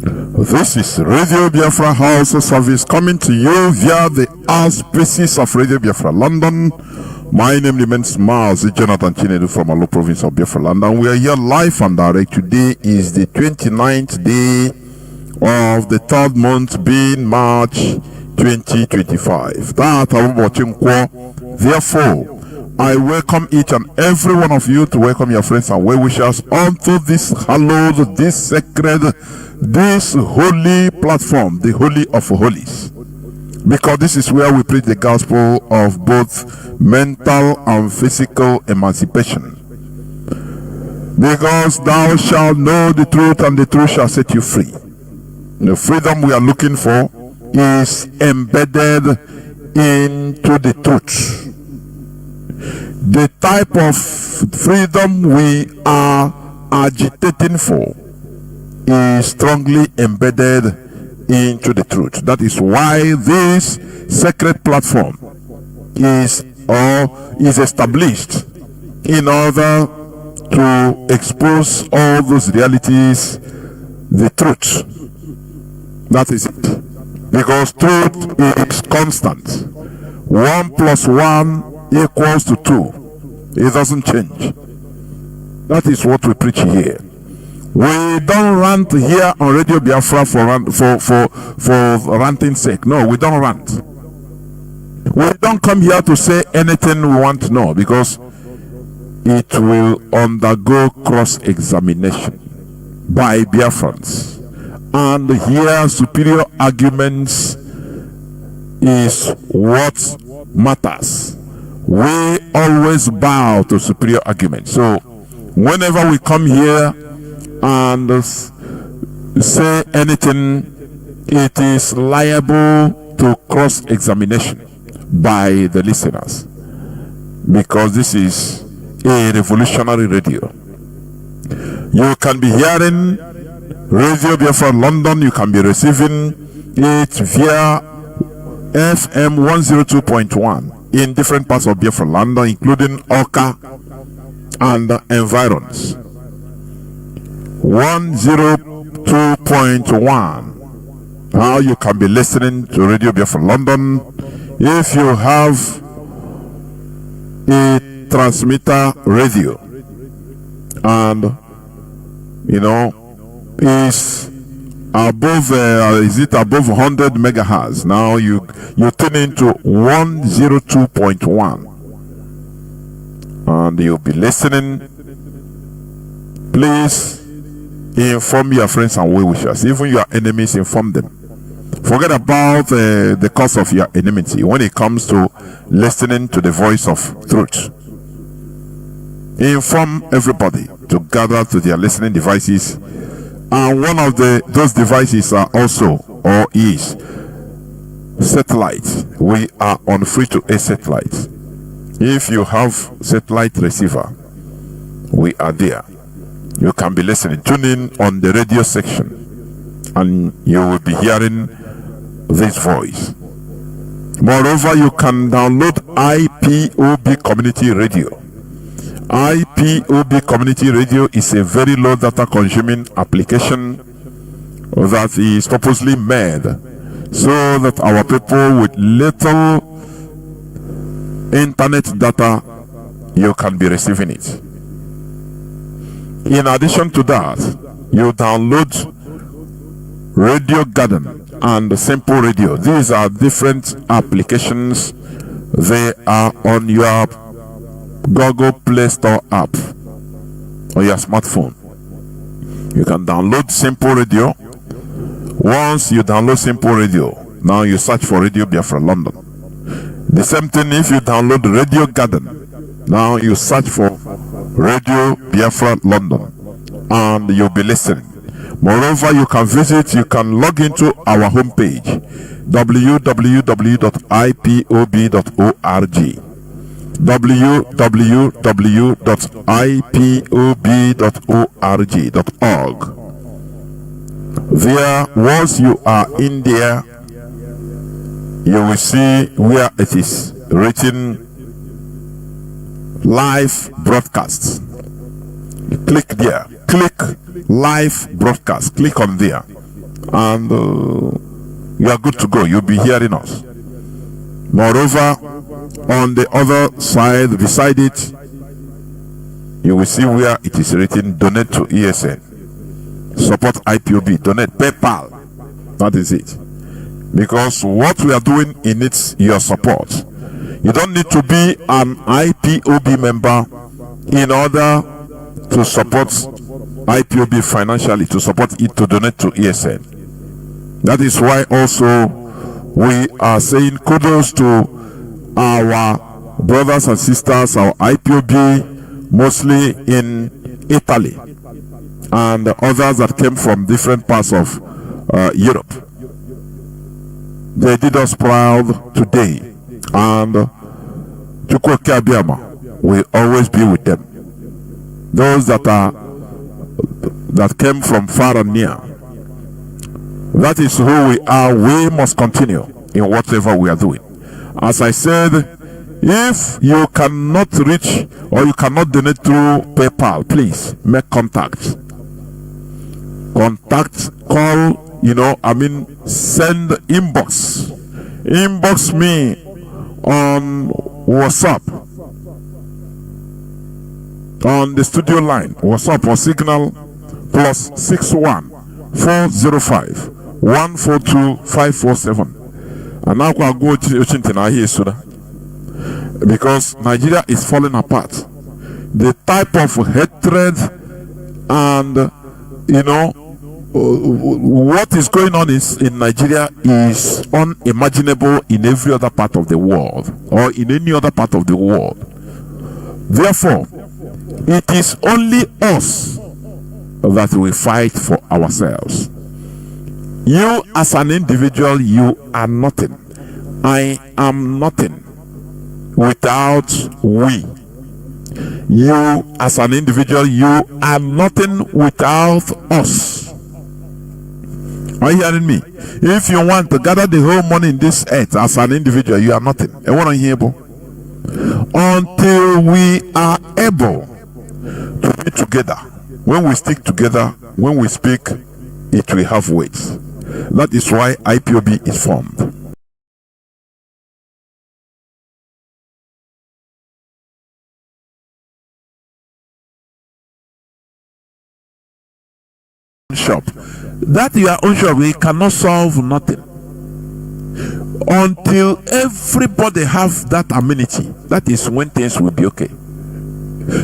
This is Radio Biafra House Service coming to you via the auspices of Radio Biafra London. My name remains Mazi Jonathan Chinedu from Alo province of Biafra London. We are here live and direct. Today is the 29th day of the third month, being March 2025. Therefore, I welcome each and every one of you to welcome your friends and well-wishers onto this hallowed, this sacred, this holy platform, the Holy of Holies. Because this is where we preach the gospel of both mental and physical emancipation. Because thou shalt know the truth, and the truth shall set you free. The freedom we are looking for is embedded into the truth. The type of freedom we are agitating for is strongly embedded into the truth. That is why this sacred platform is established in order to expose all those realities, the truth. That is it. Because truth is constant. 1 + 1 equals to 2. It doesn't change. That is what we preach here. We don't rant here on Radio Biafra for ranting sake. No, we don't rant. We don't come here to say anything we want to know, because it will undergo cross-examination by Biafrans. And here, superior arguments is what matters. We always bow to superior arguments. So, whenever we come here and say anything, it is liable to cross-examination by the listeners, because this is a revolutionary radio. You can be hearing Radio Biafra London, you can be receiving it via FM 102.1 in different parts of Biafra London, including Oka and environs. 102.1. Now you can be listening to Radio Biafra London if you have a transmitter radio, and is above above 100 megahertz. Now you tune into 102.1 and you'll be listening. Please inform your friends and well-wishers. Even your enemies, inform them. Forget about the cause of your enmity when it comes to listening to the voice of truth. Inform everybody to gather to their listening devices, and one of those devices are also or is satellite. We are on free-to-air satellite. If you have satellite receiver, we are there. You can be listening. Tune in on the radio section, and you will be hearing this voice. Moreover, you can download IPOB Community Radio. IPOB Community Radio is a very low data consuming application that is purposely made so that our people with little internet data, you can be receiving it. In addition to that, you download Radio Garden and Simple Radio. These are different applications. They are on your Google Play Store app on your smartphone. You can download Simple Radio. Once you download Simple Radio, now you search for Radio Biafra London. The same thing if you download Radio Garden. Now you search for Radio Biafra London and you'll be listening. Moreover, you can log into our homepage, www.ipob.org. www.ipob.org. There, once you are in there, you will see where it is written live broadcasts. Click there. Click live broadcast. Click on there. and you are good to go. You'll be hearing us. Moreover, on the other side, beside it, you will see where it is written donate to ESN, support IPOB, donate PayPal. That is it. Because what we are doing, it needs your support. You don't need to be an IPOB member in order to support IPOB financially, to support it, to donate to ESN. That is why also we are saying kudos to our brothers and sisters, our IPOB, mostly in Italy, and others that came from different parts of Europe. They did us proud today, and Chukwuka Abiyama will always be with them. Those that came from far and near, that is who we are. We must continue in whatever we are doing. As I said, if you cannot reach or you cannot donate through PayPal, please make contact. Call, send inbox. Inbox me on WhatsApp, on the studio line, WhatsApp or Signal, +61 405 142 547. And now I'll go to here soon, because Nigeria is falling apart. The type of hatred and what is going on in Nigeria is unimaginable in every other part of the world, or in any other part of the world. Therefore, it is only us that we fight for ourselves. You as an individual, you are nothing. I am nothing without we. You as an individual, you are nothing without us. Are you hearing me? If you want to gather the whole money in this earth as an individual, you are nothing. Until we are able to be together. When we stick together, when we speak, it will have weight. That is why IPOB is formed. Shop. That your own shop, we cannot solve nothing until everybody have that amenity. That is when things will be okay.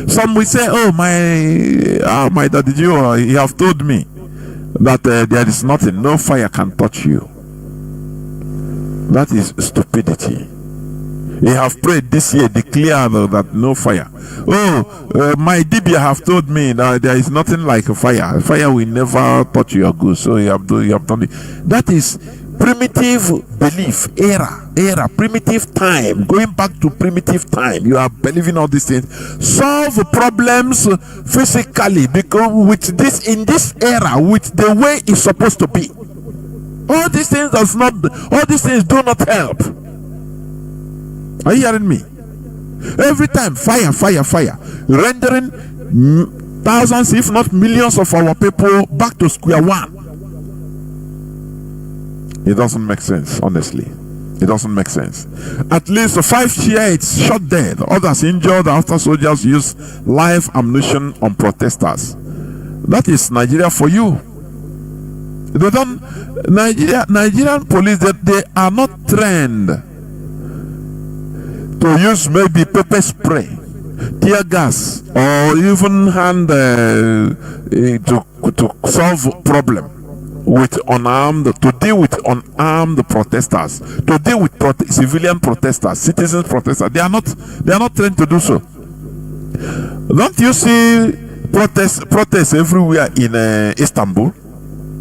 Some will say, "Oh, my daddy, you have told me that there is nothing, no fire can touch you." That is stupidity. You have prayed this year, declare that no fire. Oh, my DB have told me that there is nothing like a fire. Fire will never touch your goods. So you have done it. That is primitive belief, era, primitive time. Going back to primitive time, you are believing all these things. Solve problems physically, because with this, in this era, with the way it's supposed to be, all these things do not help. Are you hearing me? Every time, fire, rendering thousands, if not millions, of our people back to square one. It doesn't make sense, honestly. It doesn't make sense. At least 5 Shiites shot dead, others injured after soldiers used live ammunition on protesters. That is Nigeria for you. They don't. Nigerian police, they are not trained to use maybe pepper spray, tear gas, or even hand to solve problem with to deal with unarmed protesters, to deal with civilian protesters, citizen protesters. They are not trained to do so. Don't you see protests everywhere in Istanbul,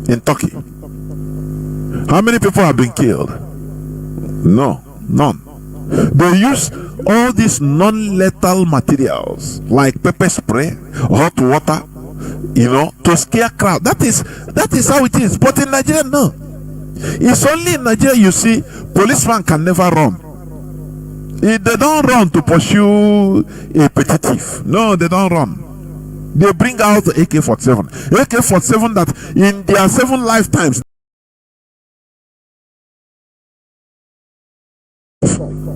in Turkey? How many people have been killed? No, none. They use all these non-lethal materials like pepper spray, hot water, to scare crowd. That is how it is. But in Nigeria, no. It's only in Nigeria you see policemen can never run. They don't run to pursue a petty thief. No, they don't run. They bring out AK-47. AK-47 that in their 7 lifetimes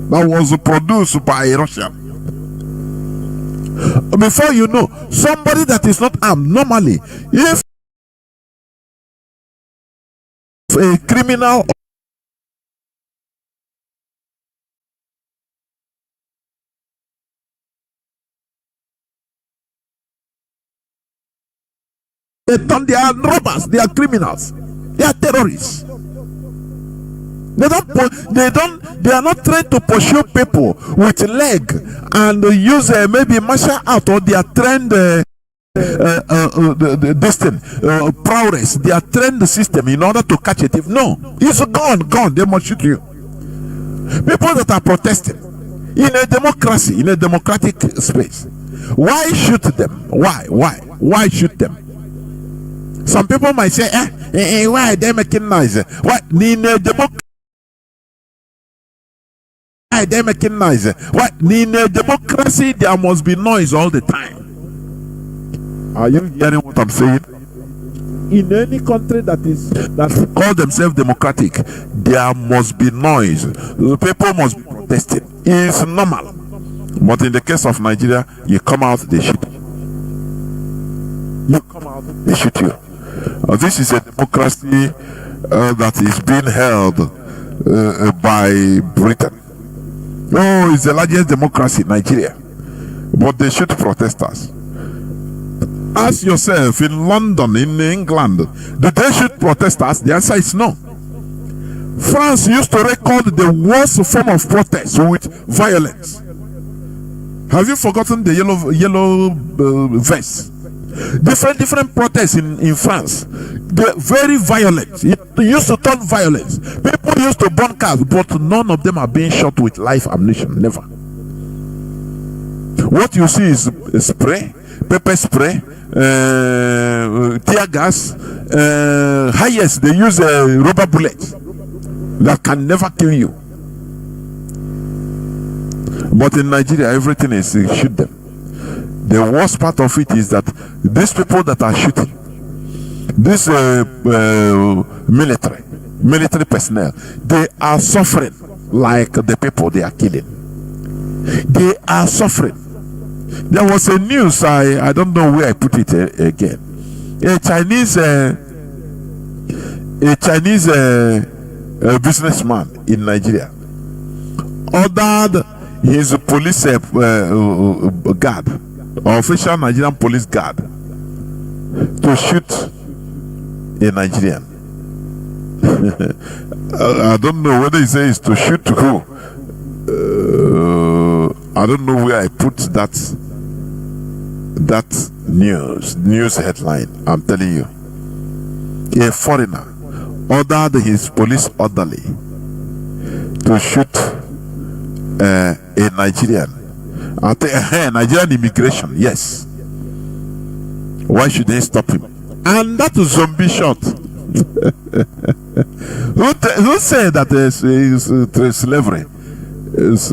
that was produced by Russia. Before you know, somebody that is not armed, normally, if a criminal they are robbers, they are criminals, they are terrorists. They are not trained to pursue people with leg and use maybe martial art, or they are trained prowess. They are trained the system in order to catch a thief. No, it's gone. They must shoot you. People that are protesting in a democracy, in a democratic space, why shoot them? Why shoot them? Some people might say, why are they making noise? Why in a democracy? They're making noise. Why in a democracy there must be noise all the time? Are you hearing what I'm saying? In any country that call themselves democratic, there must be noise. The people must be protesting. It's normal. But in the case of Nigeria, you come out, they shoot you. You come out, they shoot you. This is a democracy that is being held by Britain. Oh, it's the largest democracy, Nigeria. But they shoot protesters. Ask yourself, in London, in England, do they shoot protesters? The answer is no. France used to record the worst form of protest with violence. Have you forgotten the yellow vest? Different protests in France. They're very violent. It used to turn violence. People used to burn cars, but none of them are being shot with live ammunition. Never. What you see is spray, pepper spray, tear gas. Highest, they use rubber bullets that can never kill you. But in Nigeria, everything is shoot them. The worst part of it is that these people that are shooting, this military personnel, they are suffering like the people they are killing. They are suffering. There was a news, I don't know where I put it again. A Chinese businessman in Nigeria ordered his police guard, or official Nigerian police guard, to shoot a Nigerian. I don't know whether he says to shoot who. I don't know where I put that news headline. I'm telling you, a foreigner ordered his police orderly to shoot a Nigerian. I think Nigerian immigration, yes. Why should they stop him? And that is zombie shot. Who said that slavery,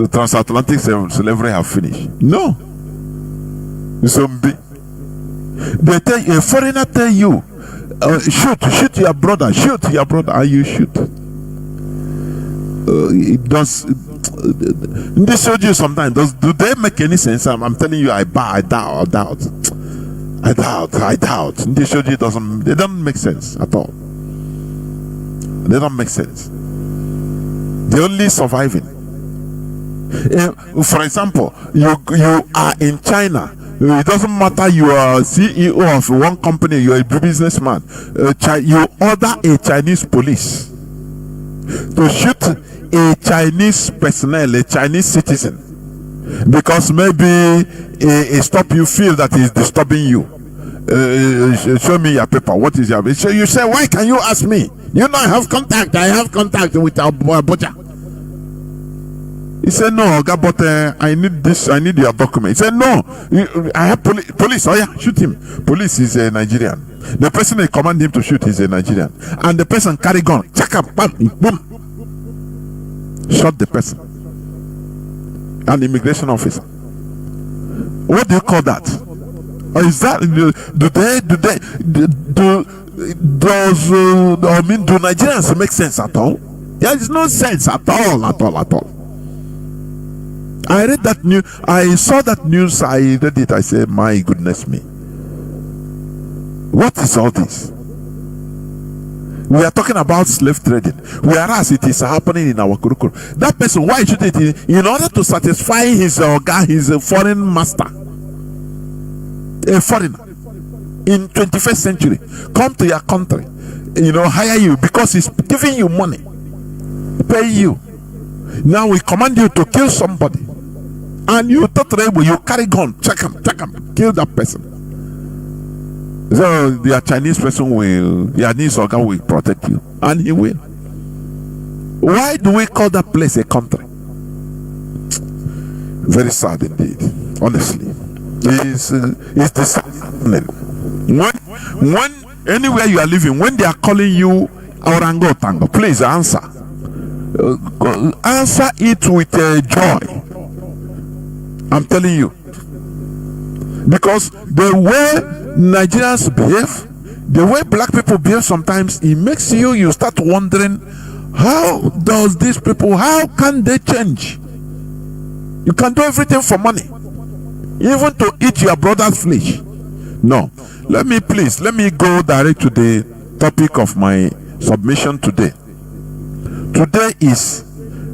transatlantic slavery have finished? No. Zombie. They tell you, a foreigner tell you, shoot your brother, and you shoot. It does. This showed you sometimes. Do they make any sense? I'm telling you, I doubt. This showed you they don't make sense at all. They don't make sense. They're only surviving. For example, you are in China. It doesn't matter, you are CEO of one company, you are a businessman. You order a Chinese police to shoot a Chinese personnel, a Chinese citizen, because maybe a stop you feel that is disturbing you. Show me your paper. What is your paper? So you say, why can you ask me? You know I have contact with our butcher. He said, no, but I need this, I need your document. He said, no, I have police. Oh yeah, shoot him. Police is a Nigerian. The person they command him to shoot is a Nigerian. And the person carry gun. Chaka, bam, boom. Shot the person. An immigration officer. What do you call that? Or is that, do Nigerians make sense at all? There is no sense at all. I read that news. I saw that news. I read it. I said, my goodness me. What is all this? We are talking about slave trading, whereas it is happening in our curriculum. That person, why should it? In order to satisfy his foreign master, a foreigner in 21st century, come to your country, hire you because he's giving you money, pay you. Now we command you to kill somebody, and you carry gun, check him, kill that person. So the Chinese person the Chinese organ will protect you, and he will. Why do we call that place a country? Very sad indeed. Honestly, it's disheartening. When anywhere you are living, when they are calling you Orango Tango, please answer. Answer it with joy. I'm telling you, because the way Nigerians behave, the way black people behave, sometimes it makes you start wondering, how does these people, how can they change? You can do everything for money, even to eat your brother's flesh. No, let me go direct to the topic of my submission today. Today is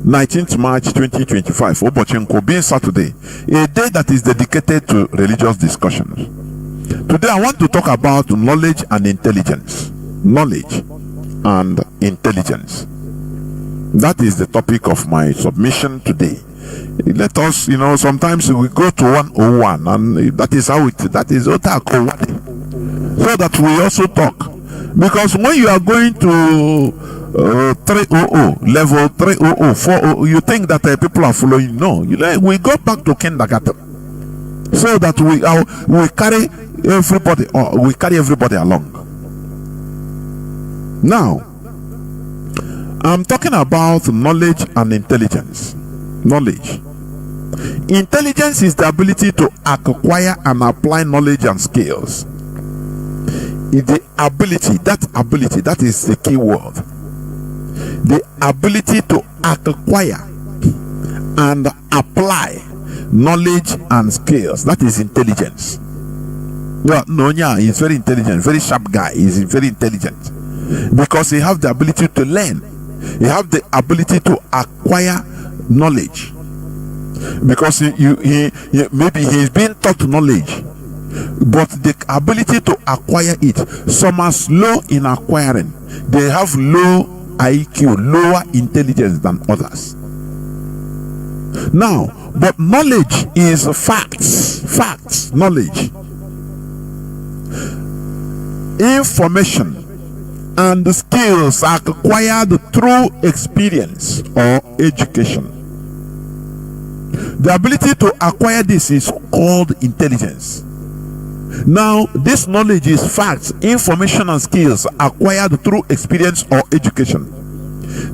19th March 2025, Obochenko, being Saturday, a day that is dedicated to religious discussions. Today I want to talk about knowledge and intelligence. Knowledge and intelligence. That is the topic of my submission today. Let us, sometimes we go to 101, and that is Otako, so that we also talk. Because when you are going to 300, level 300, 400, you think that people are following. No, we go back to kindergarten, so that we carry everybody along. Now, I'm talking about knowledge and intelligence. Knowledge. Intelligence is the ability to acquire and apply knowledge and skills. That is the key word. The ability to acquire and apply knowledge and skills. That is intelligence. Well, Nonya is very intelligent, very sharp guy. He's very intelligent because he have the ability to learn. He have the ability to acquire knowledge because maybe he's being taught knowledge, but the ability to acquire it. Some are slow in acquiring. They have low IQ, lower intelligence than others. Now, but knowledge is facts, knowledge. Information and the skills are acquired through experience or education. The ability to acquire this is called intelligence. Now, this knowledge is facts, information, and skills acquired through experience or education.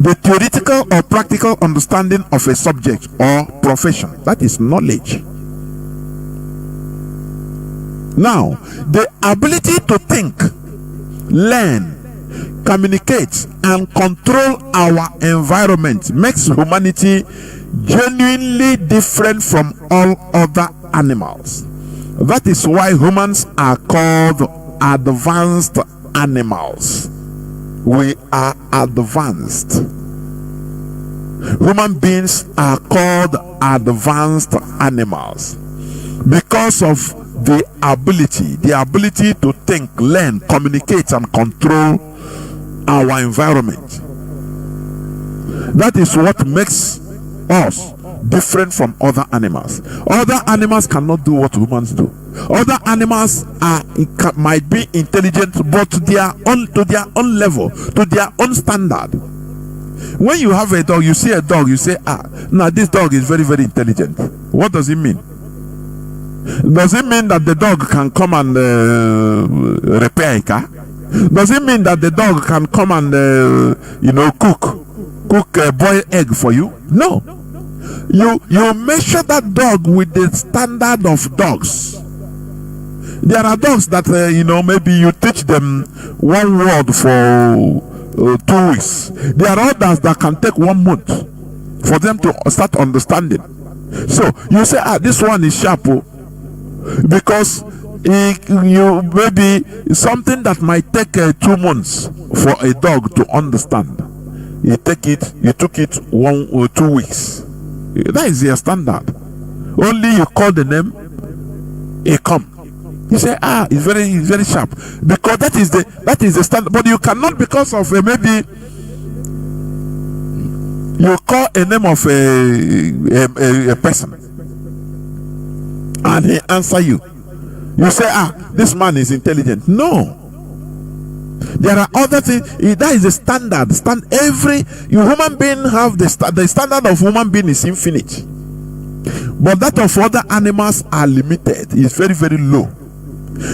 The theoretical or practical understanding of a subject or profession. That is knowledge. Now, the ability to think, learn, communicate, and control our environment makes humanity genuinely different from all other animals. That is why humans are called advanced animals. We are advanced. Human beings are called advanced animals because of the ability to think, learn, communicate, and control our environment. That is what makes us different from other animals. Other animals cannot do what humans do. Other animals might be intelligent, but to their own level, to their own standard. When you have a dog, you see a dog, you say, now this dog is very, very intelligent. What does it mean? Does it mean that the dog can come and repair a car? Does it mean that the dog can come and cook a boiled egg for you? No. You measure that dog with the standard of dogs. There are dogs that maybe you teach them one word for 2 weeks. There are others that can take 1 month for them to start understanding. So you say, this one is sharp, because you maybe something that might take 2 months for a dog to understand. You took it 1 or 2 weeks. That is your standard. Only you call the name, it come. You say, it's very sharp, because that is the standard. But you cannot, because of maybe you call a name of a person and he answer you. You say, this man is intelligent. No. There are other things. That is the standard. Every human being have the standard of human being is infinite. But that of other animals are limited. It's very, very low.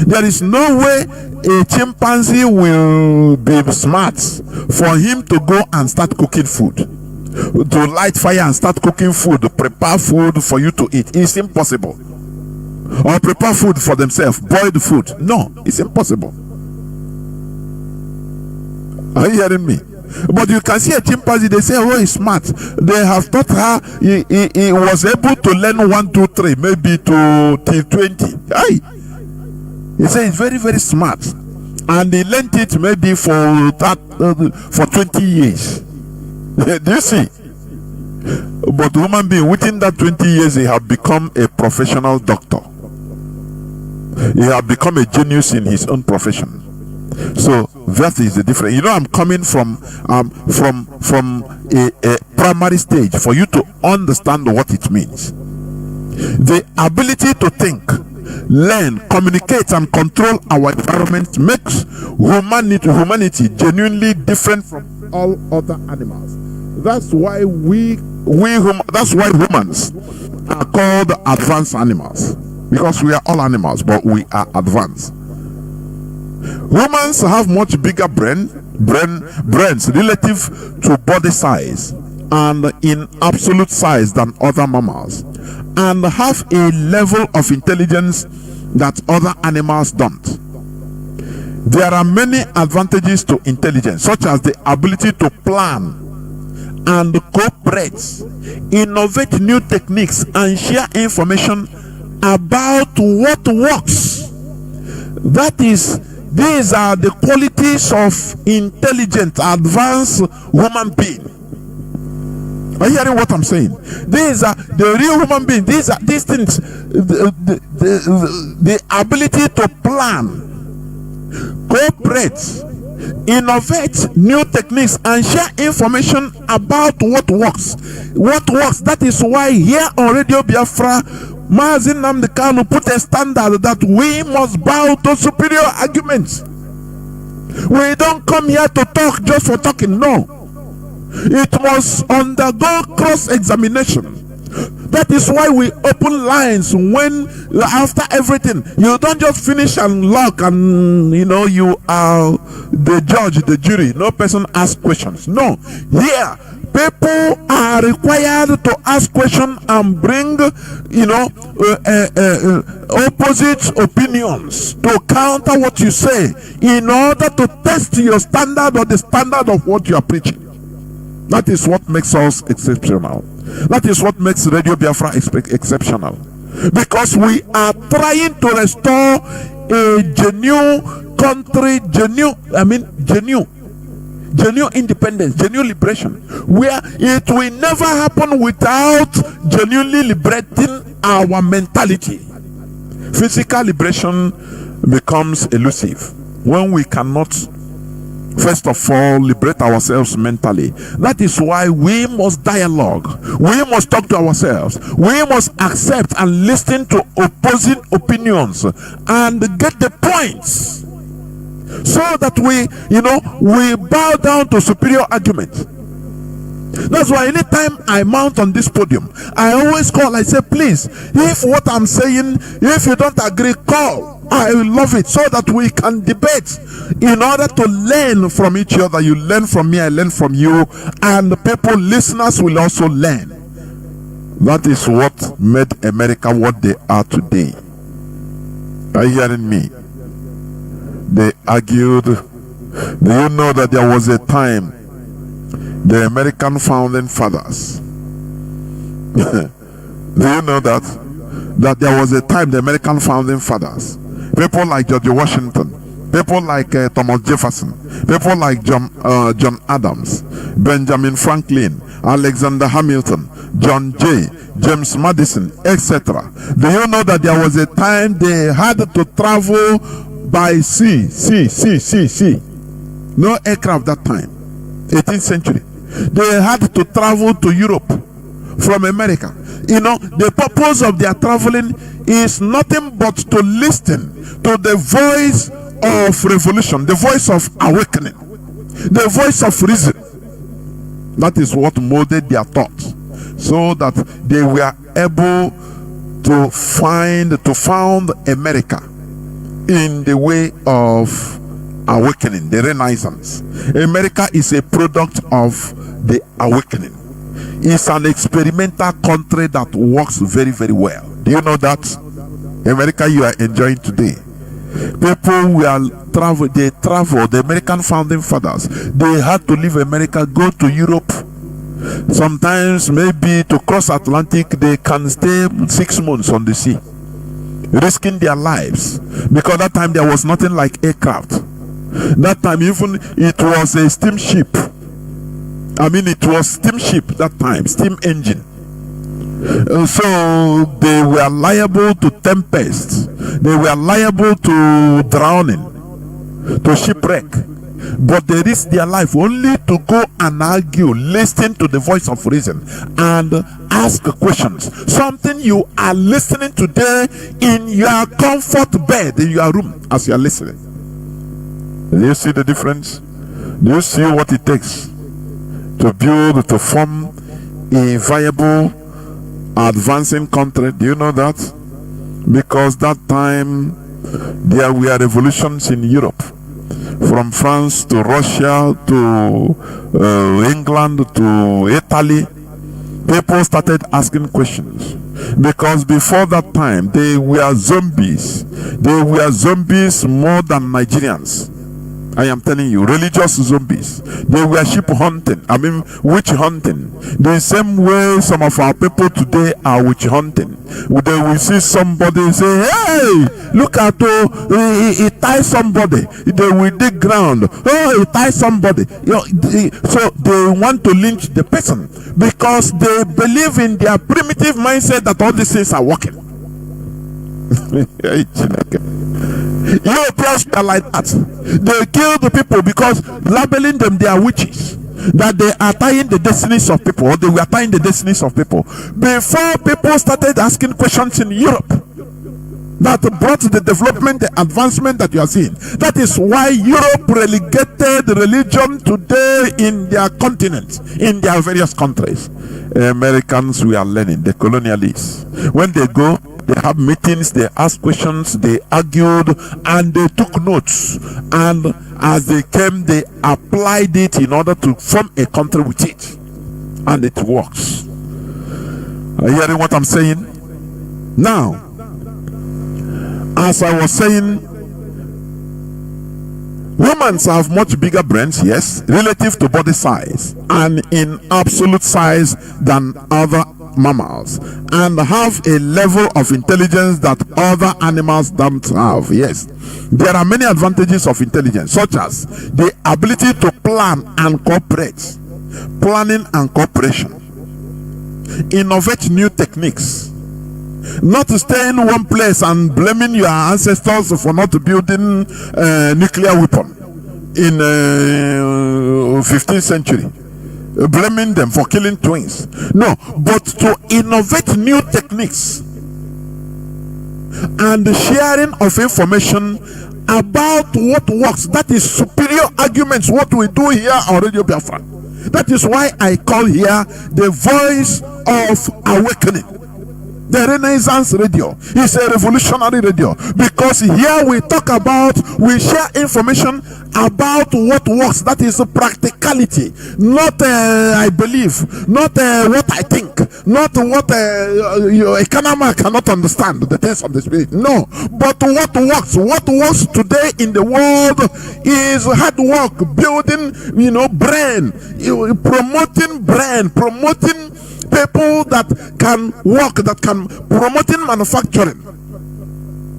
There is no way a chimpanzee will be smart for him to go and start cooking food, to light fire and start cooking food, to prepare food for you to eat. It's impossible. Or prepare food for themselves, boil the food. No, it's impossible. Are you hearing me? But you can see a chimpanzee, they say, he's smart. They have taught her, he was able to learn 1, 2, 3, maybe to till 20. He said he's very, very smart. And he learned it maybe for 20 years. Do you see? But human being, within that 20 years, he have become a professional doctor. He have become a genius in his own profession. So that is the difference. You know, I'm coming from a primary stage for you to understand what it means. The ability to think, learn, communicate, and control our environment makes humanity genuinely different from all other animals. That's why that's why humans are called advanced animals, because we are all animals, but we are advanced. Humans have much bigger brains relative to body size and in absolute size than other mammals, and have a level of intelligence that other animals don't. There are many advantages to intelligence, such as the ability to plan and cooperate, innovate new techniques, and share information about what works. These are the qualities of intelligent, advanced human being. Are you hearing what I'm saying? These are the real human beings. These things, the ability to plan, cooperate, innovate new techniques, and share information about what works. That is why here on Radio Biafra, Mazi Nnamdi Kanu put a standard that we must bow to superior arguments. We don't come here to talk just for talking. No, it must undergo cross-examination. That is why we open lines when after everything. You don't just finish and lock and you are the judge, the jury. No person asks questions. No, here people are required to ask questions and bring opposite opinions to counter what you say, in order to test your standard or the standard of what you are preaching. That is what makes us exceptional. That is what makes Radio Biafra exceptional, because we are trying to restore a genuine country, genuine independence, genuine liberation, where it will never happen without genuinely liberating our mentality. Physical liberation becomes elusive when we cannot, first of all, liberate ourselves mentally. That is why we must dialogue. We must talk to ourselves. We must accept and listen to opposing opinions and get the points, so that we bow down to superior argument. That's why anytime I mount on this podium, I always call. I say, please, if what I'm saying, if you don't agree, call. I love it, so that we can debate in order to learn from each other. You learn from me, I learn from you, and the people, listeners, will also learn. That is what made America what they are today. Are you hearing me? They argued. Do you know that there was a time the American founding fathers Do you know that there was a time the American founding fathers, people like George Washington, people like Thomas Jefferson, people like John Adams, Benjamin Franklin, Alexander Hamilton, John Jay, James Madison, etc. Do you know that there was a time they had to travel by sea? No aircraft that time, 18th century. They had to travel to Europe from America. You know, the purpose of their traveling is nothing but to listen to the voice of revolution, the voice of awakening, the voice of reason. That is what molded their thoughts, so that they were able to found America in the way of awakening, the Renaissance. America is a product of the awakening. It's an experimental country that works very, very well. Do you know that? America you are enjoying today. People they traveled, the American founding fathers, they had to leave America, go to Europe. Sometimes maybe to cross Atlantic, they can stay 6 months on the sea, risking their lives, because that time there was nothing like aircraft. That time even it was a steamship. It was steamship that time, steam engine. So they were liable to tempest, they were liable to drowning, to shipwreck, but they risked their life only to go and argue, listen to the voice of reason, and ask questions. Something you are listening today in your comfort bed, in your room, as you are listening. Do you see the difference? Do you see what it takes to build, to form a viable, advancing country? Do you know that? Because that time there were revolutions in Europe, from France to Russia to England to Italy. People started asking questions, because before that time they were zombies. They were zombies more than Nigerians. I am telling you, religious zombies. They were sheep hunting, witch hunting. The same way some of our people today are witch hunting. They will see somebody say, hey, look at he ties somebody. They will dig ground. Oh, he ties somebody. So they want to lynch the person, because they believe in their primitive mindset that all these things are working. Europeans are like that. They kill the people because labeling them they are witches, that they are tying the destinies of people, or they were tying the destinies of people. Before people started asking questions in Europe, that brought the development, the advancement that you are seeing. That is why Europe relegated religion today in their continent, in their various countries. Americans, we are learning, the colonialists, when they go, they have meetings, they ask questions, they argued, and they took notes. And as they came, they applied it in order to form a country with it. And it works. Are you hearing what I'm saying? Now, as I was saying, humans have much bigger brains, yes, relative to body size, and in absolute size than other mammals, and have a level of intelligence that other animals don't have. Yes, there are many advantages of intelligence, such as the ability to plan and cooperate, planning and cooperation, innovate new techniques, not to stay in one place and blaming your ancestors for not building a nuclear weapon in 15th century, blaming them for killing twins. No, but to innovate new techniques and the sharing of information about what works. That is superior arguments, what we do here on Radio Biafra. That is why I call here the voice of awakening. The Renaissance radio is a revolutionary radio, because here we talk about, we share information about what works. That is practicality, not I believe, not what I think, not what a Kanama cannot understand, the things of the spirit. No, but what works. What works today in the world is hard work, building, brain, promoting People that can work, that can promoting manufacturing.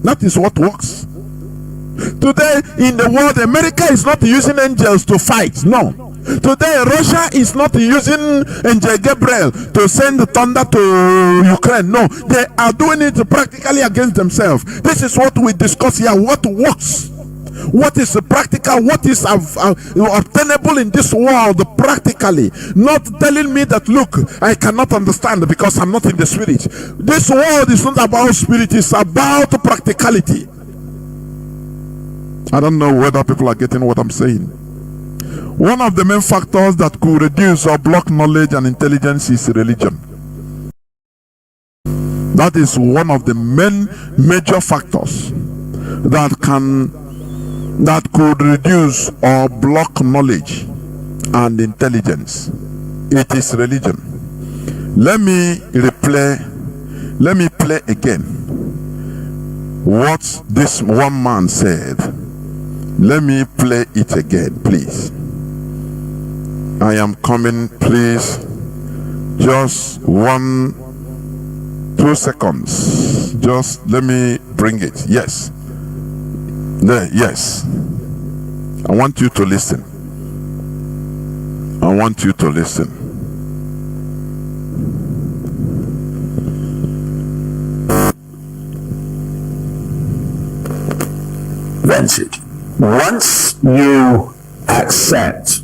That is what works. Today in the world, America is not using angels to fight. No. Today Russia is not using Angel Gabriel to send the thunder to Ukraine. No, they are doing it practically against themselves. This is what we discuss here. What works? What is practical? What is obtainable in this world practically? Not telling me that, look, I cannot understand because I'm not in the spirit. This world is not about spirit, it's about practicality. I don't know whether people are getting what I'm saying. One of the main factors that could reduce or block knowledge and intelligence is religion. That is one of the main major factors that could reduce or block knowledge and intelligence. It is religion. Let me play again what this one man said. Let me play it again, please. I am coming, please. Just 2 seconds. Just let me bring it. Yes. Yes. I want you to listen. I want you to listen. Ventured. Once you accept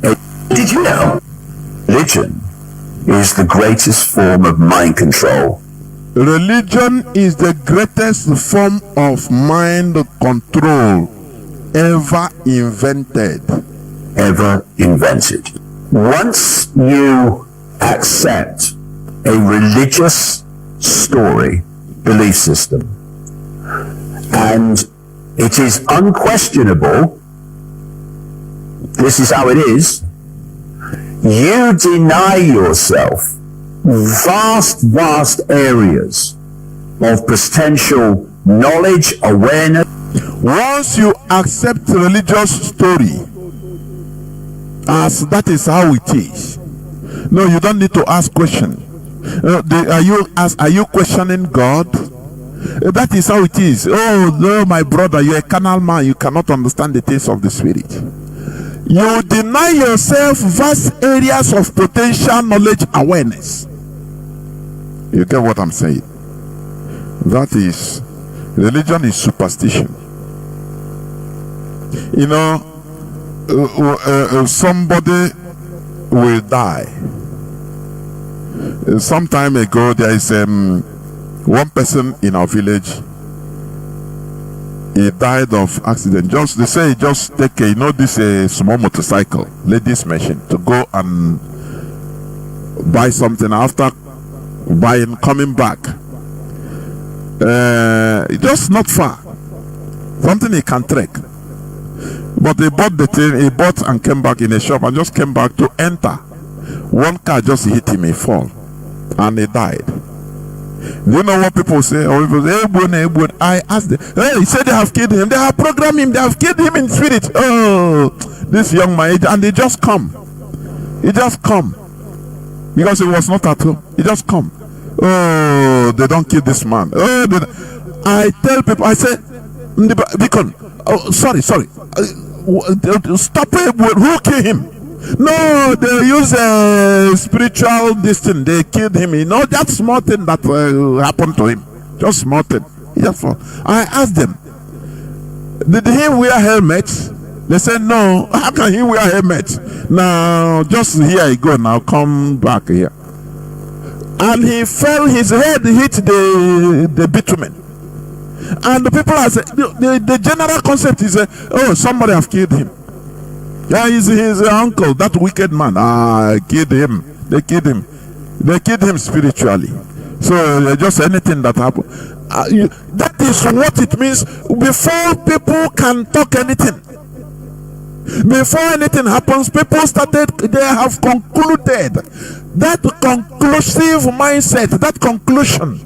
it, did you know religion is the greatest form of mind control? Religion is the greatest form of mind control ever invented. Ever invented. Once you accept a religious story, belief system, and it is unquestionable, this is how it is, you deny yourself vast areas of potential knowledge, awareness. Once you accept religious story as that is how it is, no, you don't need to ask question. Are you questioning God? That is how it is. Oh no, my brother, you're a carnal man, you cannot understand the things of the spirit. You deny yourself vast areas of potential knowledge, awareness. You get what I'm saying? That is, religion is superstition. You know, somebody will die. Some time ago, there is one person in our village. He died of accident. They say he just take this small motorcycle, ladies machine, to go and buy something. After buying, coming back, just not far, something he can track. But he bought the thing, he bought and came back in a shop and just came back to enter. One car just hit him, he fall, and he died. Do you know what people say? Or people say, I asked them, hey, he said they have killed him, they have programmed him, they have killed him in spirit. Oh, this young man, and they just come. He just come. Because he was not at home. He just come. Oh, they don't kill this man. Oh, I tell people, I say, Deacon, sorry. Stop it. Who killed him? No, they use a spiritual distance. They killed him. You know, that small thing that happened to him. Just small thing. I asked them, did he wear helmets? They said, no. How can he wear helmets? Now, just here he go. Now, come back here. And he fell, his head hit the bitumen. And the people are saying, the general concept is, oh, somebody have killed him. Yeah, he's his uncle, that wicked man. Killed him. They killed him. They killed him spiritually. So just anything that happened. That is what it means. Before people can talk anything, before anything happens, people they have concluded. That conclusive mindset, that conclusion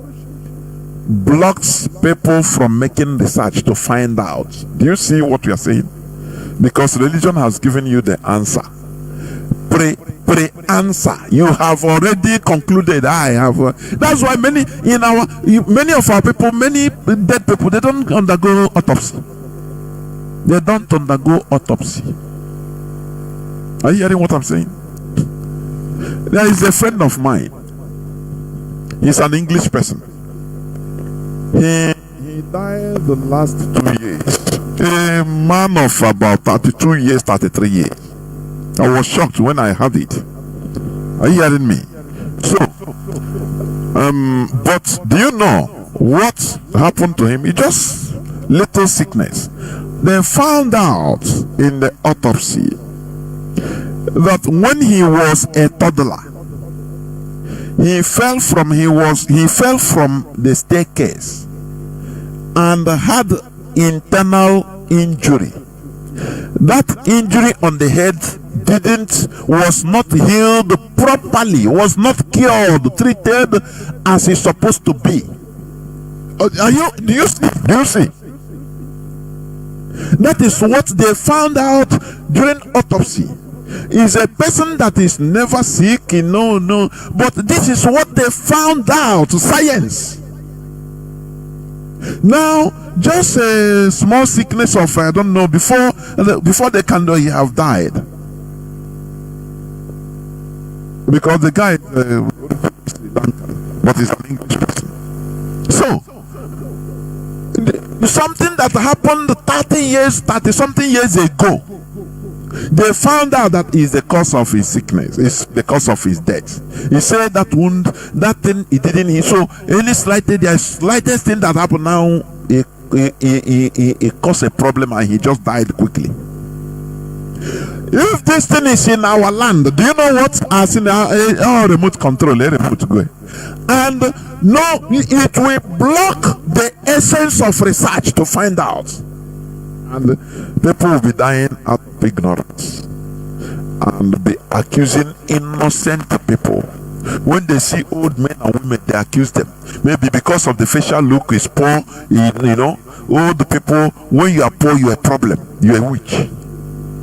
blocks people from making research to find out. Do you see what we are saying? Because religion has given you the answer. answer. You have already concluded. I have. That's why many of our people, many dead people, they don't undergo autopsy. They don't undergo autopsy. Are you hearing what I'm saying? There is a friend of mine. He's an English person. He died the last 2 years. A man of about 32 years, 33 years. I was shocked when I heard it. Are you hearing me? So, but do you know what happened to him? He just little sickness. They found out in the autopsy that when he was a toddler, he fell from the staircase and had internal injury. That injury on the head was not healed properly, was not cured, treated as it's supposed to be. Do you see? That is what they found out during autopsy. Is a person that is never sick, no, but this is what they found out, science. Now, just a small sickness of, I don't know, before they can know he have died. Because the guy but he's an English person. So, something that happened 30-something years ago, they found out that is the cause of his sickness, is the cause of his death. He said that wound, that thing, he didn't heal. So any slightest thing that happened now, it caused a problem and he just died quickly. If this thing is in our land, do you know what? As in our remote control, remote go. And no, it will block the essence of research to find out. And people will be dying out of ignorance and be accusing innocent people. When they see old men and women, they accuse them. Maybe because of the facial look is poor, old people, when you are poor, you are a problem. You are a witch.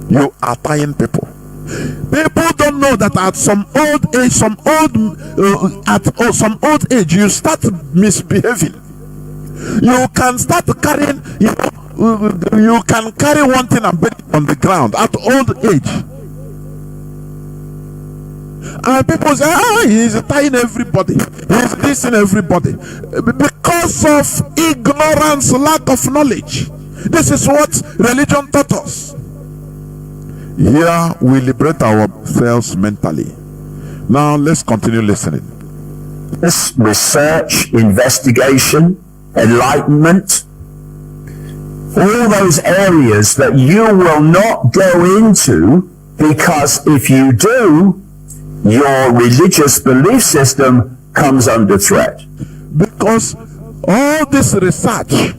You are tying people. People don't know that at some old age, you start misbehaving. You can start carrying, you can carry one thing and put it on the ground at old age. And people say, he's tying everybody, he's dissing everybody. Because of ignorance, lack of knowledge. This is what religion taught us. Here we liberate ourselves mentally. Now let's continue listening. This research, investigation, enlightenment, all those areas that you will not go into, because if you do, your religious belief system comes under threat. Because all this research,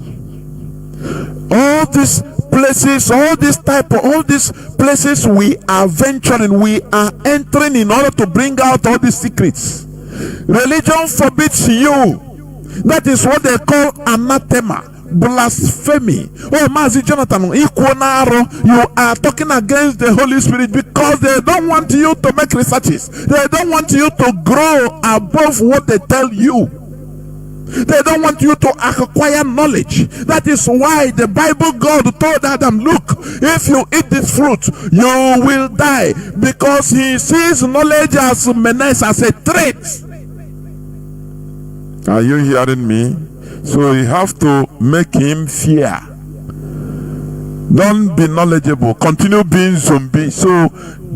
all these places, all these places we are venturing, we are entering in order to bring out all these secrets. Religion forbids you. That is what they call anathema, blasphemy. Oh, Mazi Jonathan, you are talking against the Holy Spirit because they don't want you to make researches. They don't want you to grow above what they tell you. They don't want you to acquire knowledge. That is why the Bible God told Adam, look, if you eat this fruit, you will die, because he sees knowledge as menace, as a threat. Are you hearing me? So you have to make him fear. Don't be knowledgeable. Continue being zombie. So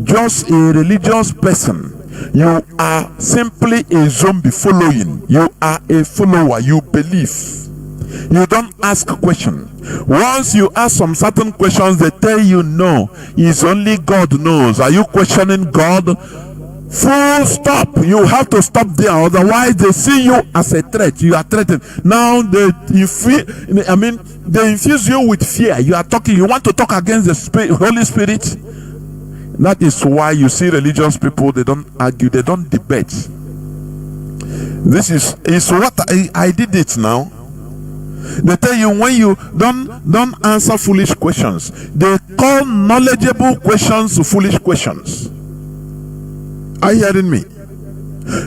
just a religious person, you are simply a zombie following. You are a follower. You believe. You don't ask questions. Once you ask some certain questions, they tell you no. It's only God knows. Are you questioning God? Full stop. You have to stop there. Otherwise, they see you as a threat. You are threatened. Now they infuse you with fear. You are talking. You want to talk against the Holy Spirit. That is why you see religious people, they don't argue, they don't debate. This is what I did it now. They tell you when you don't answer foolish questions. They call knowledgeable questions foolish questions. Are you hearing me?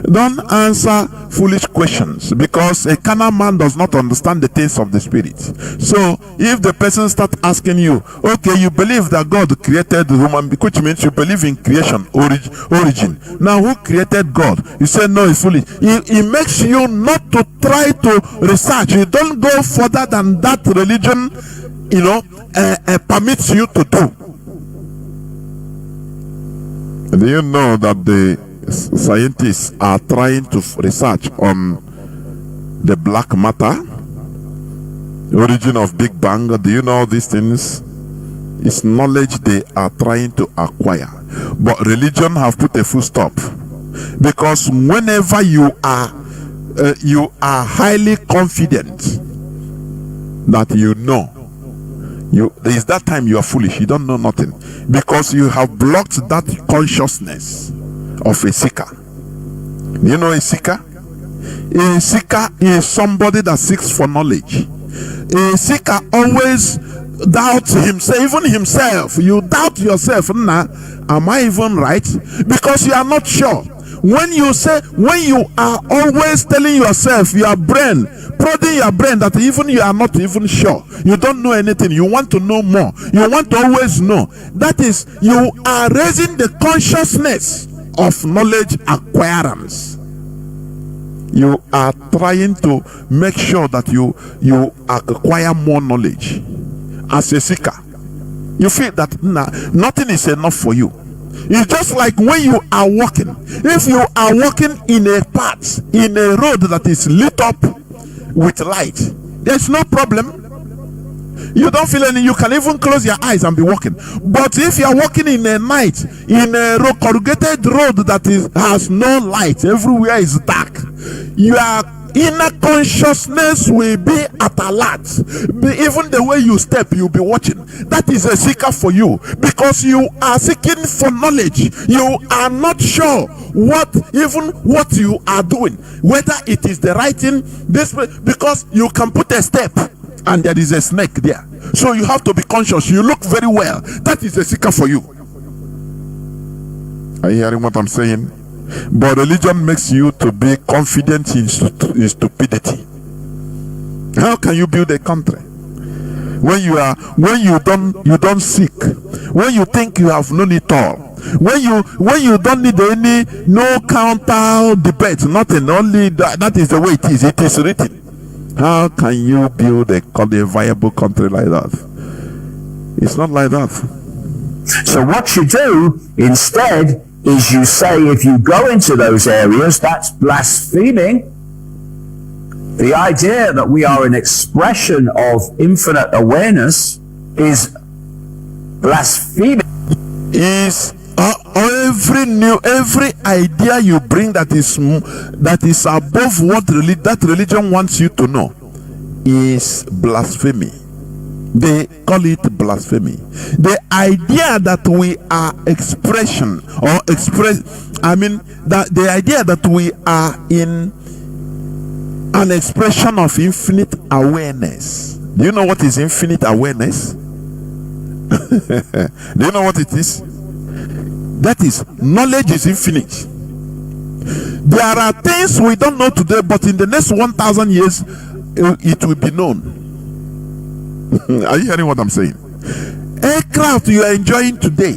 Don't answer foolish questions, because a carnal man does not understand the things of the spirit. So if the person starts asking you, okay, you believe that God created the human being, which means you believe in creation, origin. Now who created God? You say no, it's foolish. It makes you not to try to research. You don't go further than that religion, permits you to do. Do you know that the scientists are trying to research on the black matter, origin of Big Bang? Do you know these things? It's knowledge they are trying to acquire, but religion have put a full stop, because whenever you are highly confident that there is that time you are foolish. You don't know nothing, because you have blocked that consciousness of a seeker. Do you know a seeker? A seeker is somebody that seeks for knowledge. A seeker always doubts himself, even himself. You doubt yourself. Nah, am I even right? Because you are not sure. When you are always telling yourself, your brain, prodding your brain that even you are not even sure, you don't know anything, you want to know more, you want to always know, that is, you are raising the consciousness of knowledge acquirance. You are trying to make sure that you acquire more knowledge. As a seeker, you feel that nothing is enough for you. It's just like when you are walking. If you are walking in a path, in a road that is lit up with light, there's no problem. You don't feel any, you can even close your eyes and be walking. But if you are walking in a night, in a corrugated road that has no light, everywhere is dark, your inner consciousness will be at alert. Even the way you step, you'll be watching. That is a seeker for you, because you are seeking for knowledge. You are not sure what you are doing, whether it is the right thing, because you can put a step and there is a snake there. So you have to be conscious. You look very well. That is a seeker for you. Are you hearing what I'm saying? But religion makes you to be confident in stupidity. How can you build a country when you don't seek, when you think you have known it all, when you don't need no counter debate, nothing, only that is the way it is. It is written. How can you build a viable country like that? It's not like that. So what you do instead is you say, if you go into those areas, that's blaspheming. The idea that we are an expression of infinite awareness is blaspheming. Is every idea you bring that is above what that religion wants you to know is blasphemy. They call it blasphemy. The idea that we are the idea that we are in an expression of infinite awareness. Do you know what is infinite awareness? Do you know what it is? That is, knowledge is infinite. There are things we don't know today, but in the next 1,000 years, it will be known. Are you hearing what I'm saying? Aircraft you are enjoying today,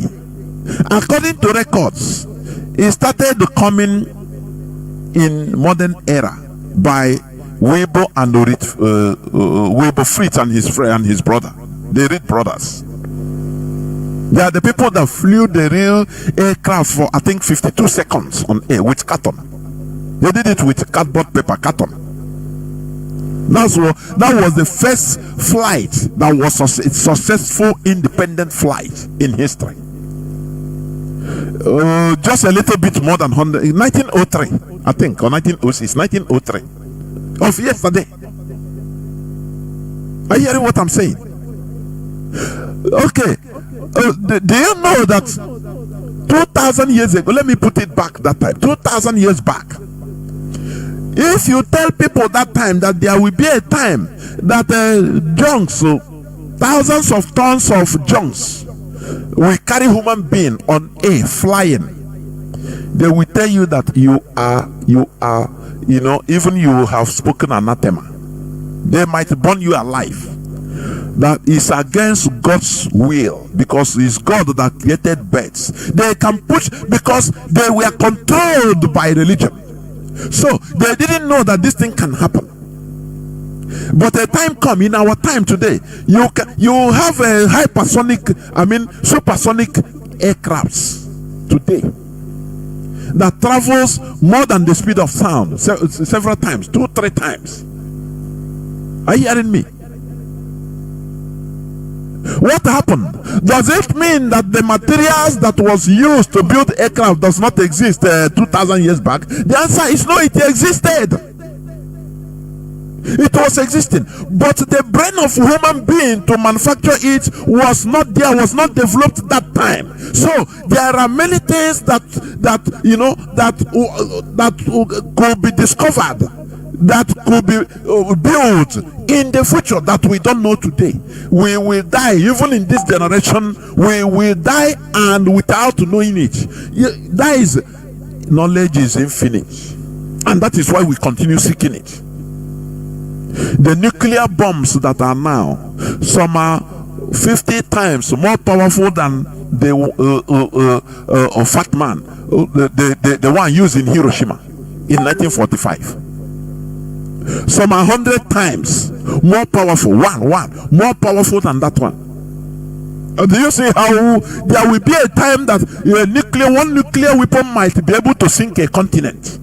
according to records, it started coming in modern era by Weibo Fritz and his brother. They Reed brothers. They are the people that flew the real aircraft for, I think, 52 seconds on air with carton. They did it with cardboard paper carton. That was the first flight that was a successful independent flight in history. Just a little bit more than 100, 1903, I think, or 1906, 1903 of yesterday. Are you hearing what I'm saying? Okay. Do you know that 2,000 years ago, let me put it back that time, 2,000 years back, if you tell people that time that there will be a time that junks, thousands of tons of junks will carry human being on air flying, they will tell you that you are, even you have spoken anathema. They might burn you alive. That is against God's will, because it's God that created birds. They can push because they were controlled by religion. So they didn't know that this thing can happen. But a time come in our time today, you have a supersonic aircrafts today that travels more than the speed of sound several times, 2-3 times. Are you hearing me? What happened? Does it mean that the materials that was used to build aircraft does not exist 2,000 years back? The answer is no, it existed. It was existing, but the brain of human being to manufacture it was not there, was not developed that time. So there are many things that could be discovered, that could be built in the future that we don't know today. We will die, even in this generation, we will die, and without knowing it. That is, knowledge is infinite, and that is why we continue seeking it. The nuclear bombs that are now, some are 50 times more powerful than the Fat Man, the one used in Hiroshima in 1945. Some are 100 times more powerful, more powerful than that one. Do you see how there will be a time that one nuclear weapon might be able to sink a continent?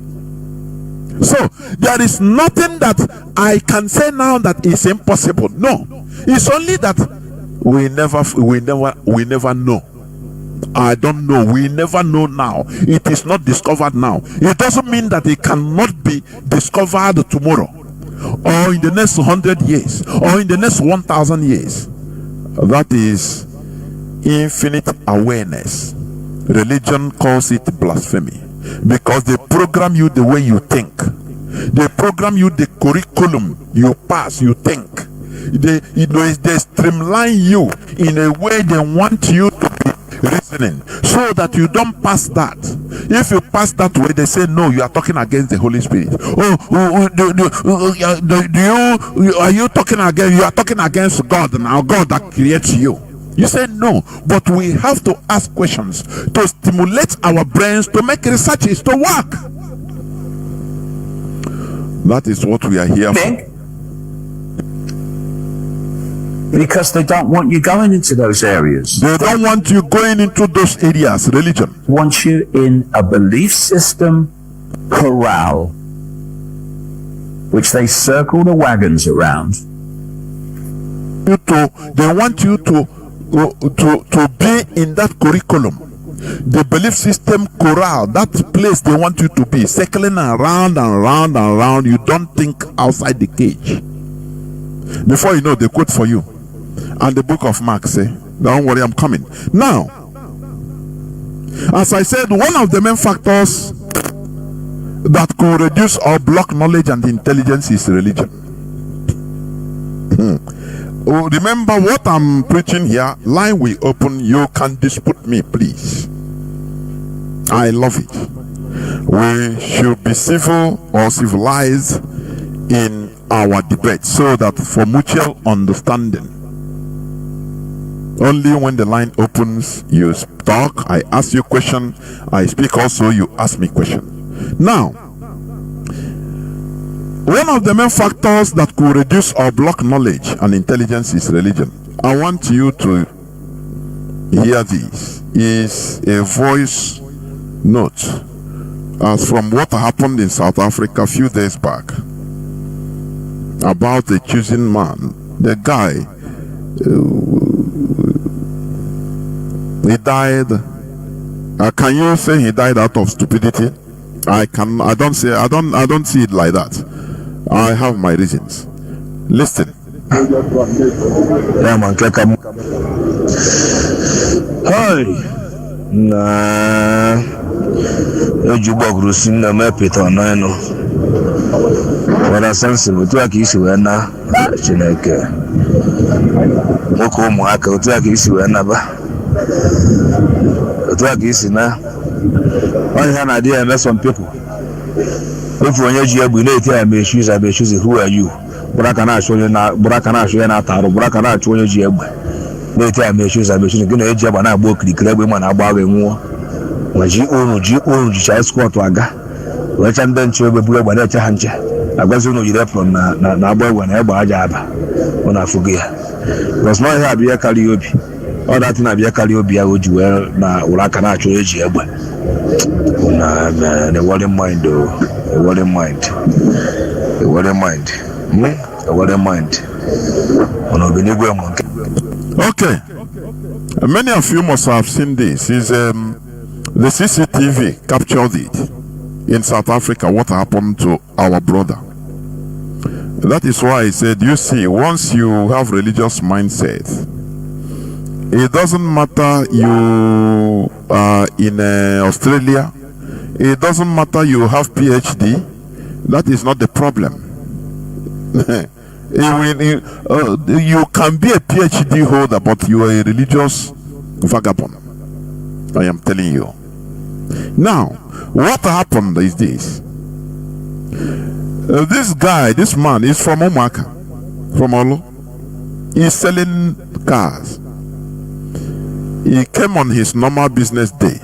So there is nothing that I can say now that is impossible. No, it's only that we never know. I don't know. We never know now. It is not discovered now. It doesn't mean that it cannot be discovered tomorrow, or in the next 100 years, or in the next 1,000 years. That is infinite awareness. Religion calls it blasphemy, because they program you the way you think. They program you the curriculum you pass, you think. They streamline you in a way they want you to be reasoning, so that you don't pass that. If you pass that way, they say no, you are talking against the Holy Spirit. Are you talking against? You are talking against God now, God that creates you. You say no, but we have to ask questions to stimulate our brains to make researches to work. That is what we are here for. Because they don't want you going into those areas. They don't want you going into those areas. Religion wants you in a belief system corral, which they circle the wagons around. They want you to be in that curriculum, the belief system corral, that place they want you to be, circling around and around and around. You don't think outside the cage. Before you know, they quote for you. And the book of Mark say, don't worry, I'm coming. Now, as I said, one of the main factors that could reduce or block knowledge and intelligence is religion. Remember what I'm preaching here. Line will open. You can dispute me, please. I love it. We should be civil or civilized in our debate, so that for mutual understanding. Only when the line opens, you talk, I ask you a question, I speak also, you ask me a question. Now, one of the main factors that could reduce or block knowledge and intelligence is religion. I want you to hear this. Is a voice note as from what happened in South Africa a few days back about the chosen man. The guy, he died. Can you say he died out of stupidity? I don't see it like that. I have my reasons. Listen. Yeah, man, hi. Nah. You bug Rusin the Mapito, no. What a sensible to a kiss when I Chineke. Moko Mwaka, to a kiss when I to a kiss in a One hand idea and some people. If when you have I may choose, who are you? Burakana show you now, Burakana show you now, Burakana show you. Later I may choose, going to age up and I work the club women about more. When you own, child squad to Aga. Which and then show the blue by that hand. I was only there from Nabo whenever I jab when I forget. Was not happy a Calliope. All that in a Calliope, I would well now, Burakana show you. The world in mind, though. A word in mind. A word in mind. A word in mind. Okay. Many of you must have seen this. Is the CCTV captured it in South Africa. What happened to our brother? That is why I said, you see, once you have religious mindset, it doesn't matter you are in Australia. It doesn't matter you have PhD. That is not the problem. You can be a PhD holder, but you are a religious vagabond. I am telling you. Now, what happened is this. This man is from Omaka, from Olo. He's selling cars. He came on his normal business day.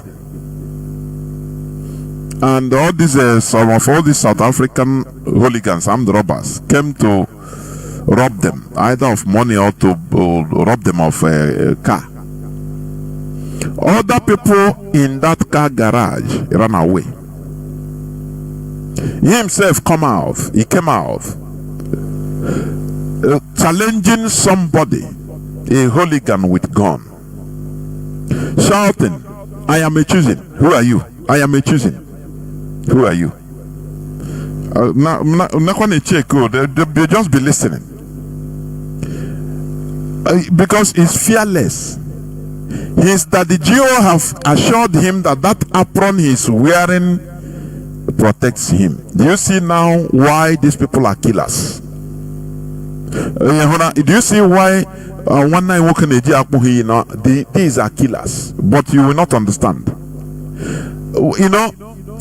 And all these, some of all these South African hooligans, armed robbers, came to rob them, either of money or to rob them of a car. Other people in that car garage ran away. He himself came out, challenging somebody, a hooligan with gun, shouting, I am a choosing. Who are you? I am a choosing. Who are you? Now, they just be listening. Because he's fearless. His daddy Gio have assured him that that apron he's wearing protects him. Do you see now why these people are killers? Do you see why one night walking these are killers? But you will not understand.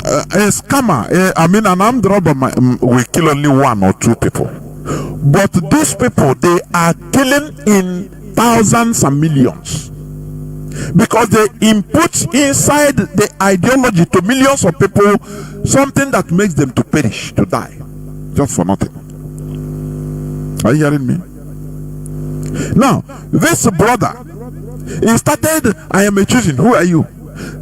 A scammer, an armed robber will kill only one or two people. But these people, they are killing in thousands and millions. Because they input inside the ideology to millions of people something that makes them to perish, to die. Just for nothing. Are you hearing me? Now, this brother, he started, I am a choosing. Who are you?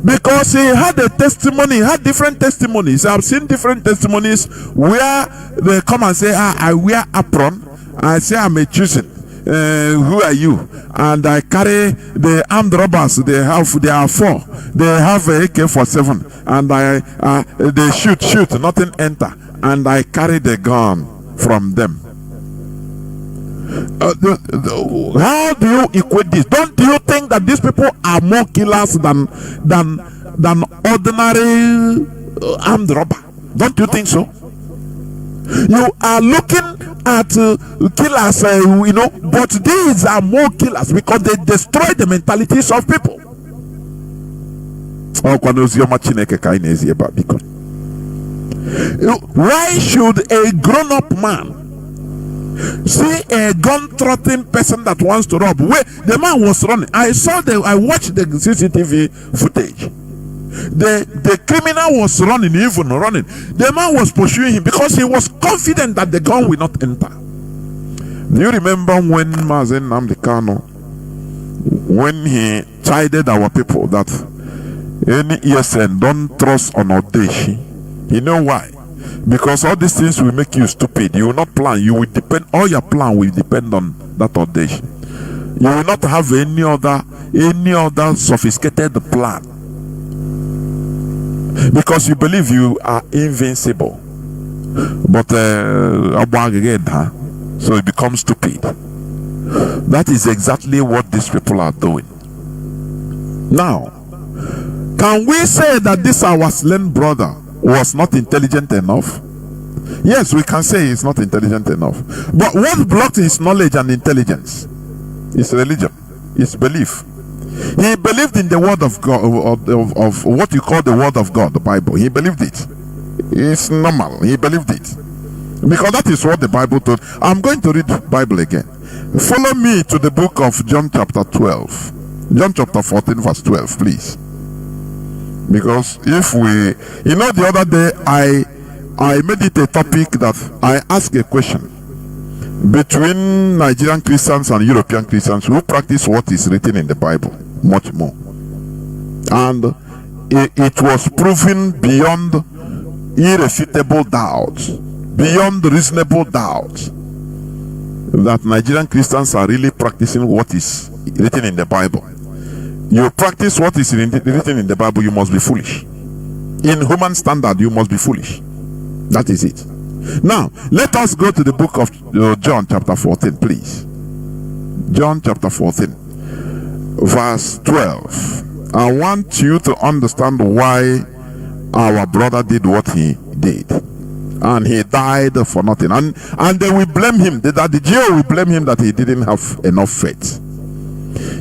Because he had a testimony, he had different testimonies. I've seen different testimonies where they come and say, I wear apron. I say, I'm a choosing. Who are you? And I carry the armed robbers. They are 4. They have a AK-47, and they shoot, nothing enter, and I carry the gun from them. How do you equate this? Don't you think that these people are more killers than ordinary armed robber? Don't you think so? You are looking at killers, but these are more killers because they destroy the mentalities of people. Why should a grown-up man see a gun-throttling person that wants to rob? Where the man was running, I watched the CCTV footage. The criminal was running. The man was pursuing him because he was confident that the gun will not enter. Do you remember when Mazi Nnamdi Kanu, when he chided our people that any ESN don't trust on Odeshi? You know why? Because all these things will make you stupid. You will not plan. You will depend. All your plan will depend on that Odeshi. You will not have any other sophisticated plan. Because you believe you are invincible. But so it becomes stupid. That is exactly what these people are doing. Now, can we say that this our slain brother was not intelligent enough? Yes, we can say he's not intelligent enough. But what blocked his knowledge and intelligence? His religion, his belief. He believed in the word of God, of what you call the word of God, the Bible. He believed it. It's normal. He believed it. Because that is what the Bible told. I'm going to read the Bible again. Follow me to the book of John chapter 12. John chapter 14 verse 12, please. Because if we, the other day I made it a topic that I asked a question between Nigerian Christians and European Christians who practice what is written in the Bible much more. And it was proven beyond irrefutable doubt, beyond reasonable doubt, that Nigerian Christians are really practicing what is written in the Bible. You practice what is written in the Bible, you must be foolish. In human standard, you must be foolish. That is it. Now, let us go to the book of John chapter 14, please. John chapter 14, verse 12. I want you to understand why our brother did what he did. And he died for nothing. And they will blame him. The Jew will blame him that he didn't have enough faith.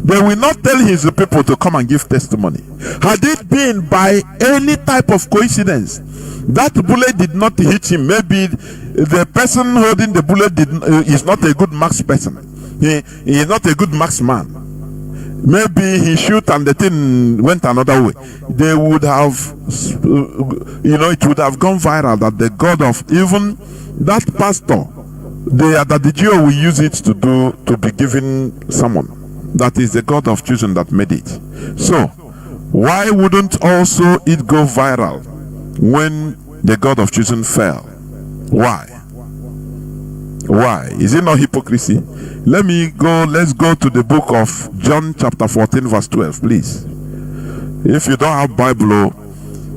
They will not tell his people to come and give testimony. Had it been by any type of coincidence, that bullet did not hit him. Maybe the person holding the bullet is not a good marks person. He is not a good marksman. Maybe he shoot and the thing went another way. They would have, it would have gone viral that the God of even that pastor, that the Jew will use it to be given someone. That is the God of choosing that made it. So, why wouldn't also it go viral when the God of choosing fell? Why? Why? Is it not hypocrisy? Let's go to the book of John chapter 14 verse 12, please. If you don't have Bible,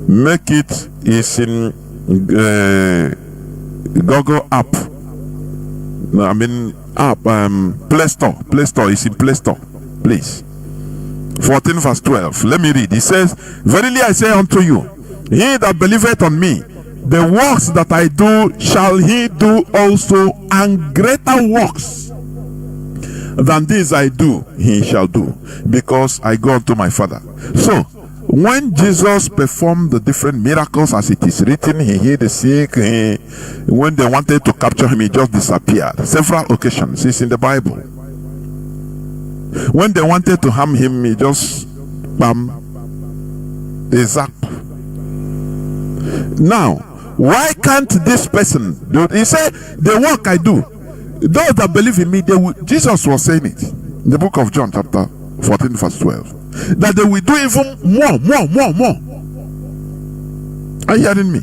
make it is in Google app. Play Store is in Play Store, please. 14 verse 12. Let me read. It says, verily I say unto you, he that believeth on me, the works that I do shall he do also, and greater works than these I do, he shall do, because I go unto my Father. So, when Jesus performed the different miracles as it is written, he healed the sick, when they wanted to capture him, he just disappeared. Several occasions, it's in the Bible. When they wanted to harm him, he just, a zap. Now, why can't this person do it? He said, the work I do, those that believe in me, Jesus was saying it in the book of John chapter 14 verse 12, that they will do even more. Are you hearing me?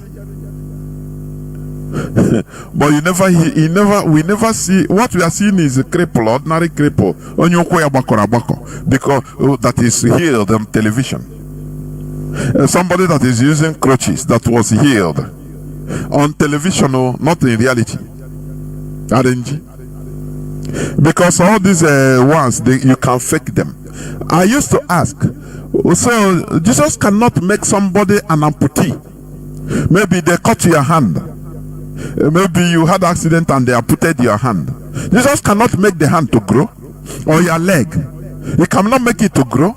But we never see. What we are seeing is a cripple, ordinary cripple, because that is healed on television. Somebody that is using crutches that was healed on television, not in reality. Because all these ones, you can fake them. I used to ask, so Jesus cannot make somebody an amputee. Maybe they cut your hand. Maybe you had an accident and they amputated your hand. Jesus cannot make the hand to grow, or your leg. He cannot make it to grow.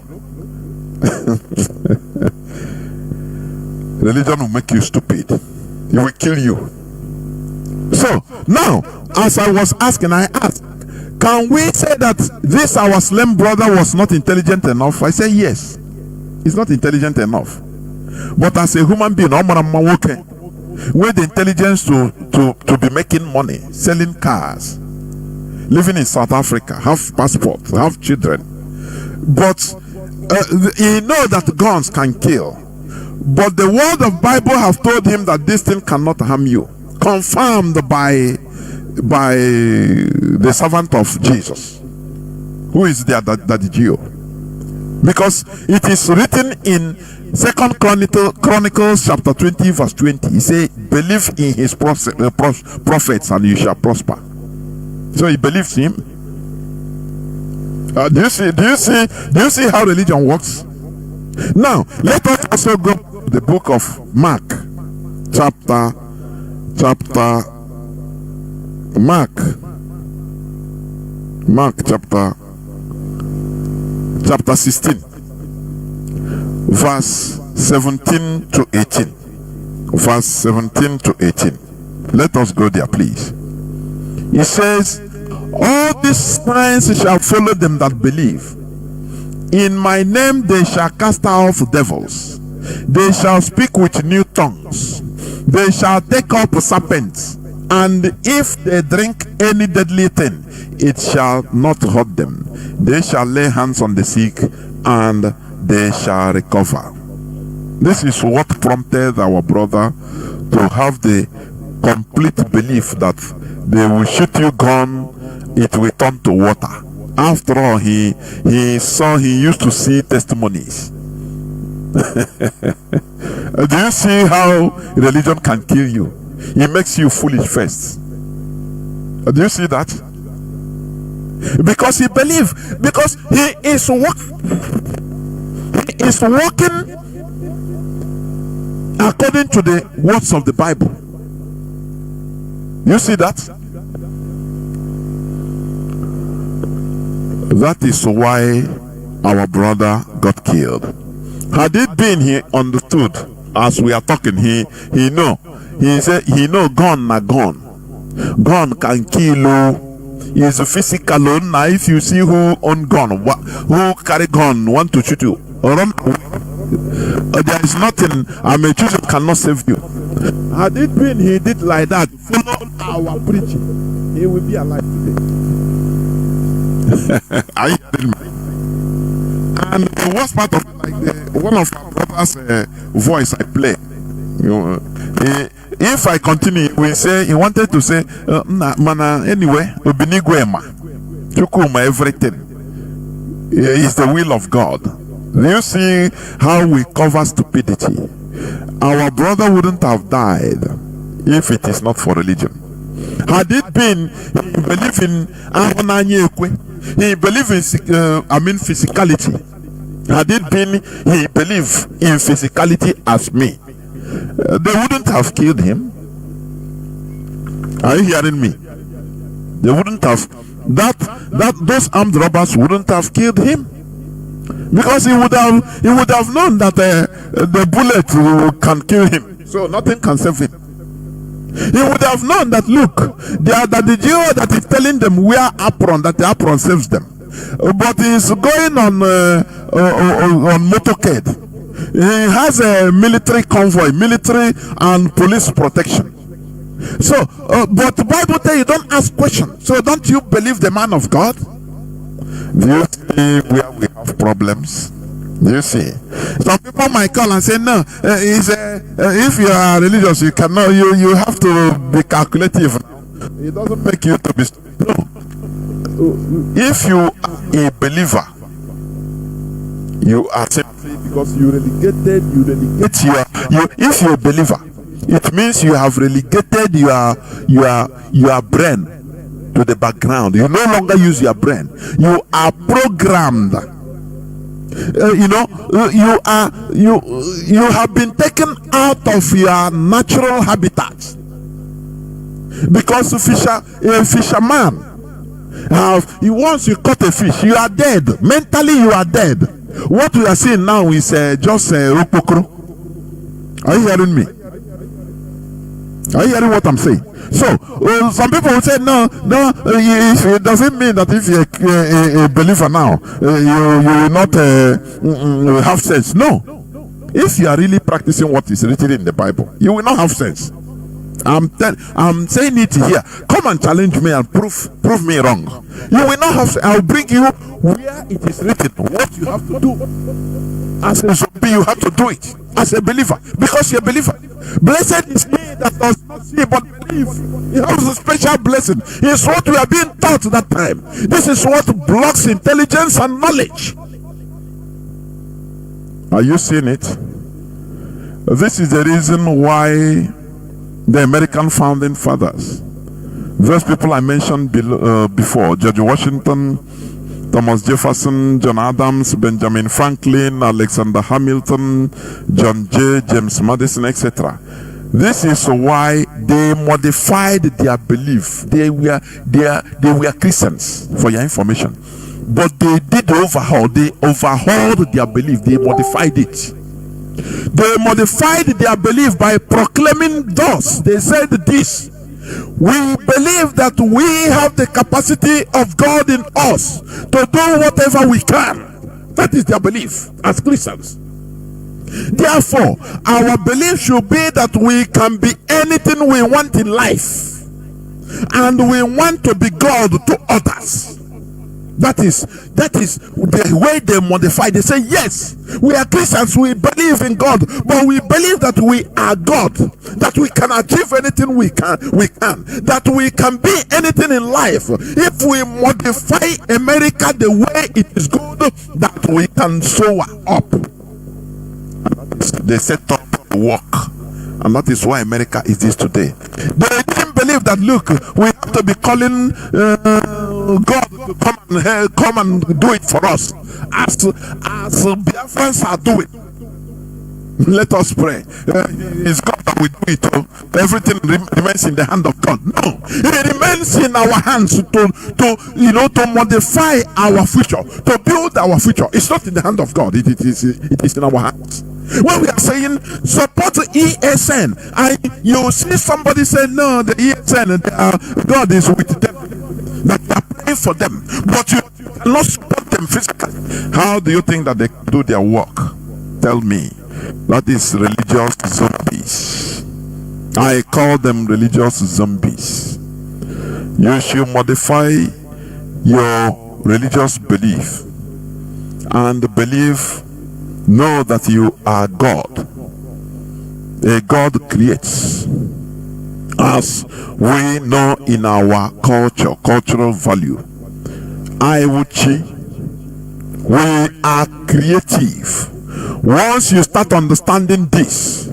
Religion will make you stupid. It will kill you. So now, as I was asking, I asked, can we say that this our slim brother was not intelligent enough? I say yes, he's not intelligent enough. But as a human being, with the intelligence to be making money, selling cars, living in South Africa, have passport, have children. But he knows that guns can kill. But the word of Bible have told him that this thing cannot harm you. Confirmed by the servant of Jesus, who is there, that Jew. Because it is written in 2 Chronicles chapter 20 verse 20. He said, believe in his prophets and you shall prosper. So he believes him. Do you see how religion works? Now let us also go to the book of Mark chapter Mark chapter 16. verse 17 to 18. Verse 17 to 18. Let us go there, please. He says, all these signs shall follow them that believe. In my name they shall cast out devils. They shall speak with new tongues. They shall take up serpents. And if they drink any deadly thing, it shall not hurt them. They shall lay hands on the sick, and they shall recover. This is what prompted our brother to have the complete belief that they will shoot you gun, it will turn to water. After all, he used to see testimonies. Do you see how religion can kill you? It makes you foolish first. Do you see that? Because he believes, because he is walking according to the words of the Bible. You see that? That is why our brother got killed. Had it been he understood as we are talking, he know. He said he know gun na gun. Gun can kill you. It's physical. Now if you see who own gun, who carry gun, want to shoot you, run. There is nothing. A magician cannot save you. Had it been he did like that, follow our preaching, he will be alive today. Are you hearing me? And the worst part of it, like one of our brothers' voice I play. If I continue, we say he wanted to say, mana anyway, obinigwema, chukuma everything. It's the will of God. Do you see how we cover stupidity? Our brother wouldn't have died if it is not for religion. Had it been he believed in he believed in physicality. Had it been he believed in physicality as me, they wouldn't have killed him. Are you hearing me? They wouldn't have those armed robbers wouldn't have killed him, because he would have known that the bullet can kill him, so nothing can save him. He would have known that look, that the Jew that is telling them wear apron, that the apron saves them, but he's going on motorcade. He has a military convoy, military and police protection. So, but the Bible tells you don't ask questions. So, don't you believe the man of God? Do you see where we have problems? Do you see? Some people might call and say, no, if you are religious, you cannot, you have to be calculative. It doesn't make you to be stupid. No. If you are a believer, you are simply because you relegate if you're a believer, it means you have relegated your brain to the background. You no longer use your brain. You are programmed. You have been taken out of your natural habitat, because a fisherman once you caught a fish, you are dead. Mentally you are dead. What we are seeing now is just rupokro. Are you hearing me? Are you hearing what I'm saying? So some people will say no, it doesn't mean that if you're a believer now, you will not have sense. No, if you are really practicing what is written in the Bible, you will not have sense. I'm saying it here. Come and challenge me and prove me wrong. You will not have. I'll bring you where it is written what you have to do. As a zombie, you have to do it as a believer, because you're a believer. Blessed is he that does not see but believe. He has a special blessing. It's what we are being taught at that time. This is what blocks intelligence and knowledge. Are you seeing it? This is the reason why the American founding fathers, those people I mentioned before, George Washington, Thomas Jefferson, John Adams, Benjamin Franklin, Alexander Hamilton, John Jay, James Madison, etc. This is why they modified their belief. They were Christians, for your information. But they did overhaul. They overhauled their belief. They modified it. They modified their belief by proclaiming thus. They said this: we believe that we have the capacity of God in us to do whatever we can. That is their belief as Christians. Therefore, our belief should be that we can be anything we want in life, and we want to be God to others. That is the way they modify. They say, yes, we are Christians, we believe in God, but we believe that we are God, that we can achieve anything we can, that we can be anything in life. If we modify America the way it is good, that we can soar up. They set up to work, and that is why America is this today. They didn't believe that, look, we have to be calling God to come and do it for us, as Biafrans are doing. Let us pray. It's God that we do it. Everything remains in the hand of God. No, it remains in our hands to modify our future, to build our future. It's not in the hand of God. It is in our hands. When we are saying support ESN, you see somebody say, no, the ESN, God is with them, that you are praying for them, but you cannot support them physically. How do you think that they do their work? Tell me. That is religious zombies. I call them religious zombies. You should modify your religious belief and know that you are God. A God creates. As we know in our cultural value, we are creative. Once you start understanding this,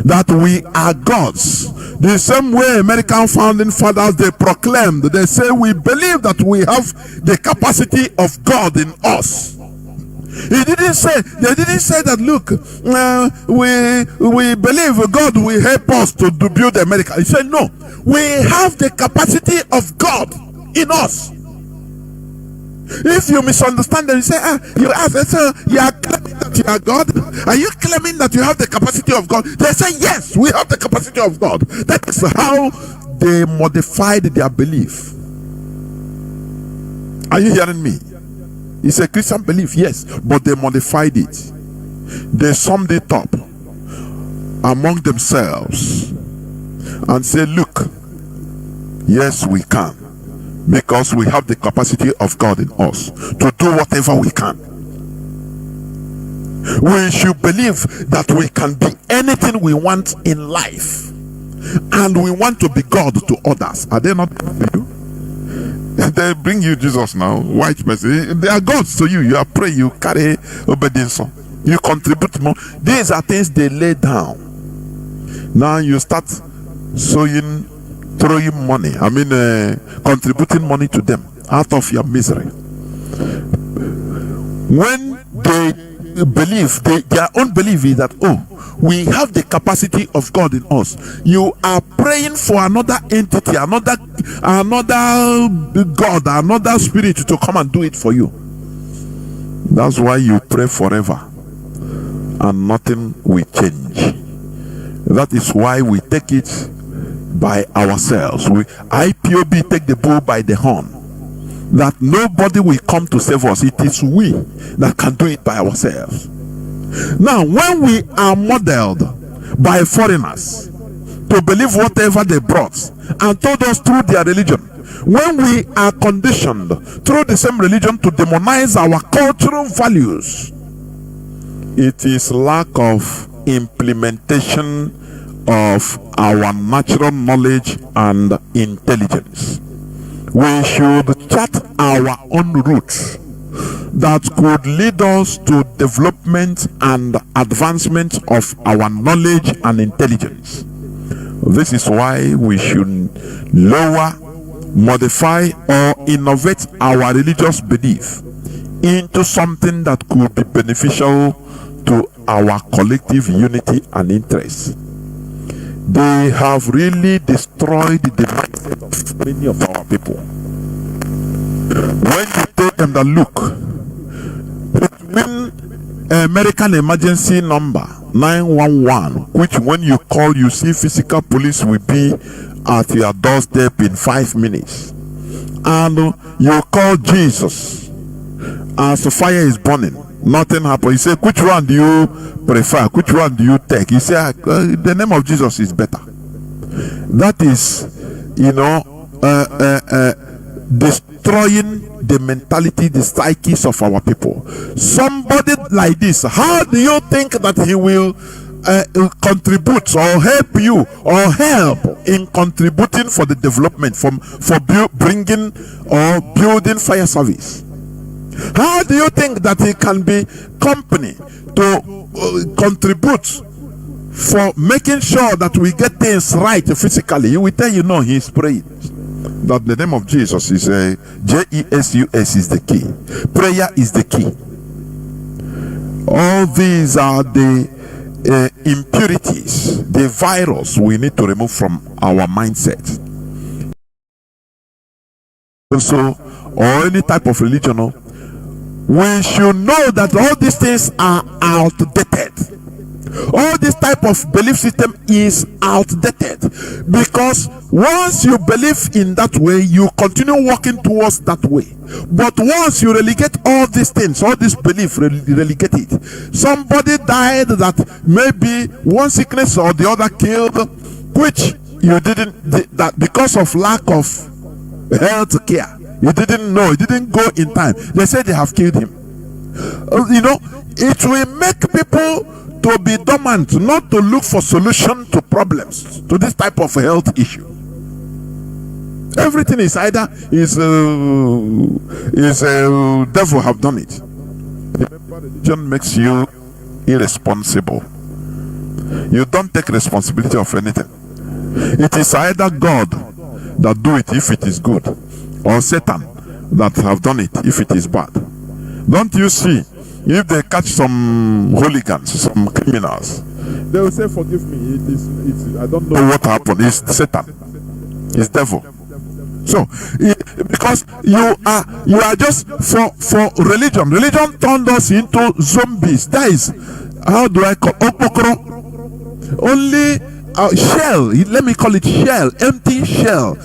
that we are gods, the same way American founding fathers, they proclaimed, they say, we believe that we have the capacity of God in us. They didn't say that, look, we believe God will help us to build America. He said, no, we have the capacity of God in us. If you misunderstand them, you say, you ask, you are claiming that you are God? Are you claiming that you have the capacity of God? They say, yes, we have the capacity of God. That is how they modified their belief. Are you hearing me? It's a Christian belief, yes, but they modified it. They summed it up among themselves and said, look, yes, we can, because we have the capacity of God in us to do whatever we can. We should believe that we can be anything we want in life, and we want to be God to others. Are they not with you? They bring you Jesus now, white person. They are gods to you. You are praying, you carry obedience, you contribute more. These are things they lay down. Now you start throwing money, contributing money to them out of your misery. When they believe, their own belief is that, oh, we have the capacity of God in us. You are praying for another entity, another God, another spirit to come and do it for you. That's why you pray forever and nothing will change. That is why we take it by ourselves. IPOB take the bull by the horn, that nobody will come to save us. It is we that can do it by ourselves. Now, when we are modeled by foreigners to believe whatever they brought and told us through their religion, when we are conditioned through the same religion to demonize our cultural values, it is lack of implementation of our natural knowledge and intelligence. We should chart our own route that could lead us to development and advancement of our knowledge and intelligence. This is why we should lower, modify, or innovate our religious belief into something that could be beneficial to our collective unity and interest. They have really destroyed the mindset of many of our people. When you tell them that, look, between American emergency number 911, which when you call, you see physical police will be at your doorstep in 5 minutes, and you call Jesus as the fire is burning, nothing happens. You say, which one do you prefer? Which one do you take? You say, the name of Jesus is better. That is, destroying the mentality, the psyches of our people. Somebody like this, how do you think that he will contribute or help you or help in contributing for the development for bringing or building fire service? How do you think that he can be company to contribute for making sure that we get things right physically? He will tell you, no, he is praying. That the name of Jesus is Jesus is the key. Prayer is the key. All these are the impurities, the virus we need to remove from our mindset. So, or any type of religion, we should know that all these things are outdated. All this type of belief system is outdated, because once you believe in that way, you continue walking towards that way. But once you relegate all these things, all this belief, relegate it. Somebody died that maybe one sickness or the other killed, which you didn't, that because of lack of health care, you didn't know, you didn't go in time. They said they have killed him. It will make people to be dormant, not to look for solution to problems, to this type of health issue. Everything is either devil have done it. Religion makes you irresponsible. You don't take responsibility of anything. It is either God that do it if it is good, or Satan that have done it if it is bad. Don't you see? If they catch some hooligans, some criminals, they will say, forgive me, I don't know what happened. It's Satan, it's devil. So because you are just for religion turned us into zombies. That is, how do I call okpokoro? Only shell, let me call it shell, empty shell,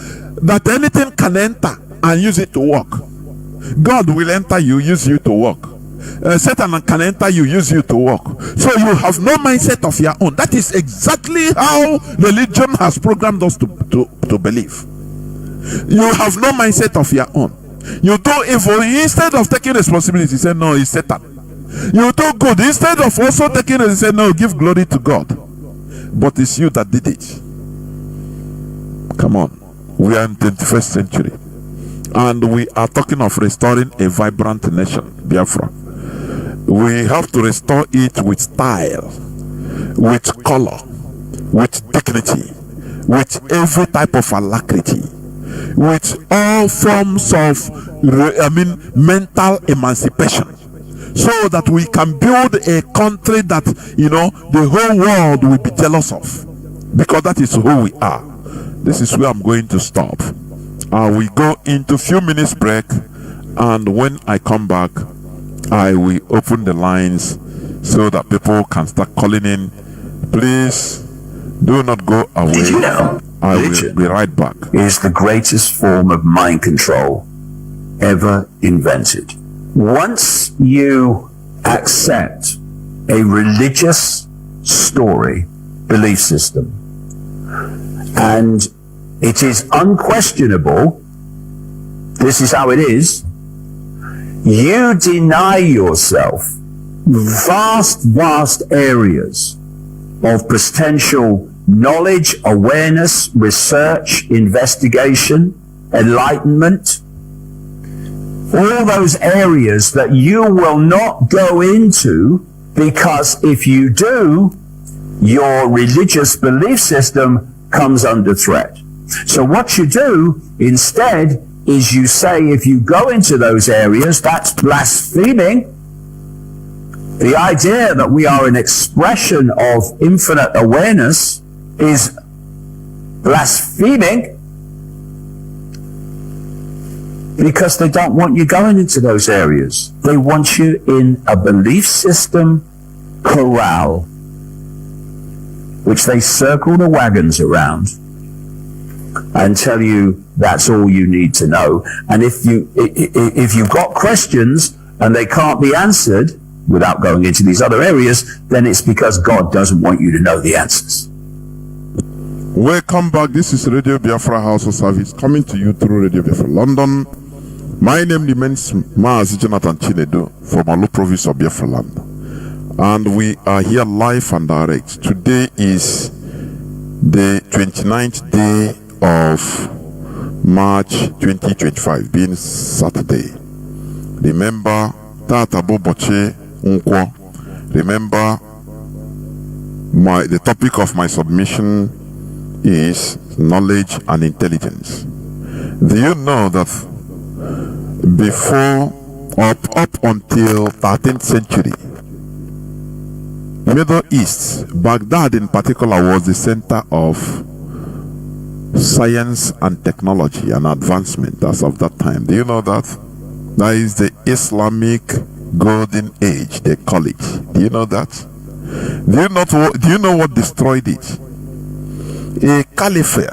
that anything can enter and use it to work. God will enter you, use you to work. Satan can enter you, use you to work. So you have no mindset of your own. That is exactly how religion has programmed us to believe. You have no mindset of your own. You do evil, instead of taking responsibility, you say, no, it's Satan. You do good, instead of also taking it, you say, no, give glory to God. But it's you that did it. Come on, we are in the 21st century, and we are talking of restoring a vibrant nation, Biafra. We have to restore it with style, with color, with dignity, with every type of alacrity, with all forms of mental emancipation, so that we can build a country that the whole world will be jealous of, because that is who we are. This is where I'm going to stop. We go into a few minutes break, and when I come back, I will open the lines so that people can start calling in. Please do not go away. Did you know I will be right back. Is the greatest form of mind control ever invented. Once you accept a religious story, belief system, and it is unquestionable, this is how it is, you deny yourself vast areas of potential knowledge, awareness, research, investigation, enlightenment, all those areas that you will not go into, because if you do, your religious belief system comes under threat. So what you do instead is you say, if you go into those areas, that's blaspheming. The idea that we are an expression of infinite awareness is blaspheming. Because they don't want you going into those areas. They want you in a belief system corral, which they circle the wagons around and tell you that's all you need to know. And if you've got questions and they can't be answered without going into these other areas, then it's because God doesn't want you to know the answers. Welcome back. This is Radio Biafra House of Service coming to you through Radio Biafra London. My name remains Mazi Jonathan Chinedu from Olu province of Biafra land. And we are here live and direct. Today is the 29th day of March 2025, being Saturday. Remember, Tatabo Boche Unkwo. Remember, the topic of my submission is knowledge and intelligence. Do you know that before, up until 13th century, Middle East, Baghdad in particular, was the center of science and technology and advancement as of that time? Do you know that? That is the Islamic Golden Age, they call it. Do you know that? Do you know what destroyed it? A caliphate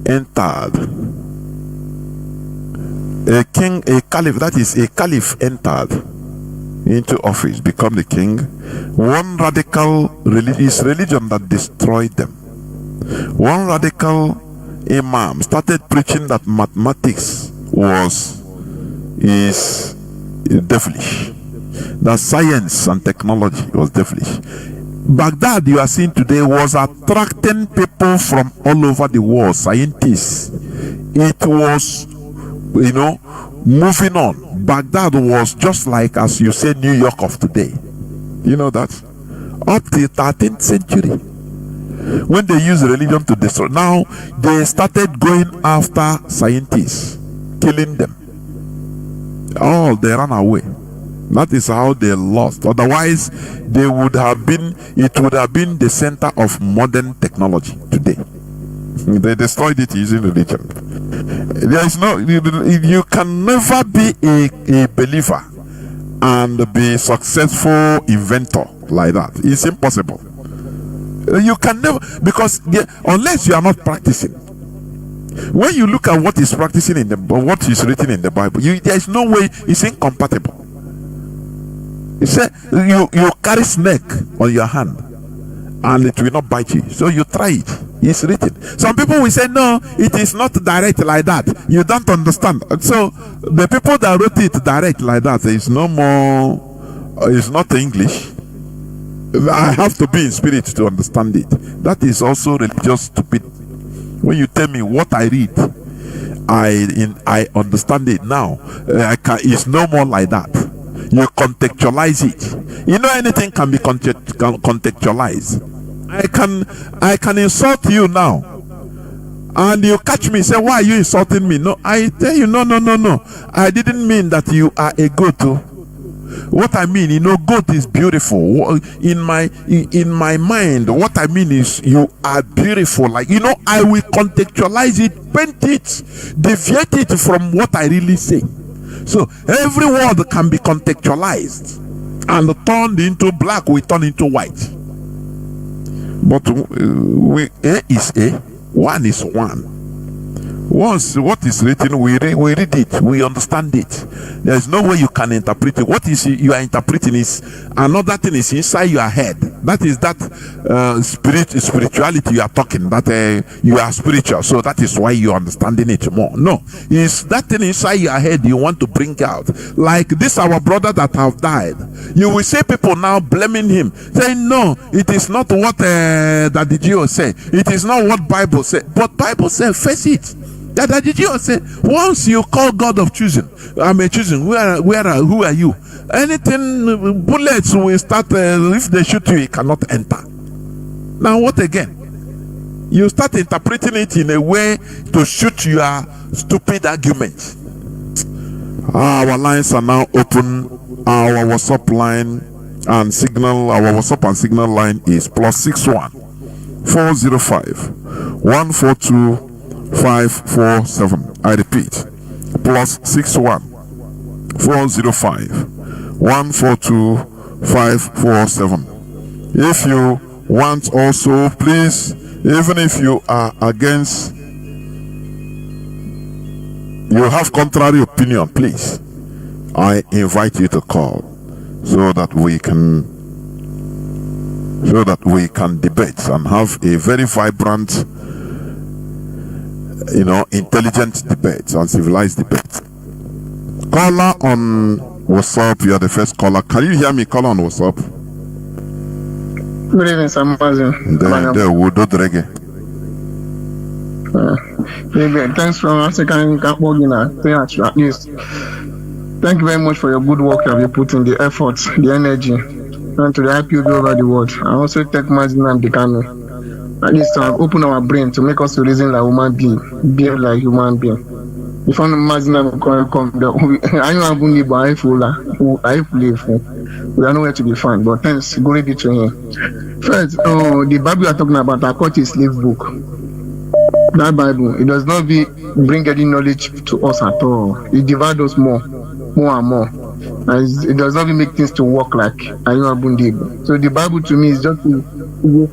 entered. A caliph entered into office, become the king. One radical religious religion that destroyed them. One radical imam started preaching that mathematics is devilish, that science and technology was devilish. Baghdad, you are seeing today, was attracting people from all over the world, scientists. It was, moving on. Baghdad was just like, as you say, New York of today. You know that? Up to the 13th century, when they used religion to destroy. Now, they started going after scientists, killing them. They ran away. That is how they lost. Otherwise, it would have been the center of modern technology today. They destroyed it using religion. You can never be a believer and be successful inventor like that. It's impossible. You can never, because unless you are not practicing. When you look at what is practicing what is written in the Bible, there is no way. It's incompatible. He said you carry snake on your hand and it will not bite you, so you try it. It's written. Some people will say no, it is not direct like that. You don't understand. So the people that wrote it direct like that, is no more. It's not English. I have to be in spirit to understand it. That is also religious stupid. When you tell me what I read, I understand it now. It's no more like that. You contextualize it. Anything can be contextualized. I can insult you now, and you catch me, say, why are you insulting me? No, I tell you, no. I didn't mean that you are a goat. What I mean, goat is beautiful. In my mind, what I mean is you are beautiful. Like, I will contextualize it, paint it, deviate it from what I really say. So every word can be contextualized and turned into black, we turn into white. But A is A, one is one. Once what is written, we read it, we understand it. There is no way you can interpret it. What is you are interpreting is another thing is inside your head. That is that spirituality you are talking, that you are spiritual, so that is why you are understanding it more. No, it's that thing inside your head you want to bring out. Like this, our brother that have died. You will see people now blaming him, saying, no, it is not what that the Jews say. It is not what Bible say. But Bible says, face it. That did you say? Once you call God of choosing, I'm a choosing. Who are you? Anything, bullets will start. If they shoot you, it cannot enter. Now what again? You start interpreting it in a way to shoot your stupid argument. Our lines are now open. Our WhatsApp line and signal. Our WhatsApp and signal line is +61 405 142 547. I repeat, +61 405 142 547. If you want also, please, even if you are against, you have contrary opinion, please, I invite you to call so that we can debate and have a very vibrant, intelligent debate and civilized debate. Caller on WhatsApp, you are the first caller. Can you hear me? Call on WhatsApp. Good evening, Sir Mazi. There we do the reggae. Thanks for asking. At least. Thank you very much for your good work you have put in, the efforts, the energy, and to help you go over the world. I also thank Mazi Nnamdi Kanu. At least to have opened our brain to make us to reason like human being, behave like human being. If I'm Mazi Nnamdi Kanu, I know I'm going to buy full. We are nowhere to be found, but thanks, glory be to him. First, the Bible you are talking about, I call it a slave book. That Bible, it does not bring any knowledge to us at all. It divides us more and more. And it does not make things to work like Ayuabundi. So the Bible to me is just a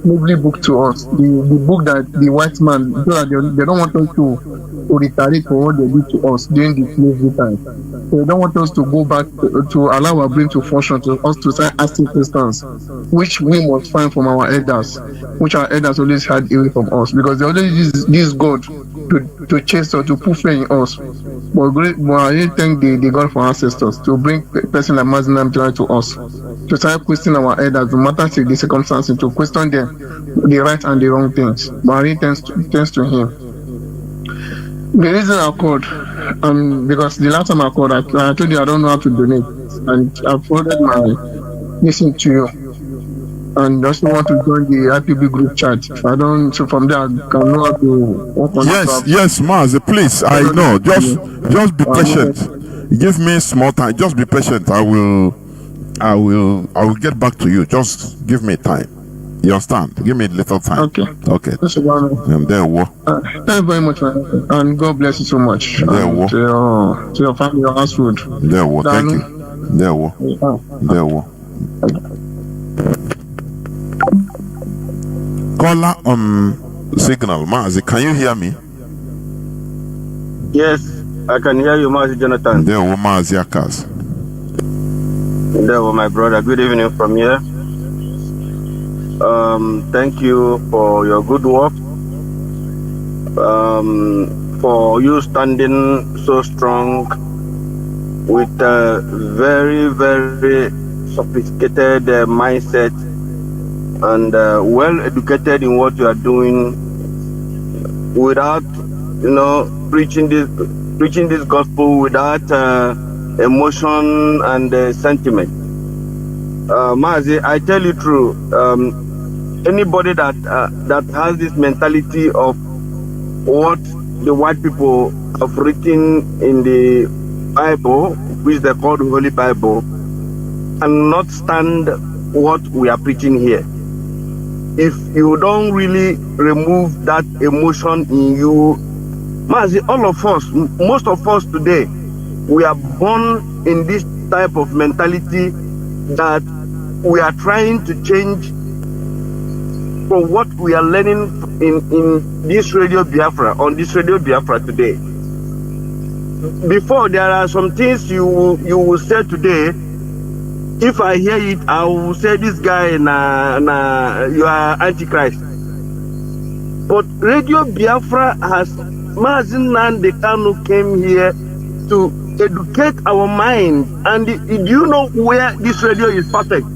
slavery book to us. The book that the white man, so that they don't want us to retaliate for what they did to us during the slavery time. So they don't want us to go back to allow our brain to function, to us to start asking questions, which we must find from our elders, which our elders always had away from us, because they always use this God to chase us, to put fear in us. But I really thank the God for ancestors to bring a person like Mazi Nnamdi Kanu to us, to start questioning our elders, no matter the circumstances, to question them, the right and the wrong things. But I really thanks to him. The reason I called, because the last time I called, I told you I don't know how to donate, and I forwarded my listen to you, and also want to join the IPB group chat. I don't, so from there I can know how to work on it. Yes, Mazi, please, I know. Just be patient. Give me small time. Just be patient. I will get back to you. Just give me time. You understand? Give me a little time. Okay. And there we thank you very much, man. And God bless you so much. There we to your family, your household. There we Thank you. There we Caller on signal. Mazi, can you hear me? Yes, I can hear you, Mazi Jonathan. There we Mazi Akas. There we my brother. Good evening from here. Thank you for your good work, for you standing so strong with a very, very sophisticated mindset and well educated in what you are doing, without preaching this gospel without emotion and sentiment. Mazi, I tell you true, anybody that has this mentality of what the white people have written in the Bible, which they call the Holy Bible, cannot stand what we are preaching here. If you don't really remove that emotion in you, Mazi, all of us, most of us today, we are born in this type of mentality that we are trying to change from what we are learning in this Radio Biafra, on this Radio Biafra today. Before, there are some things you will say today. If I hear it, I will say, this guy, you are Antichrist. But Radio Biafra Mazi Nnamdi Kanu came here to educate our mind. And do you know where this radio is perfect?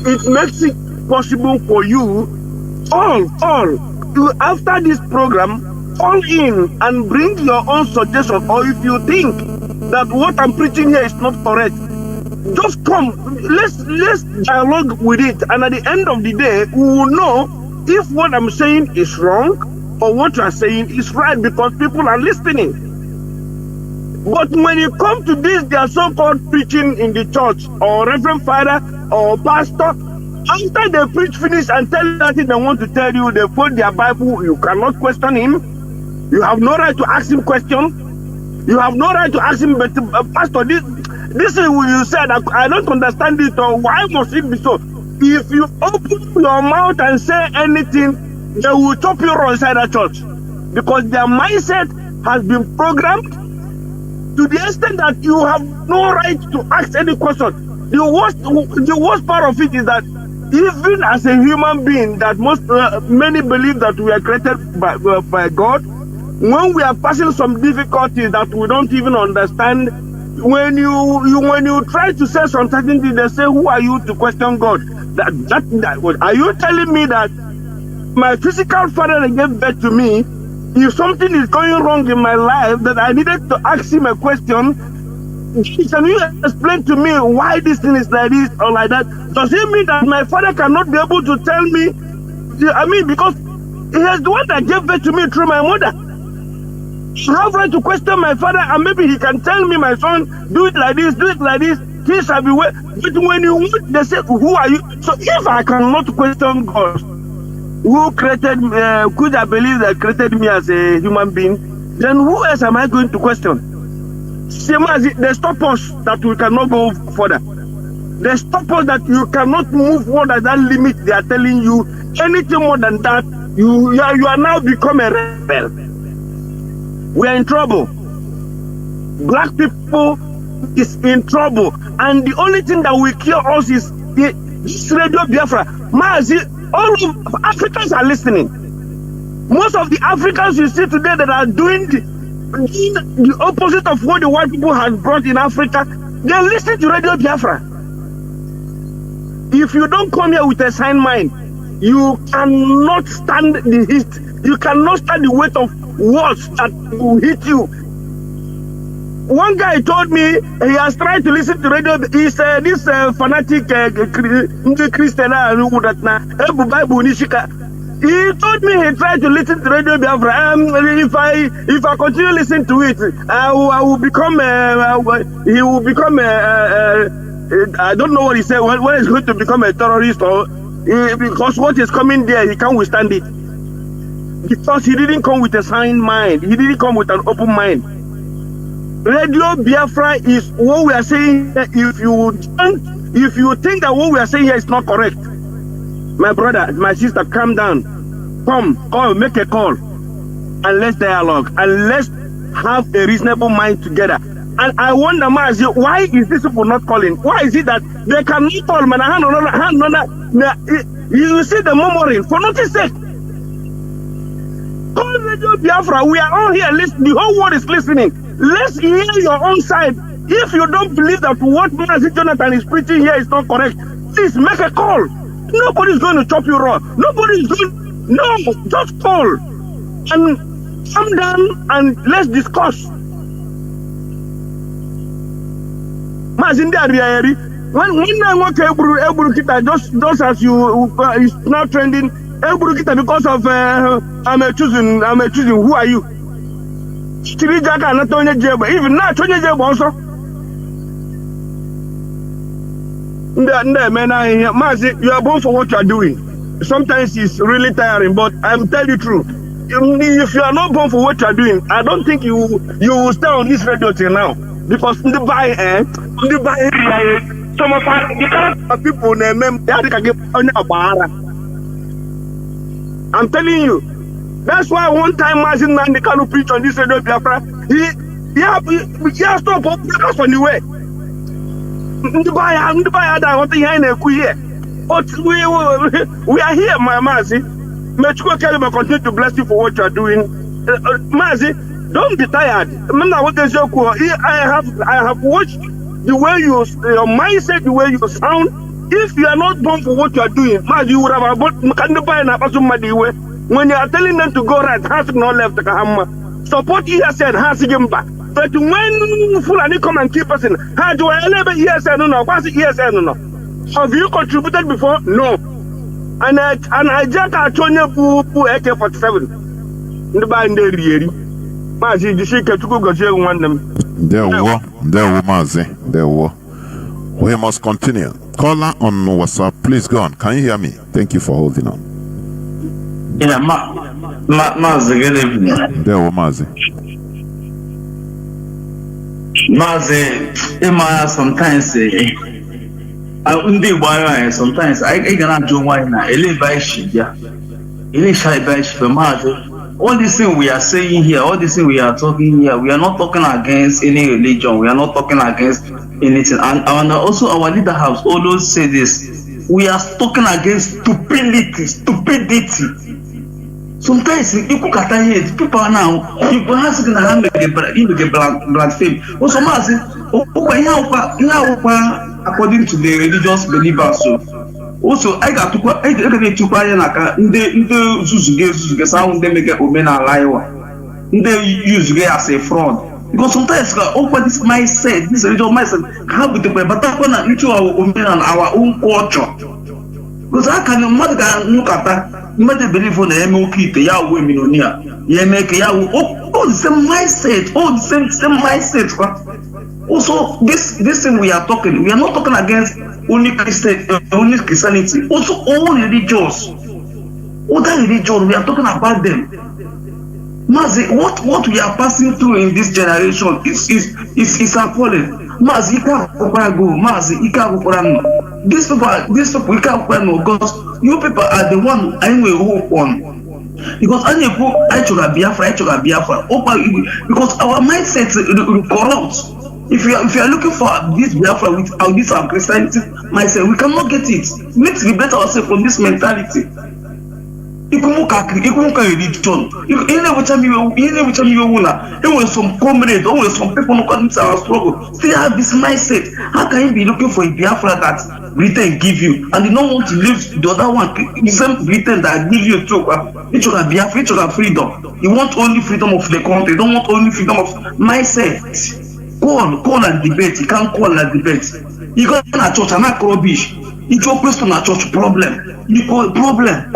It makes it possible for you all to, after this program, call in and bring your own suggestion, or if you think that what I'm preaching here is not correct, just come, let's dialogue with it, and at the end of the day we will know if what I'm saying is wrong or what you are saying is right, because people are listening. But when you come to this, they are so-called preaching in the church, or reverend father or pastor, after they preach finish and tell you that they want to tell you, they put their Bible, you cannot question him, you have no right to ask him question. You have no right to ask him, but Pastor, this is what you said. I don't understand it, or why must it be so? If you open your mouth and say anything, they will chop you raw inside that church, because their mindset has been programmed to the extent that you have no right to ask any question. The worst part of it is that even as a human being, that many believe that we are created by God. When we are passing some difficulties that we don't even understand, when you try to say some certain things, they say, "Who are you to question God?" Are you telling me that my physical father that gave birth to me, if something is going wrong in my life, that I needed to ask him a question? Can you explain to me why this thing is like this or like that? Does it mean that my father cannot be able to tell me? I mean, because he is the one that gave birth to me through my mother. I have right to question my father, and maybe he can tell me, "My son, do it like this, he shall be well." But when you want, they say, "Who are you?" So if I cannot question God, who created me, could I believe that created me as a human being, then who else am I going to question? Same as they stop us that we cannot go further. They stop us that you cannot move more than that limit they are telling you. Anything more than that, you are now become a rebel. We are in trouble. Black people is in trouble, and the only thing that will cure us is this Radio Biafra. Mazi, all of Africans are listening. Most of the Africans you see today that are doing the opposite of what the white people had brought in Africa, they listen to Radio Biafra. If you don't come here with a sound mind, you cannot stand the heat. You cannot stand the weight of words that will hit you. One guy told me he has tried to listen to radio. He's this fanatic Christian He told me he tried to listen to Radio Biafra. If I continue listening to it, I will become. He will become. I don't know what he said. When he's going to become a terrorist, or because what is coming there, he can't withstand it. Because he didn't come with a sound mind. He didn't come with an open mind. Radio Biafra is what we are saying. If you think that what we are saying here is not correct, my brother, my sister, calm down. Come, make a call, and let's dialogue, and let's have a reasonable mind together. And I wonder, Mazi, why is this people not calling? Why is it that they cannot call? Man, you see the murmuring for nothing sake. Call Radio Biafra. We are all here listening. The whole world is listening. Let's hear your own side. If you don't believe that what Mazi Jonathan is preaching here is not correct, please make a call. Nobody's going to chop you raw. Nobody's going. No, just call and come down and let's discuss. Mazi Nnamdi, when I want to Eburu Kita, just as you is now trending Eburu Kita because of I'm choosing. Who are you? Chirigaka not Tonya Jebo, even not Tonya Jebo also. Mazi, you are born for what you are doing. Sometimes it's really tiring, but I'm telling you the truth. If you are not born for what you are doing, I don't think you will stay on this radio till now. Because some of the people I'm telling you. That's why one time Mazi Nnamdi Kanu preach on this Radio Biafra, he has stopped us on the way. But we are here, my Mazi. May God continue to bless you for what you are doing. Mazi, don't be tired. I have watched the way your mindset, the way you sound. If you are not born for what you are doing, Mazi, you would have when you are telling them to go right, has not left the hammer. Support you said has him back. But when Fulani come and keep us in, how do I ever yes and no? What's yes and no? Have you contributed before? No. And I just Antonio AK-47. In the band there, Mazi, the shake to go jail one them. There were Mazi. We must continue. Caller on WhatsApp, please go on. Can you hear me? Thank you for holding on. Yeah, Mazi, good evening. There were Mazi. Mazi, sometimes sometimes I cannot do why now. All this thing we are saying here, all this thing we are talking here, we are not talking against any religion, we are not talking against anything. And also our leader has always said this. We are talking against stupidity. Sometimes you could cut here, people are now people asking to get blasphemy. Also, Mazi, according to the religious believers, so also I got to quiet like the Zuzuge sound they make a woman alive. They use it as a fraud. Because sometimes open this mindset, this religious mindset, how we do it, but that's when into our women and our own culture. Because I can look at that. You might believe on the MOK, the Yahweh Minonia, Yemeke Yahweh, all the same mindset, all the same mindset. Also, this thing we are talking, we are not talking against only Christianity, also all religions. Other religions, we are talking about them. Mazi, what we are passing through in this generation is appalling. Mazi, these people, we can't know because you people are the one I will hope on. Because I Biafra, because our mindset is corrupt. If you are looking for this Biafra without this our Christianity mindset, we cannot get it. We need to liberate ourselves from this mentality. You can religion. Every time you want some comrades, always some people who come to our struggle, still have this mindset. How can you be looking for a Biafra that Britain give you, and you don't want to leave the other one, the same Britain that give you too? It should have Biafra, it should have freedom. You want only freedom of the country, you don't want only freedom of mindset. Call and debate. You can't call and debate. You go to a church and not rubbish. You go to a church problem. You call problem.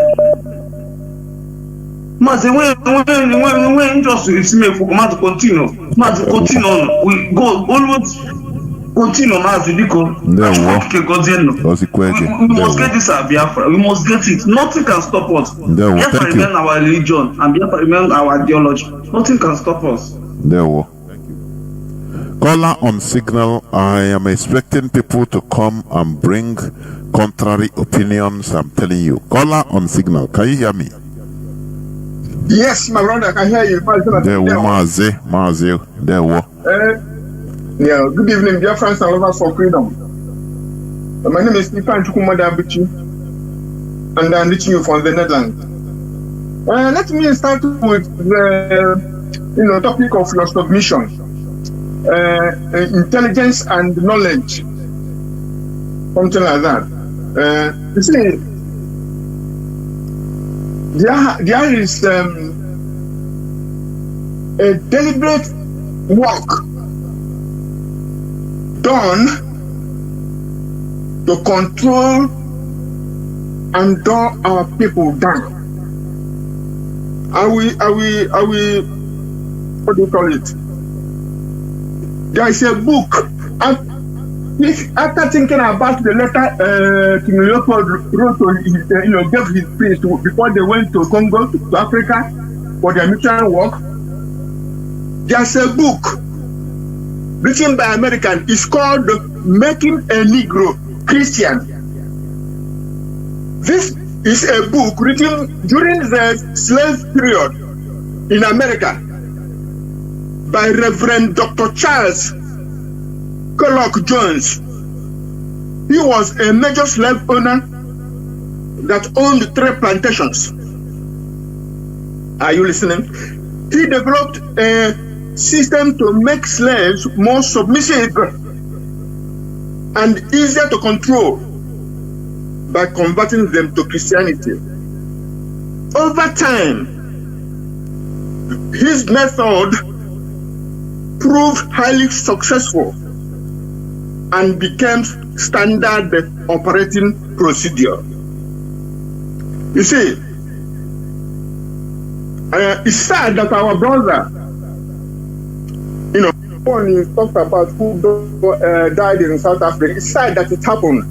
Mazi, when just me for Mazi continue. Mazi continue. We go always continue. Mazi because we must get this at Biafra. We must get it. Nothing can stop us. Biafra remain our religion and Biafra remain our ideology. Nothing can stop us. Caller on signal, I am expecting people to come and bring contrary opinions. I'm telling you. Caller on signal, can you hear me? Yes, my brother, I can hear you. Mazi. Yeah, good evening, dear friends and lovers for freedom. My name is Stefan Chukwumadabichi, and I'm reaching you from the Netherlands. Let me start with the topic of your submission. Intelligence and knowledge, something like that. You see, there is a deliberate work done to control and dumb our people down. Are we? What do you call it? There is a book. After thinking about the letter King Leopold wrote to gave his peace before they went to Congo, to Africa, for their mission work, there's a book written by American. It's called Making a Negro Christian. This is a book written during the slave period in America by Reverend Dr. Charles Kellogg Jones. He was a major slave owner that owned 3 plantations. Are you listening? He developed a system to make slaves more submissive and easier to control by converting them to Christianity. Over time, his method proved highly successful and became standard operating procedure. You see, it's sad that our brother, when he talked about who died in South Africa, it's sad that it happened.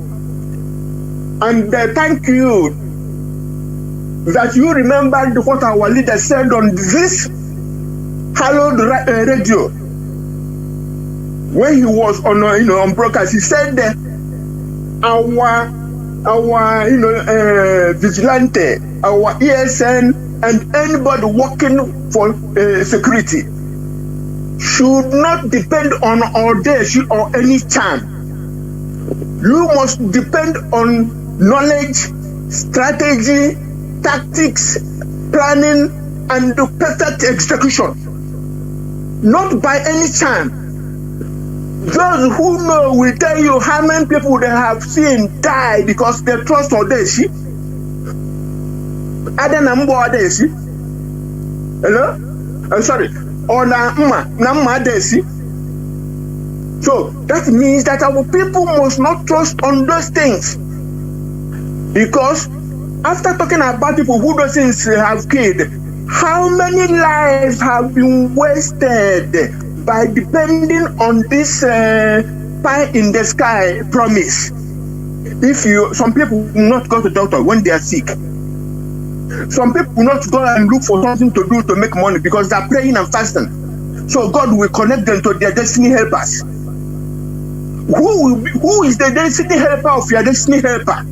And thank you that you remembered what our leader said on this hallowed radio, when he was on on broadcast, he said that our vigilante, our ESN, and anybody working for security should not depend on audacious or any charm. You must depend on knowledge, strategy, tactics, planning, and the perfect execution, not by any chance. Those who know will tell you how many people they have seen die because they trust Odeshi. Adenambo Odeshi. Hello? I'm sorry. Or Namma Odeshi. So that means that our people must not trust on those things. Because after talking about people who those things have killed, how many lives have been wasted by depending on this pie in the sky promise? Some people will not go to the doctor when they are sick. Some people will not go and look for something to do to make money because they are praying and fasting. So God will connect them to their destiny helpers. Who is the destiny helper of your destiny helper?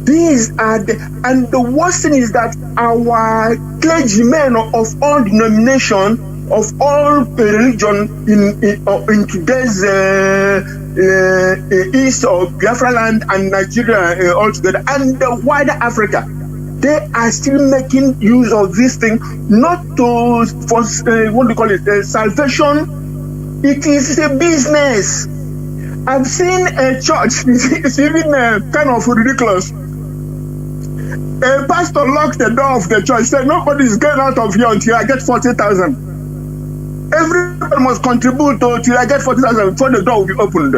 These are and the worst thing is that our clergymen of all denominations, of all religion in today's east of Biafra land and Nigeria altogether, and the wider Africa, they are still making use of this thing, not for what do you call it, salvation. It is a business. I've seen a church, it's even kind of ridiculous. A pastor locked the door of the church, said, nobody is going out of here until I get 40,000. Everybody must contribute till I get 40,000 before the door will be opened.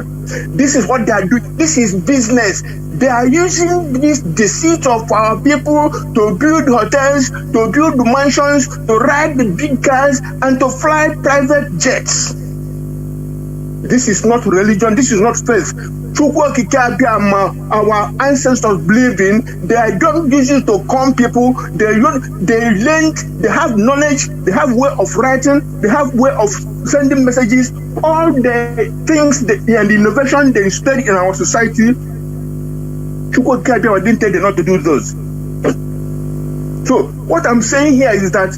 This is what they are doing. This is business. They are using this deceit of our people to build hotels, to build mansions, to ride the big cars, and to fly private jets. This is not religion. This is not faith. Our ancestors believe in. They don't use it to con people. They learn. They have knowledge. They have way of writing. They have way of sending messages. All the things and the innovation they study in our society, didn't tell them not to do those. So what I'm saying here is that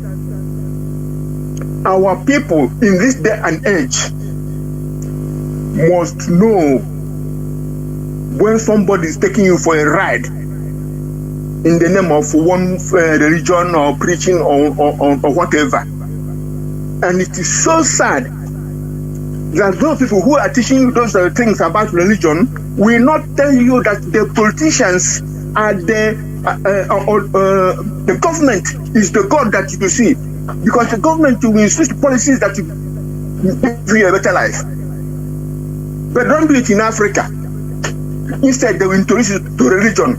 our people in this day and age must know when somebody is taking you for a ride in the name of one religion or preaching or whatever. And it is so sad that those people who are teaching you those things about religion will not tell you that the politicians are the government is the God that you see, because the government will insist policies that you give you a better life. But don't do it in Africa. Instead, they will introduce it to religion.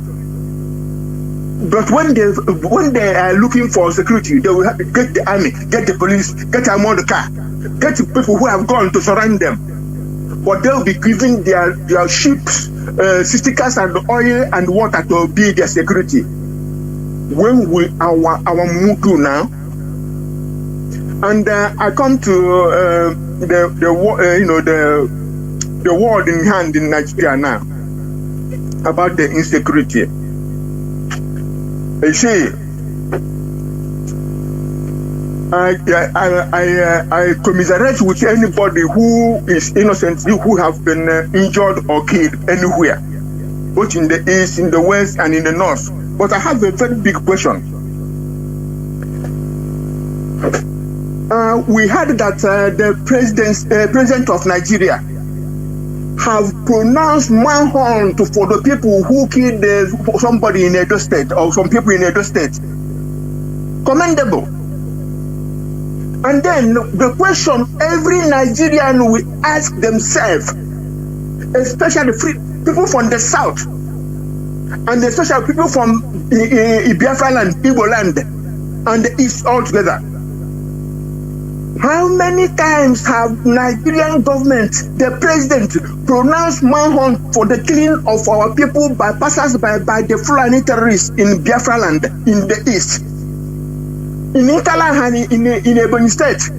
But when they are looking for security, they will get the army, get the police, get them on the car, get the people who have gone to surround them. But they will be giving their ships, stickers and oil and water to be their security. When will our Mugu now? And I come to the world in hand in Nigeria now about the insecurity. You see, I commiserate with anybody who is innocent, who have been injured or killed anywhere, both in the east, in the west, and in the north. But I have a very big question. We heard that the president of Nigeria have pronounced manhunt for the people who killed somebody in Edo State or some people in Edo State. Commendable. And then the question every Nigerian will ask themselves, especially people from the south, and especially people from Biafra land, Igbo land, and the east altogether. How many times have Nigerian government, the president, pronounced manhunt for the killing of our people by passers-by by the Fulani terrorists in Biafra land in the east, in Ikala and in Ebonyi State?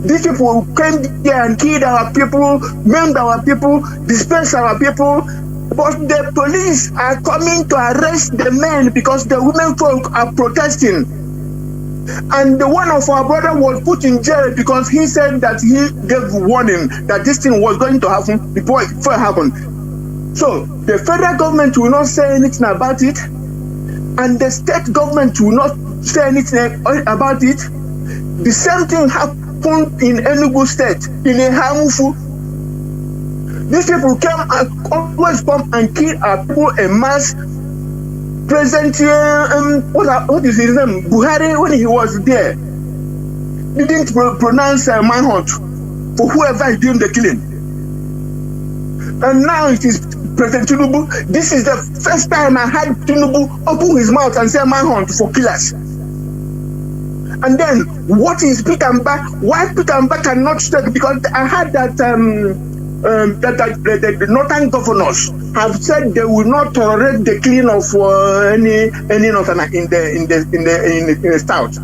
These people came there and killed our people, maimed our people, dispersed our people. But the police are coming to arrest the men because the women folk are protesting. And the one of our brother was put in jail because he said that he gave warning that this thing was going to happen before it happened. So the federal government will not say anything about it, and the state government will not say anything about it. The same thing happened in Enugu State, in Ehamufu. These people always come and kill our people en mass. President, what is his name? Buhari, when he was there, didn't pronounce manhunt for whoever is doing the killing. And now it is President Tinubu. This is the first time I had Tinubu open his mouth and say manhunt for killers. And then, what is Peter Mba? Why Peter Mba cannot stay? Because I heard that the northern governors have said they will not tolerate the killing of any northerner in the south.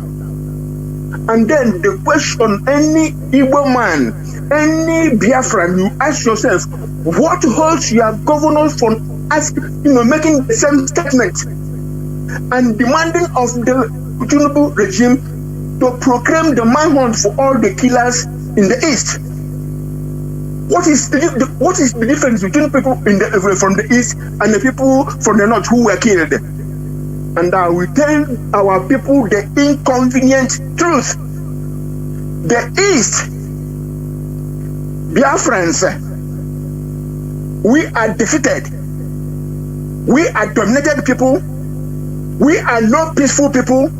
And then the question: any Igbo man, any Biafran, you ask yourself, what holds your governors from making the same statement and demanding of the Tinubu regime to proclaim the manhunt for all the killers in the east? What is the difference between people from the east and the people from the north who were killed? And I will tell our people the inconvenient truth. The east, Biafrans, we are defeated. We are dominated people. We are not peaceful people.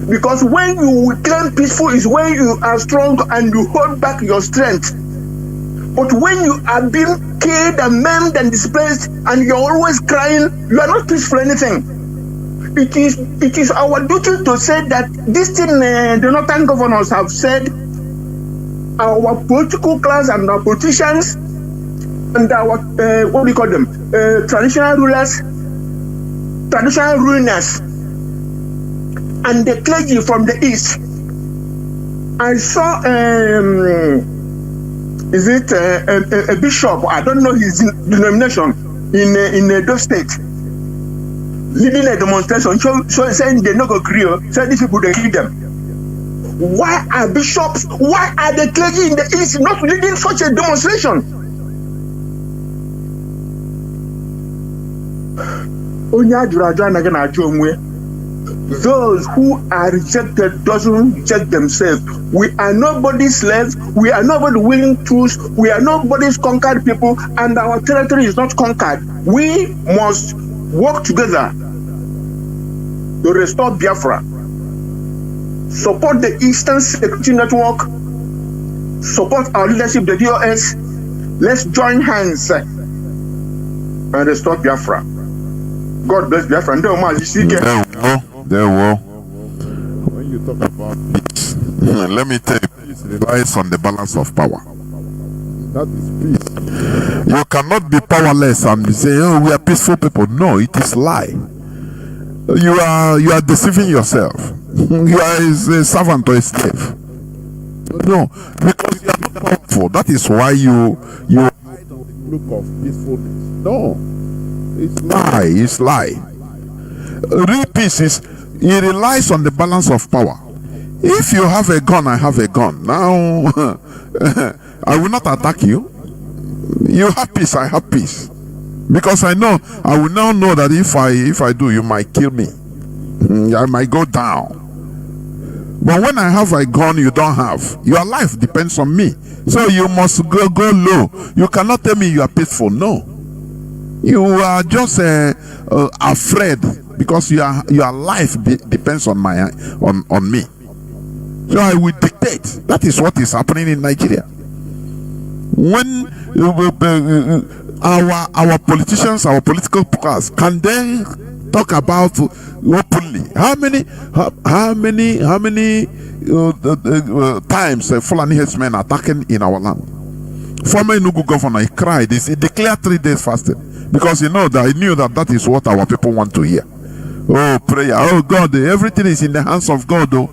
Because when you claim peaceful is when you are strong and you hold back your strength. But when you are being killed and maimed and displaced and you're always crying, you are not peaceful anything. It is our duty to say that this thing the northern governors have said, our political class and our politicians and our what do you call them, traditional rulers, traditional ruiners, and the clergy from the east. I saw is it a bishop? I don't know his denomination in Edo State, leading a demonstration, saying they no go agree, saying these people they kill them. Why are bishops? Why are the clergy in the east not leading such a demonstration? Those who are rejected doesn't reject themselves. We are nobody's slaves. We are nobody willing tools. We are nobody's conquered people, and our territory is not conquered. We must work together to restore Biafra. Support the Eastern Security Network. Support our leadership, the DOS. Let's join hands and restore Biafra. God bless Biafra. There were. When you talk about peace, let me tell you, peace relies on the balance of power. That is peace. You cannot be powerless and say, "Oh, we are peaceful people." No, it is lie. You are deceiving yourself. You are a servant or a slave. No, because you are not powerful. That is why you hide on the cloak of peacefulness. No, it's lie. It's lie. Real peace is, it relies on the balance of power. If you have a gun, I have a gun. Now, I will not attack you. You have peace, I have peace. Because I will now know that if I do, you might kill me. I might go down. But when I have a gun, you don't have. Your life depends on me. So you must go low. You cannot tell me you are peaceful. No. You are just afraid. Because your life depends on on me. So I will dictate. That is what is happening in Nigeria. When our politicians, our political class, can they talk about openly how many times Fulani headsmen attacking in our land? Former Enugu governor, he cried. He declared 3 days fasting because he knew that is what our people want to hear. Oh, prayer. Oh, God, everything is in the hands of God. Oh.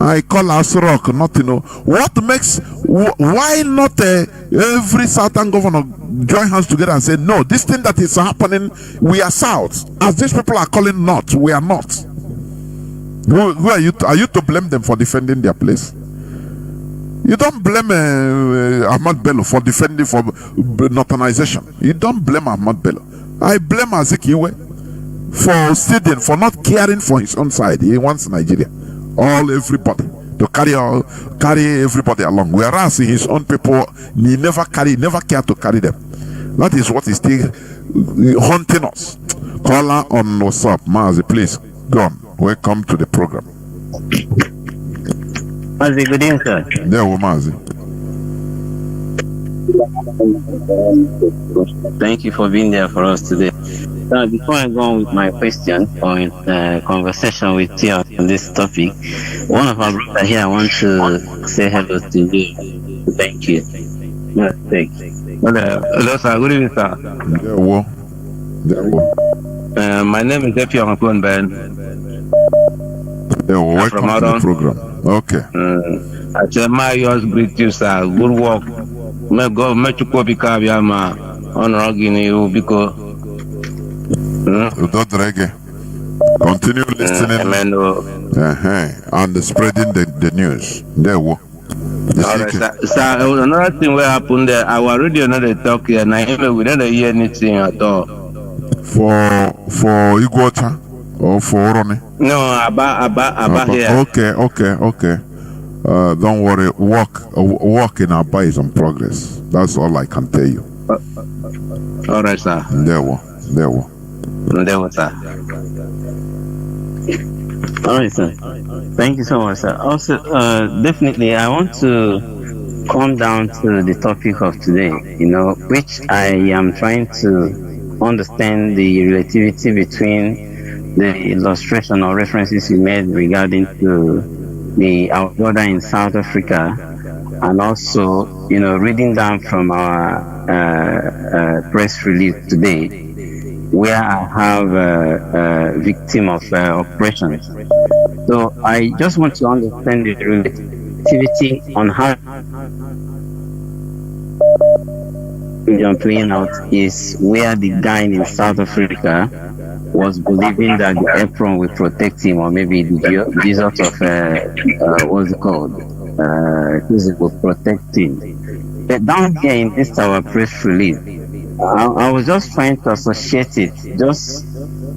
I call us rock, not what makes, why not every southern governor join hands together and say, no, this thing that is happening, we are south. As these people are calling north, we are not. Who are you? Are you to blame them for defending their place? You don't blame Ahmad Bello for defending for northernization. You don't blame Ahmad Bello. I blame Azikiwe for sitting, for not caring for his own side. He wants Nigeria, everybody to carry everybody along. Whereas his own people, he never cared to carry them. That is what is still haunting us. Caller on WhatsApp, Mazi, please go on. Welcome to the program. Mazi, good evening, sir. There, Mazi. Thank you for being there for us today. Before I go on with my question or conversation with you on this topic, one of our brothers here, I want to say hello to you. Thank you. Hello, sir. Good evening, sir. My name is Epi Ben. Welcome to the program. Okay. I said, my yours greet you, sir. Good work. May God make you copy Kabiama on Rogini because. Continue listening and spreading the news. There. Alright, sir. Another thing will happen there. Our radio not talk here. Now we don't hear anything at all. For Iguacha or for Orone? No, Abba here. Okay. Don't worry. Work in Abba is in progress. That's all I can tell you. Alright, sir. There, sir. Alright, sir. Thank you so much, sir. Also, definitely, I want to come down to the topic of today, which I am trying to understand the relativity between the illustration or references you made regarding to our brother in South Africa, and also, reading down from our press release today, where I have a victim of oppression. So I just want to understand the relativity on how the playing out is where the guy in South Africa was believing that the apron will protect him, or maybe the Jesus of what's it called? Jesus will protect him. But down here in this our press release, I was just trying to associate it. Just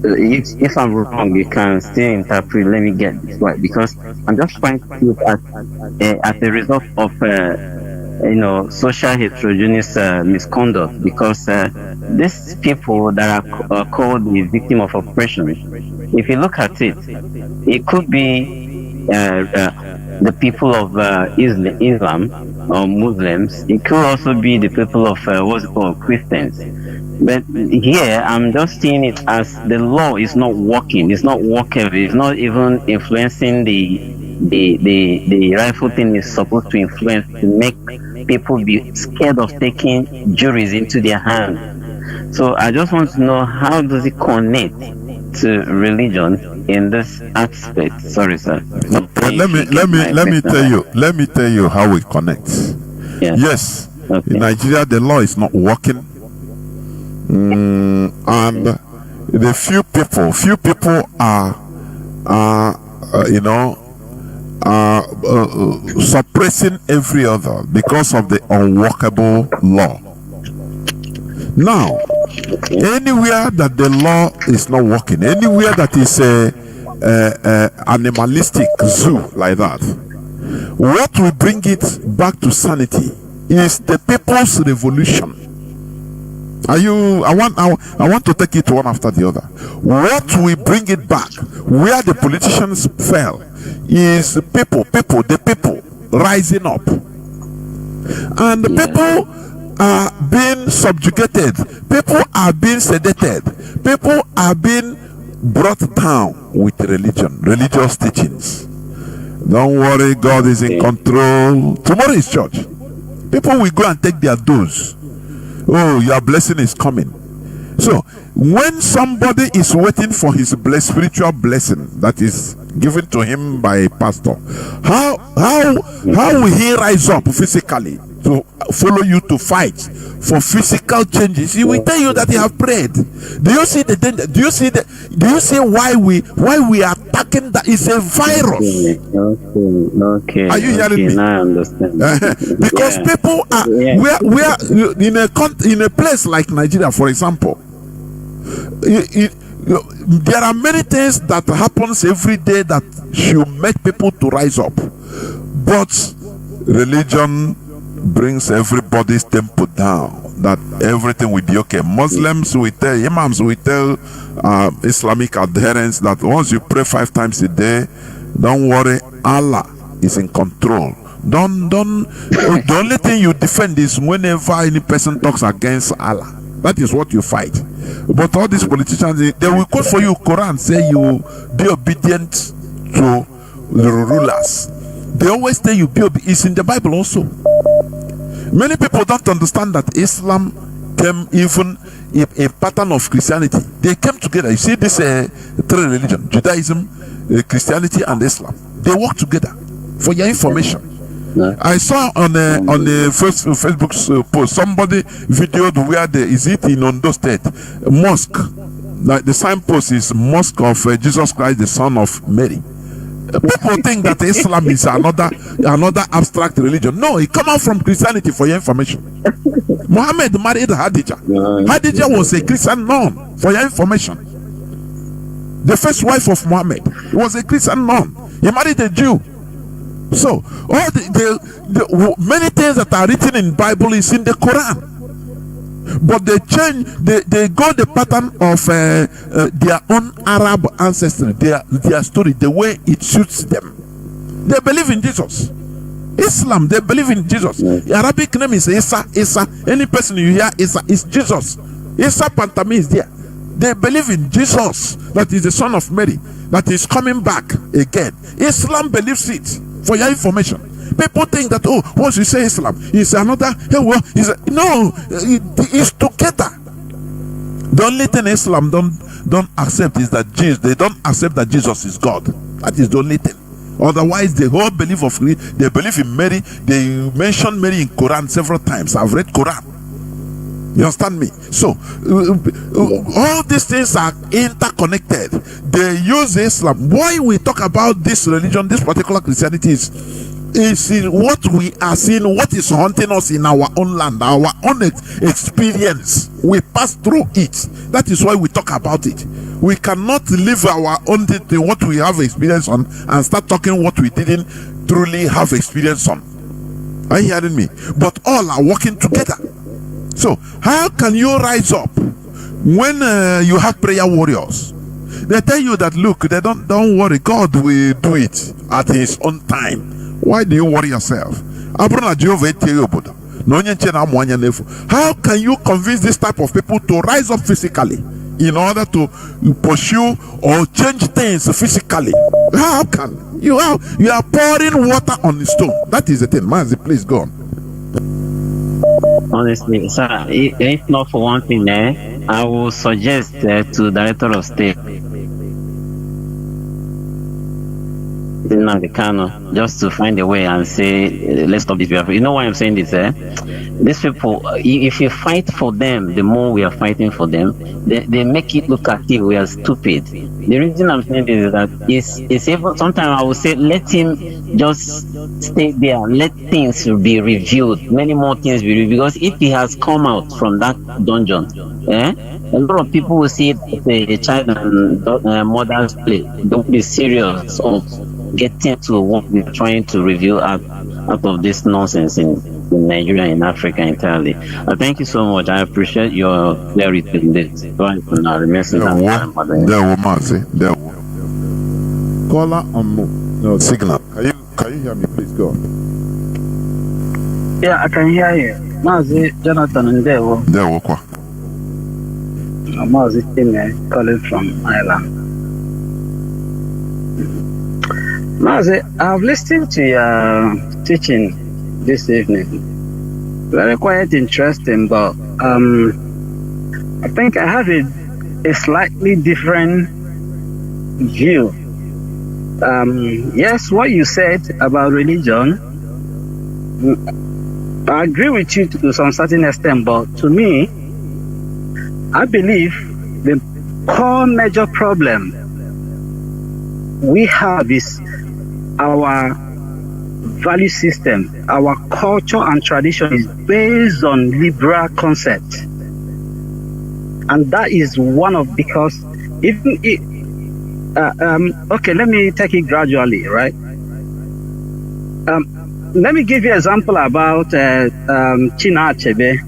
if I'm wrong, you can still interpret. Let me get this right, because I'm just trying to look at the result of social heterogeneous misconduct. Because these people that are called the victim of oppression, if you look at it, it could be the people of Islam or Muslims. It could also be the people of what's it called, Christians. But here I'm just seeing it as the law is not working. It's not workable. It's not even influencing the rightful thing is supposed to influence, to make people be scared of taking juries into their hands. So I just want to know, how does it connect to religion in this aspect? Sorry, sir. Let me tell you how it connects. Yes. Okay. In Nigeria, the law is not working, and the few people are suppressing every other because of the unworkable law. Now, anywhere that the law is not working, anywhere that is animalistic zoo like that, what will bring it back to sanity is the people's revolution. I want to take it one after the other. What will bring it back where the politicians fell is the people rising up, and the people are being subjugated, people are being sedated, people are being brought down with religious teachings. Don't worry, God is in control. Tomorrow is church. People will go and take their dose. Oh, your blessing is coming. So when somebody is waiting for his spiritual blessing that is given to him by a pastor, how will he rise up physically to follow you to fight for physical changes? He will tell you that he have prayed. Do you see the danger? Do you see why we are attacking that? It's a virus. Okay. Are you hearing me? Now I understand. Because people are we are in a place like Nigeria, for example. There are many things that happens every day that should make people to rise up, but religion brings everybody's tempo down, that everything will be okay. Muslims will tell, imams will tell Islamic adherents that once you pray 5 times a day, don't worry, Allah is in control. The only thing you defend is whenever any person talks against Allah. That is what you fight. But all these politicians, they will quote for you Quran, say you be obedient to the rulers. They always tell you be obedient. It's in the Bible also. Many people don't understand that Islam came even a pattern of Christianity. They came together. You see this 3 religions, Judaism, Christianity and Islam. They work together. For your information. I saw on the first Facebook post somebody videoed where is it in Ondo State mosque, like the signpost is Mosque of Jesus Christ, the Son of Mary. People think that Islam is another abstract religion. No, it come out from Christianity, for your information. Muhammad married Hadija. Hadija was a Christian nun, for your information. The first wife of Muhammad was a Christian nun. He married a Jew. So all the many things that are written in Bible is in the Quran, but they change, they go the pattern of their own Arab ancestry, their story, the way it suits them. They believe in Jesus. Islam, they believe in Jesus. The Arabic name is Isa. Any person you hear Isa is Jesus. Isa Pantami is there. They believe in Jesus, that is the Son of Mary, that is coming back again. Islam believes it. For your information, people think that once you say Islam, it's another. No, it's together. The only thing Islam don't accept is that they don't accept that Jesus is God. That is the only thing. Otherwise, the whole belief of they believe in Mary. They mention Mary in Quran several times. I've read Quran. You understand me? So all these things are interconnected. They use Islam. Why we talk about this religion, this particular Christianity is in what we are seeing, what is haunting us in our own land, our own experience. We pass through it. That is why we talk about it. We cannot live our own thing, what we have experience on, and start talking what we didn't truly have experience on. Are you hearing me? But all are working together. So how can you rise up when you have prayer warriors? They tell you that look, they don't worry, God will do it at His own time. Why do you worry yourself? How can you convince this type of people to rise up physically in order to pursue or change things physically? How can you are pouring water on the stone? That is the thing. Mazi, please go on. Honestly, sir, if not for one thing, I will suggest to Director of State, Nnamdi Kanu, just to find a way and say, let's stop this. You know why I'm saying this? These people, if you fight for them, the more we are fighting for them, they make it look as if we are stupid. The reason I'm saying this is that it's even, sometimes I would say, let him just stay there, let things be reviewed, many more things be reviewed, because if he has come out from that dungeon, a lot of people will see it as a child and mother's play. Don't be serious of getting to what we're trying to review out of this nonsense in Nigeria, in Africa entirely. Thank you so much. I appreciate your clarity in this. Caller on no signal. Can you hear me? Please go on. Yeah, I can hear you. Mazi Jonathan Chinedu. Mazi Nnamdi calling from Ireland. Mazi, I've listened to your teaching this evening. Very quite interesting, but I think I have a slightly different view. Yes, what you said about religion, I agree with you to some certain extent, but to me, I believe the core major problem we have is our value system. Our culture and tradition is based on liberal concept. And that is one of, because even it, okay, let me take it gradually, right? Let me give you an example about Chinua Achebe,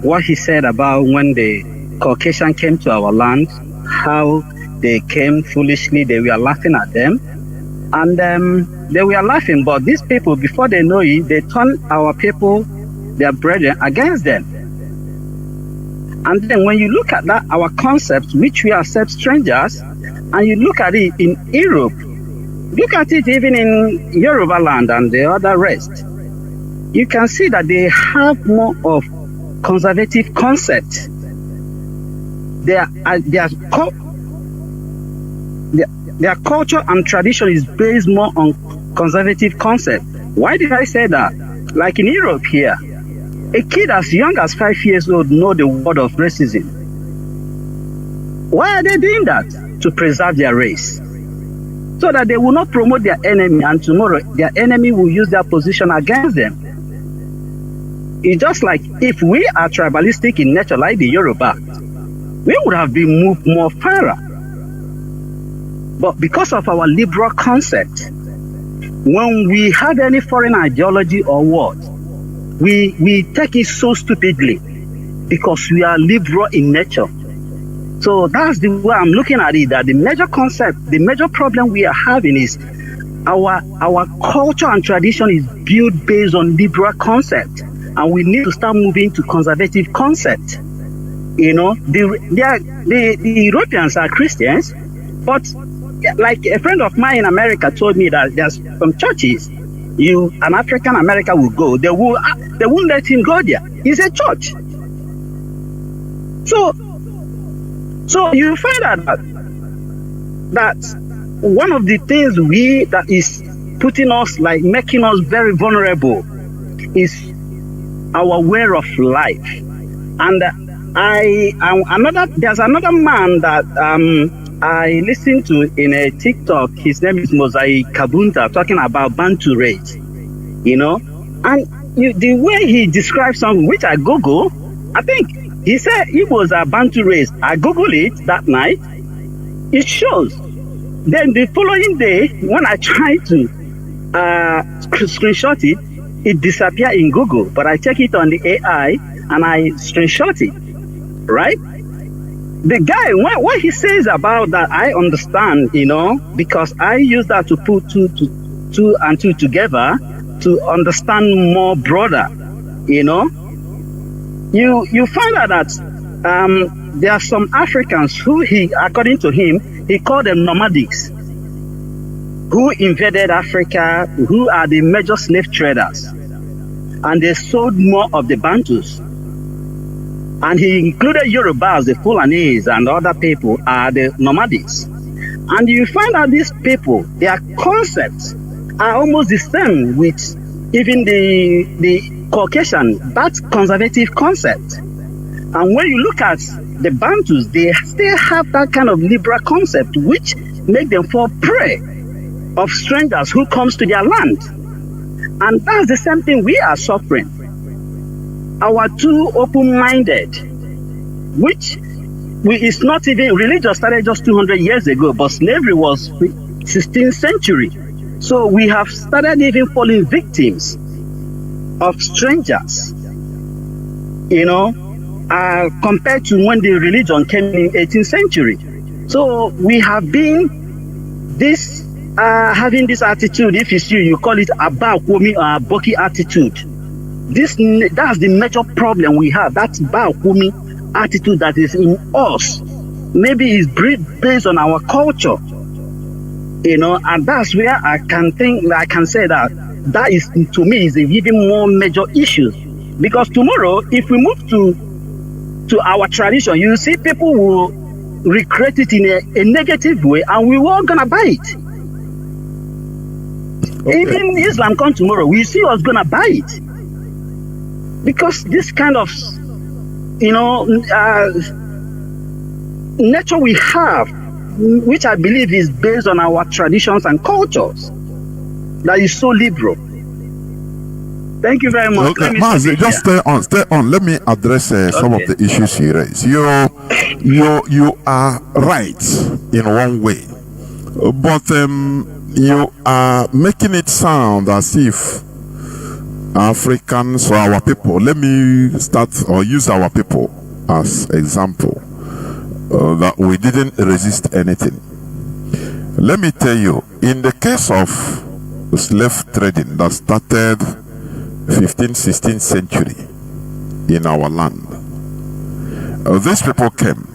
what he said about when the Caucasian came to our land, how they came foolishly, they were laughing at them. And they were laughing, but these people, before they know it, they turn our people, their brethren, against them. And then when you look at that, our concept, which we accept strangers, and you look at it in Europe, look at it even in Yoruba land and the other rest, you can see that they have more of conservative concept. Their culture and tradition is based more on conservative concept. Why did I say that? Like in Europe here, a kid as young as 5 years old know the word of racism. Why are they doing that? To preserve their race, so that they will not promote their enemy, and tomorrow their enemy will use their position against them. It's just like if we are tribalistic in nature like the Yoruba, we would have been moved more further. But because of our liberal concept, when we have any foreign ideology or what, we take it so stupidly because we are liberal in nature. So that's the way I'm looking at it, that the major concept, the major problem we are having is our culture and tradition is built based on liberal concept, and we need to start moving to conservative concept. You know, the Europeans are Christians, but like a friend of mine in America told me that there's some churches, an African American will go, they won't let him go there. It's a church. So you find out that one of the things that is putting us, like making us very vulnerable, is our way of life. And there's another man that I listened to in a TikTok. His name is Mazi Kabunta, talking about Bantu race, you know. And the way he describes something, which I Google, I think he said it was a Bantu race. I Googled it that night. It shows. Then the following day, when I tried to screenshot it, it disappeared in Google. But I check it on the AI and I screenshot it, right? The guy, what he says about that, I understand, you know, because I use that to put two and two together to understand more broader, you know. You find out that there are some Africans who according to him, he called them nomadics, who invaded Africa, who are the major slave traders, and they sold more of the Bantus. And he included Yorubas, the Fulanis, and other people are the nomadics. And you find out these people, their concepts are almost the same with even the Caucasian, that conservative concept. And when you look at the Bantus, they still have that kind of liberal concept, which make them fall prey of strangers who comes to their land. And that's the same thing we are suffering. Our too open-minded, which is not even, religion started just 200 years ago, but slavery was 16th century. So we have started even falling victims of strangers, you know, compared to when the religion came in 18th century. So we have been having this attitude. If it's you call it a Bakwomi or a Boki attitude. That's the major problem we have. That Bakwomi attitude that is in us. Maybe it's based on our culture, you know, and that's where I can say that is, to me, is even more major issue. Because tomorrow, if we move to to our tradition, you see people will recreate it in a negative way, and we all gonna buy it. Okay. Even Islam come tomorrow, we see us gonna buy it. Because this kind of, nature we have, which I believe is based on our traditions and cultures, that is so liberal. Thank you very much. Okay, Mazi, just stay on. Let me address some of the issues you raised. You are right in one way, but you are making it sound as if Africans or our people. Let me start or use our people as example. That we didn't resist anything. Let me tell you, in the case of slave trading that started 15th, 16th century in our land, these people came.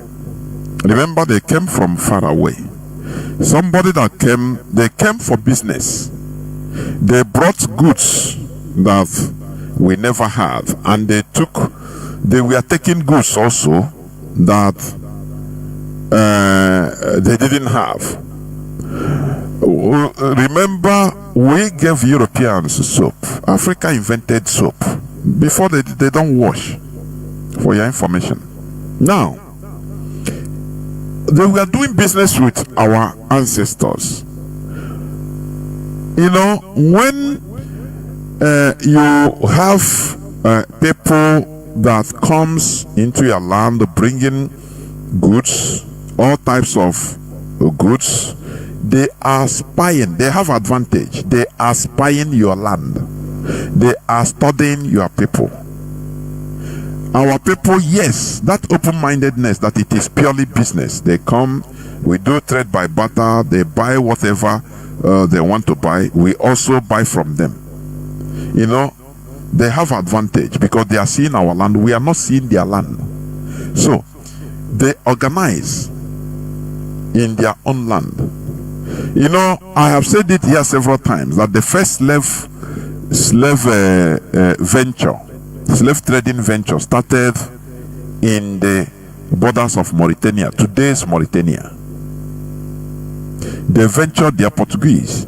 Remember, they came from far away. Somebody that came, they came for business. They brought goods that we never had, and they were taking goods also that they didn't have. Remember, we gave Europeans soap. Africa invented soap before they don't wash, for your information. Now, they were doing business with our ancestors. When you have people that comes into your land bringing goods, all types of goods, they are spying. They have advantage. They are spying your land. They are studying your people. Our people, yes, that open-mindedness that it is purely business. They come, we do trade by barter, they buy whatever they want to buy. We also buy from them. They have advantage because they are seeing our land. We are not seeing their land. So, they organize in their own land. I have said it here several times that the first slave trading venture started in the borders of Mauritania, today's Mauritania. They ventured, they are Portuguese.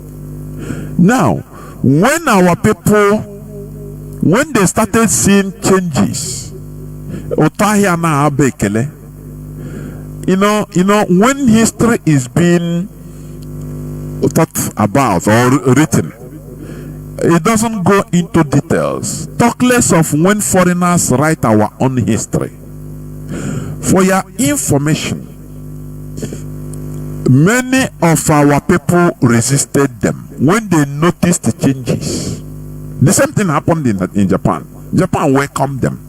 Now, when our people, when they started seeing changes, when history is being thought about or written, it doesn't go into details. Talk less of when foreigners write our own history. For your information, many of our people resisted them when they noticed the changes. The same thing happened in Japan. Japan welcomed them.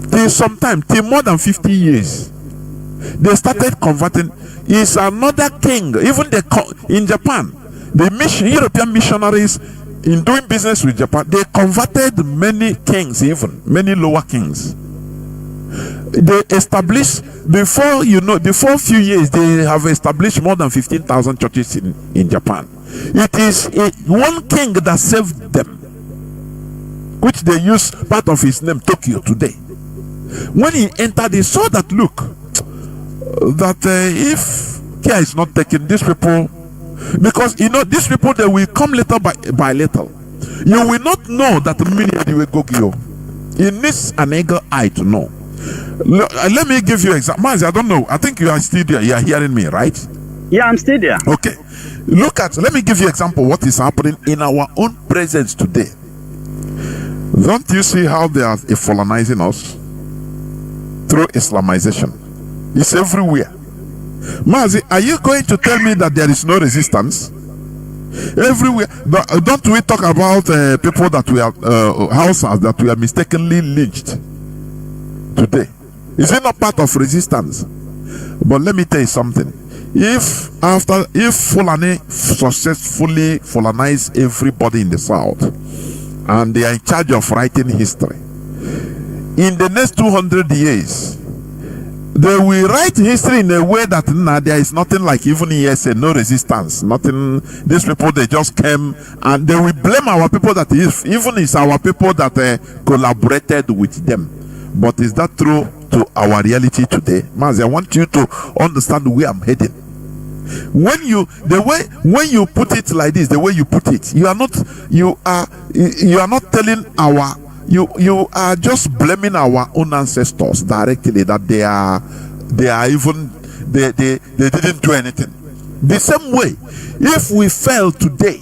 Till more than 50 years. They started converting. It's another king. Even in Japan, the European missionaries, in doing business with Japan, they converted many kings, even many lower kings. They established, before a few years, they have established more than 15,000 churches in Japan. It is one king that saved them, which they use part of his name, Tokyo, today. When he entered, they saw that, look, that if care is not taken, these people, because these people, they will come little by little. You will not know that many will go you. It needs an eagle eye to know. Let me give you an example. Mazi, I don't know. I think you are still there. You are hearing me, right? Yeah, I'm still there. Okay. Let me give you an example what is happening in our own presence today. Don't you see how they are colonizing us through Islamization? It's everywhere. Mazi, are you going to tell me that there is no resistance? Everywhere. Don't we talk about people that we are houses that we are mistakenly lynched today? Is it not part of resistance? But let me tell you something. If Fulani successfully colonize everybody in the south, and they are in charge of writing history, in the next 200 years, they will write history in a way that there is nothing like even ESA, no resistance, nothing. These people, they just came, and they will blame our people that even it's our people that collaborated with them. But is that true to our reality today. Mazi, I want you to understand where I'm heading. When you put it like this, the way you put it, you are not telling you are just blaming our own ancestors directly, that they didn't do anything. The same way, if we fail today,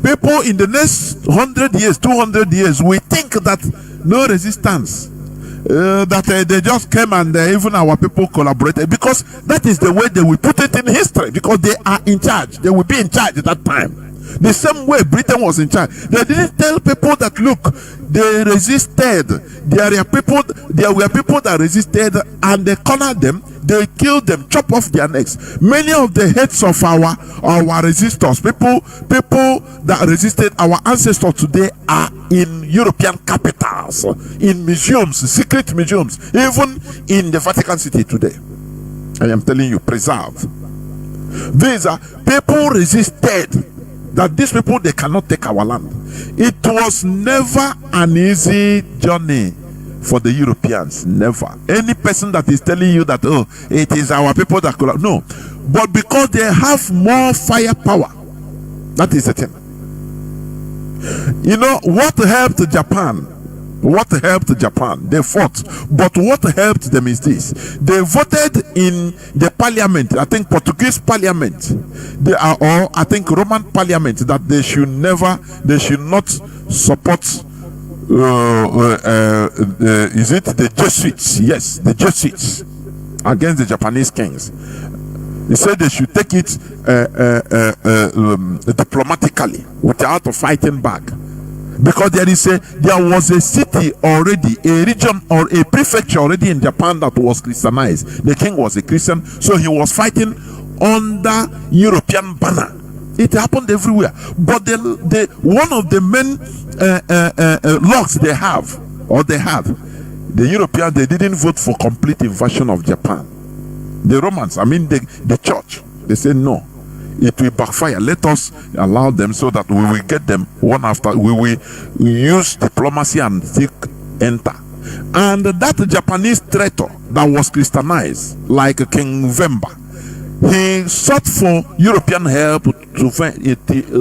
people in the next 100 years, 200 years, we think that no resistance, that they just came and even our people collaborated, because that is the way they will put it in history, because they are in charge. They will be in charge at that time. The same way Britain was in charge. They didn't tell people that, look, they resisted. There were people that resisted, and they cornered them, they killed them, chop off their necks. Many of the heads of our resistors, people that resisted, our ancestors today, are in European capitals, in museums, secret museums, even in the Vatican City today. I am telling you, preserved. These are people resisted, that these people, they cannot take our land. It was never an easy journey for the Europeans. Never. Any person that is telling you that, oh, it is our people that could, no. But because they have more firepower, that is the thing. You know what helped Japan? What helped Japan? They fought, but what helped them is this: they voted in the parliament, I think Portuguese parliament, or I think Roman parliament, that they should not support. Is it the Jesuits? Yes, the Jesuits against the Japanese kings. They said they should take it diplomatically, without fighting back. Because there was a city already, a region or a prefecture already in Japan that was Christianized. The king was a Christian, so he was fighting under European banner. It happened everywhere. But one of the main laws they had, the Europeans, they didn't vote for complete invasion of Japan. The Romans, the church, they said no. It will backfire. Let us allow them, so that we will get them one after. We will use diplomacy and enter. And that Japanese traitor that was Christianized, like King Vemba, he sought for European help to find it,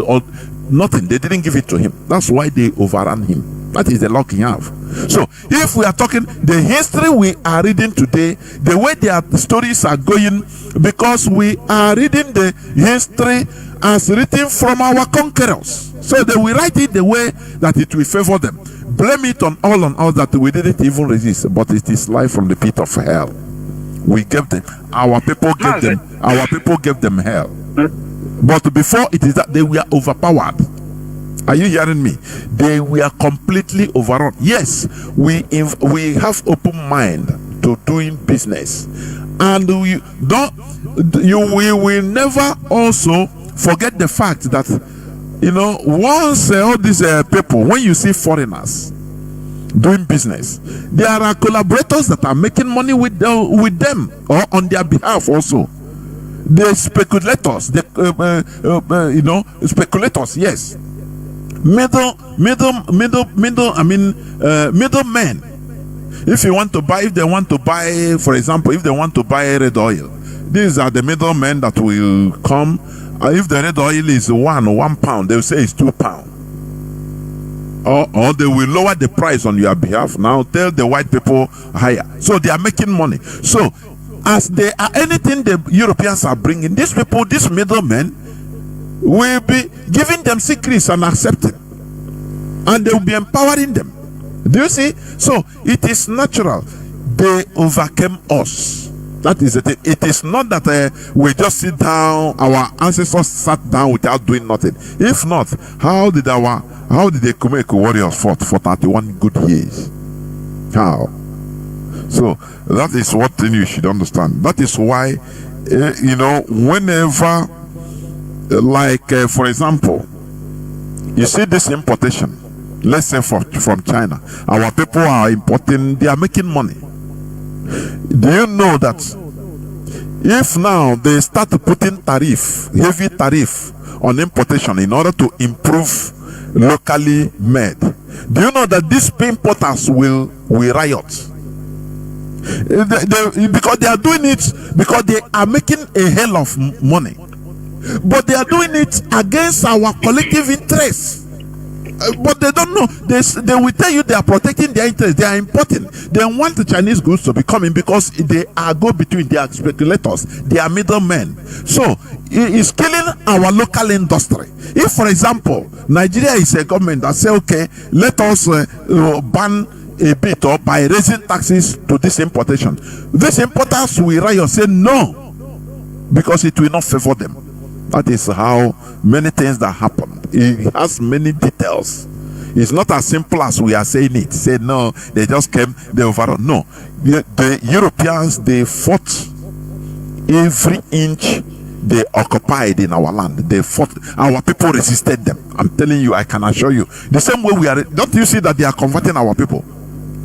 or nothing. They didn't give it to him. That's why they overran him. That is the luck he have. So if we are talking the history we are reading today, the way the stories are going, because we are reading the history as written from our conquerors, so they will write it the way that it will favor them. Blame it on all that we didn't even resist, but it is life from the pit of hell. We gave them, our people gave them hell. But before it is that they were overpowered. Are you hearing me? They were completely overrun. Yes, we have open mind to doing business, and we will never also forget the fact that, once all these people, when you see foreigners doing business, there are collaborators that are making money with them or on their behalf also. The speculators, speculators, yes. Middlemen. If they want to buy, for example, if they want to buy red oil, these are the middlemen that will come. If the red oil is one pound, they will say it's 2 pounds. Or they will lower the price on your behalf. Now tell the white people higher. So they are making money. So as they are, anything the Europeans are bringing, these people, these middlemen, will be giving them secrets and accepting, and they will be empowering them. Do you see? So it is natural. They overcame us. That is the thing. It is not that we just sit down. Our ancestors sat down without doing nothing. If not, how did the Kumeko warriors fought for 31 good years? How? So that is what you should understand. That is why, whenever, for example, you see this importation, let's say from China, our people are importing, they are making money. Do you know that if now they start putting heavy tariff on importation in order to improve locally made, do you know that these importers will riot? Because they are doing it because they are making a hell of money, but they are doing it against our collective interests. But they don't know. They will tell you they are protecting their interests. They are importing. They want the Chinese goods to be coming because they are go between. They are speculators. They are middlemen. So it is killing our local industry. If, for example, Nigeria is a government that say, okay, let us ban a bit or by raising taxes to this importation, these importers will riot, say no, because it will not favor them. That is how many things that happen. It has many details. It's not as simple as we are saying it. Say no, they just came, they overrun. No, the Europeans, they fought every inch they occupied in our land. They fought. Our people resisted them. I'm telling you, I can assure you. The same way we are. Don't you see that they are converting our people?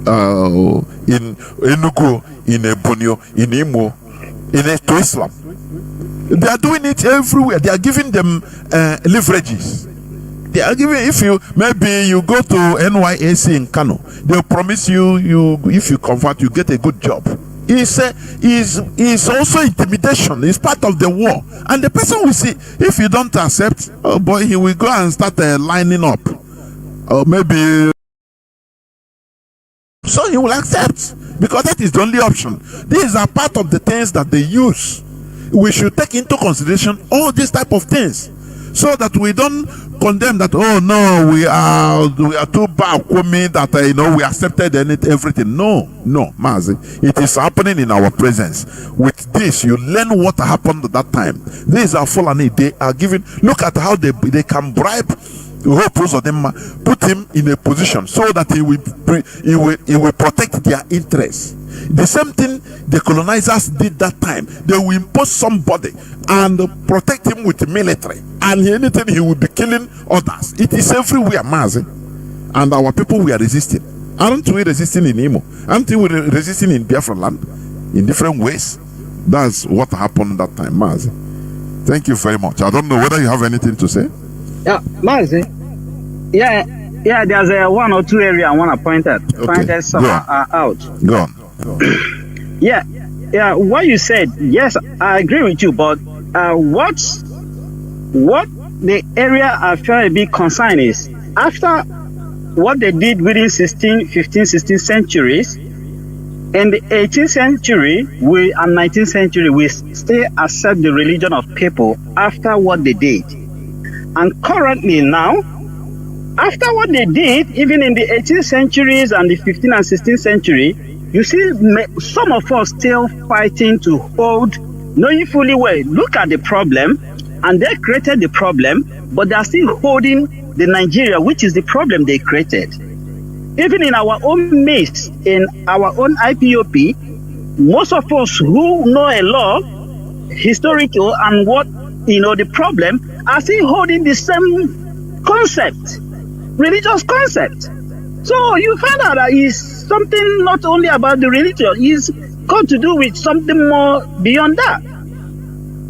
In Enugu, in Ebonyi, in Imo, to Islam. They are doing it everywhere. They are giving them leverages. They are giving. If you maybe you go to NYSC in Kano, they'll promise you if you convert, you get a good job. It's also intimidation. It's part of the war, and the person will see if you don't accept. Oh boy, he will go and start lining up, or maybe. So he will accept because that is the only option. These are part of the things that they use. We should take into consideration all these type of things so that we don't condemn that, oh no, we are too bad that we accepted everything. No, Mazi, it is happening in our presence. With this, you learn what happened at that time. These are Fulani. They are giving. Look at how they can bribe put him in a position so that he will protect their interests. The same thing the colonizers did that time. They will impose somebody and protect him with military, and anything he will be killing others. It is everywhere, Mazi, and our people we are resisting. Aren't we resisting in Imo? Aren't we resisting in Biafra land in different ways? That's what happened that time, Mazi. Thank you very much. I don't know whether you have anything to say. Yeah, Mazi. Yeah. There's one or two areas I want to point out some out. Go on. Yeah. What you said, yes, I agree with you. But what the area I feel a bit concerned is after what they did within 15th, 16th centuries, in the 18th century and 19th century, we still accept the religion of people after what they did. And currently now, after what they did, even in the 18th centuries and the 15th and 16th century, you see some of us still fighting to hold, knowing fully well, look at the problem, and they created the problem, but they are still holding the Nigeria, which is the problem they created. Even in our own midst, in our own IPOP, most of us who know a lot, historical, and what, the problem, are still holding the same concept, religious concept. So you find out that it's something not only about the religion, it's got to do with something more beyond that.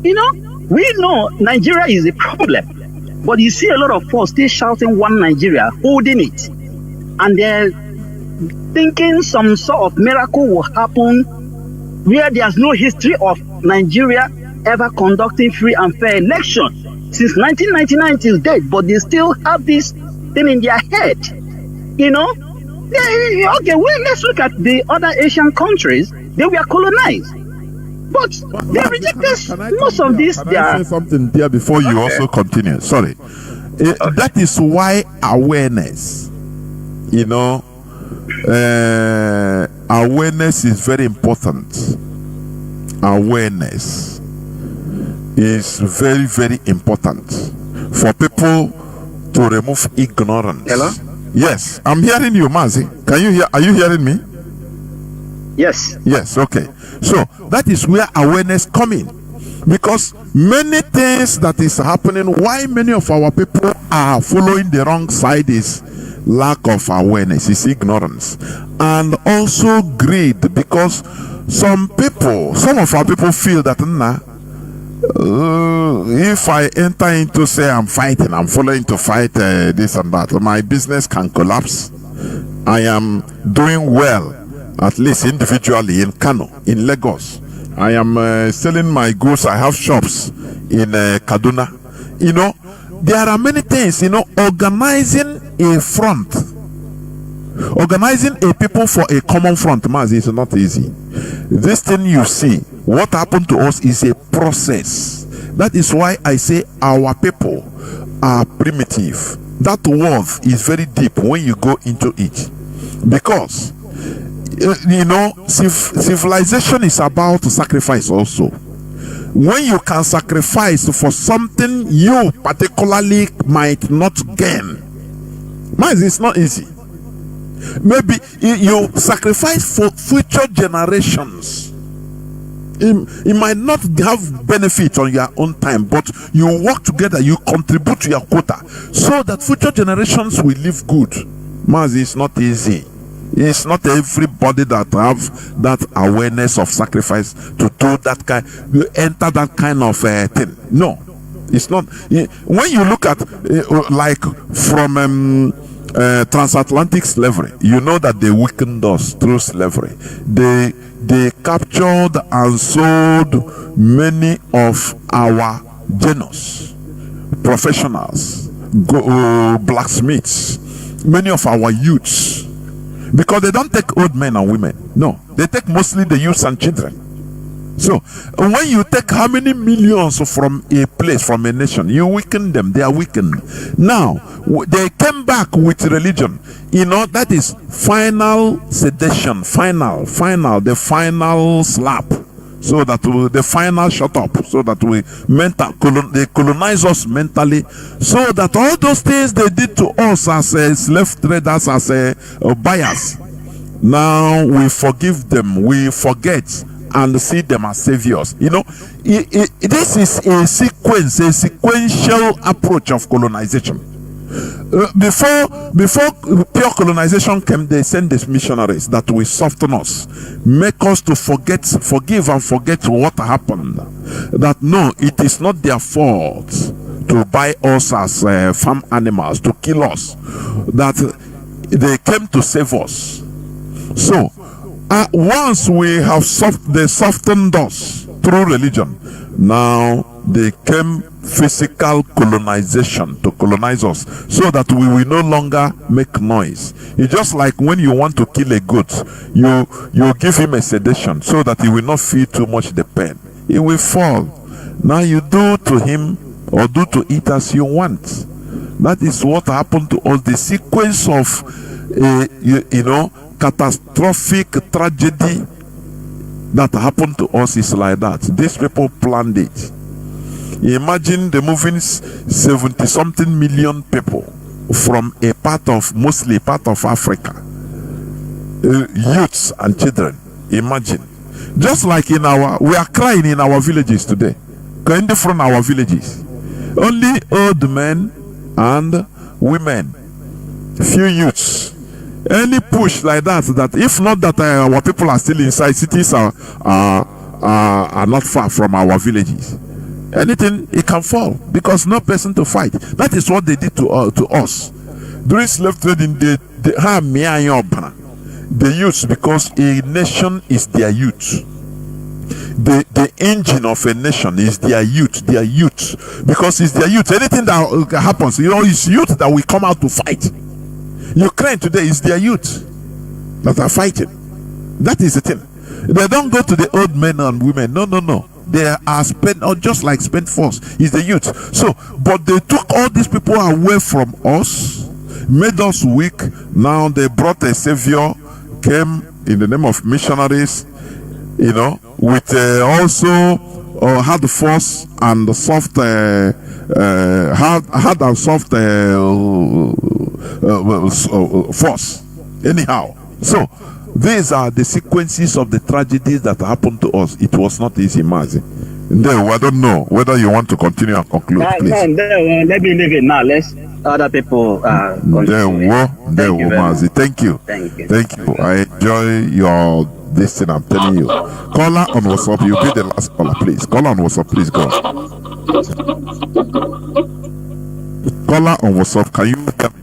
We know Nigeria is a problem, but you see a lot of us still shouting one Nigeria, holding it, and they're thinking some sort of miracle will happen where there's no history of Nigeria ever conducting free and fair election since 1999 till date, but they still have this thing in their head. Let's look at the other Asian countries. They were colonized, but they rejected most of this. Can I say something there before you also continue? Sorry. That is why awareness, awareness is very important. Awareness is very, very important for people to remove ignorance. Hello? Yes, I'm hearing you, Mazi. Can you hear? Are you hearing me? Yes. Yes, okay. So that is where awareness comes in. Because many things that is happening, why many of our people are following the wrong side is lack of awareness, is ignorance. And also greed, because some of our people feel that if I enter into say I'm following to fight this and that, my business can collapse. I am doing well, at least individually in Kano, in Lagos. I am selling my goods. I have shops in Kaduna. You know, there are many things, you know, organizing a front, organizing a people for a common front, Mazi, is not easy. This thing you see, what happened to us is a process. That is why I say our people are primitive. That word is very deep when you go into it. Because, you know, civilization is about sacrifice also. When you can sacrifice for something you particularly might not gain, man, it's not easy. Maybe you sacrifice for future generations. It might not have benefit on your own time, but you work together, you contribute to your quota so that future generations will live good. Mazi, it's not easy. It's not everybody that have that awareness of sacrifice to do that kind, you enter that kind of thing. No, it's not. When you look at like from transatlantic slavery, you know that they weakened us through slavery. They captured and sold many of our genus professionals, blacksmiths, many of our youths, because they don't take old men and women. No, they take mostly the youths and children. So when you take how many millions from a place, from a nation, you weaken them. They are weakened. Now they came back with religion. You know, that is final sedation, the final slap, so that the final shut up, so that they colonize us mentally, so that all those things they did to us as slave traders, as buyers, now we forgive them, we forget and see them as saviors. You know, this is a sequential approach of colonization. Before pure colonization came, they sent these missionaries that will soften us, make us to forgive and forget what happened. That no, it is not their fault to buy us as farm animals, to kill us. That they came to save us. So once we have they softened us through religion, now they came physical colonization to colonize us, so that we will no longer make noise. It's just like when you want to kill a goat, you give him a sedation so that he will not feel too much the pain. He will fall. Now you do to him or do to it as you want. That is what happened to us. The sequence of catastrophic tragedy that happened to us is like that. These people planned it. Imagine the moving 70-something million people from mostly part of Africa, youths and children. Imagine, just like we are crying in our villages today, going from our villages, only old men and women, few youths. Any push like that if not that our people are still inside, cities are not far from our villages, anything, it can fall because no person to fight. That is what they did to us during slave trading. They have the youth, because a nation is their youth. The engine of a nation is their youth, because it's their youth. Anything that happens, it's youth that will come out to fight. Ukraine today is their youth that are fighting. That is the thing. They don't go to the old men and women. No. They are spent, or just like spent force is the youth. So, but they took all these people away from us, made us weak. Now they brought a savior, came in the name of missionaries, with also hard force and soft, hard and soft force. Anyhow, so these are the sequences of the tragedies that happened to us. It was not easy, Mazi. I don't know whether you want to continue and conclude, please. Let me leave it now. Let's other people Mazi. Thank you. I enjoy your this thing, I'm telling you. Caller on WhatsApp, you'll be the last caller, please. Caller on WhatsApp, please go. Caller on WhatsApp, can you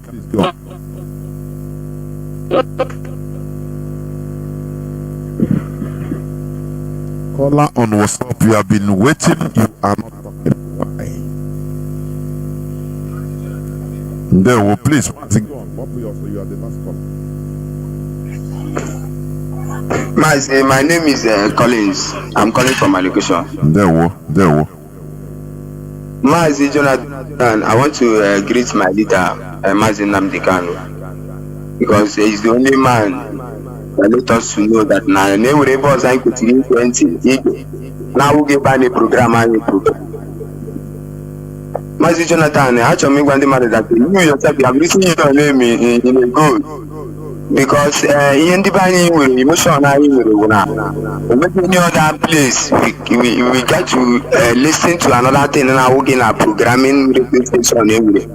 please go? caller on WhatsApp, you have been waiting, you are not talking. Why? There, well, please, go on. You are the last caller. My name is Collins. I'm calling from my location. There. Mazi Jonathan, I want to greet my leader, Mazi Nnamdi Kanu, because he's the only man that let us to know that now never was I could 20. Now we get a program and Mazi Jonathan, I told me one day that you yourself have written your name in a good. Because in the buying emotional any other place we get to listen to another thing and I work in a programming station anyway.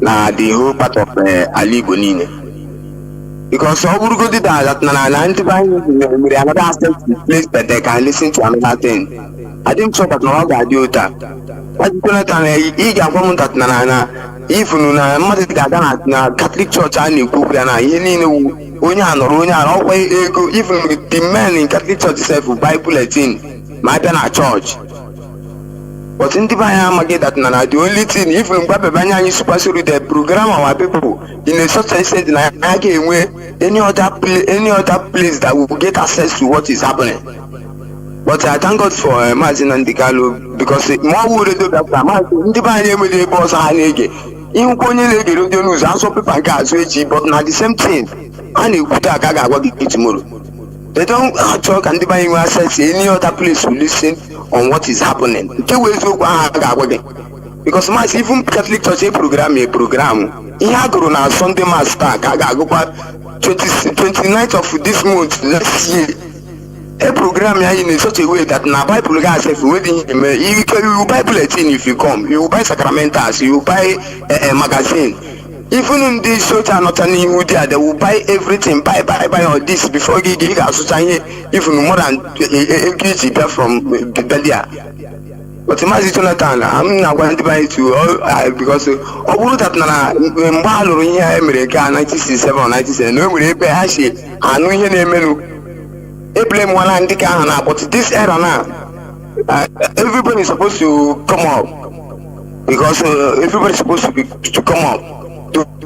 Now the whole part of Ali Bonine. Because all we go to that another aspect place but they can listen to another thing. I didn't talk about no other do that. But you know that nana if you na Catholic Church and you cook and even the men in Catholic Church itself will buy bulletin, my pen at church. But in the Bayamage that nana, the only thing, if you grab a banyan, you supposed to the program of our people in a such a sense, any other place that will get access to what is happening. But I thank God for Mazi Nnamdi Kanu because more would do that. The Bayam with the boss are naked. In Konye news, also people got switchy, but not the same thing. And you put a gaga tomorrow. They don't talk and divine access any other place to listen on what is happening. Because my even Catholic Church program he had grown a Sunday mass start 29th of this month last year. A program in such a way that now Bible guys have waiting you buy bulletin if you come, you buy sacramentals, you buy a magazine. Even in this church are not any wood there, they will buy everything, buy all this before you give us even more than a from Belia. But Mazi Jonathan, I'm not going to buy it to all because all that Mbalo in America 1967 or 1997, no way pay Hashi, I know your name. Blame one and the car, but this era now, everybody is supposed to come up because everybody is supposed to come up.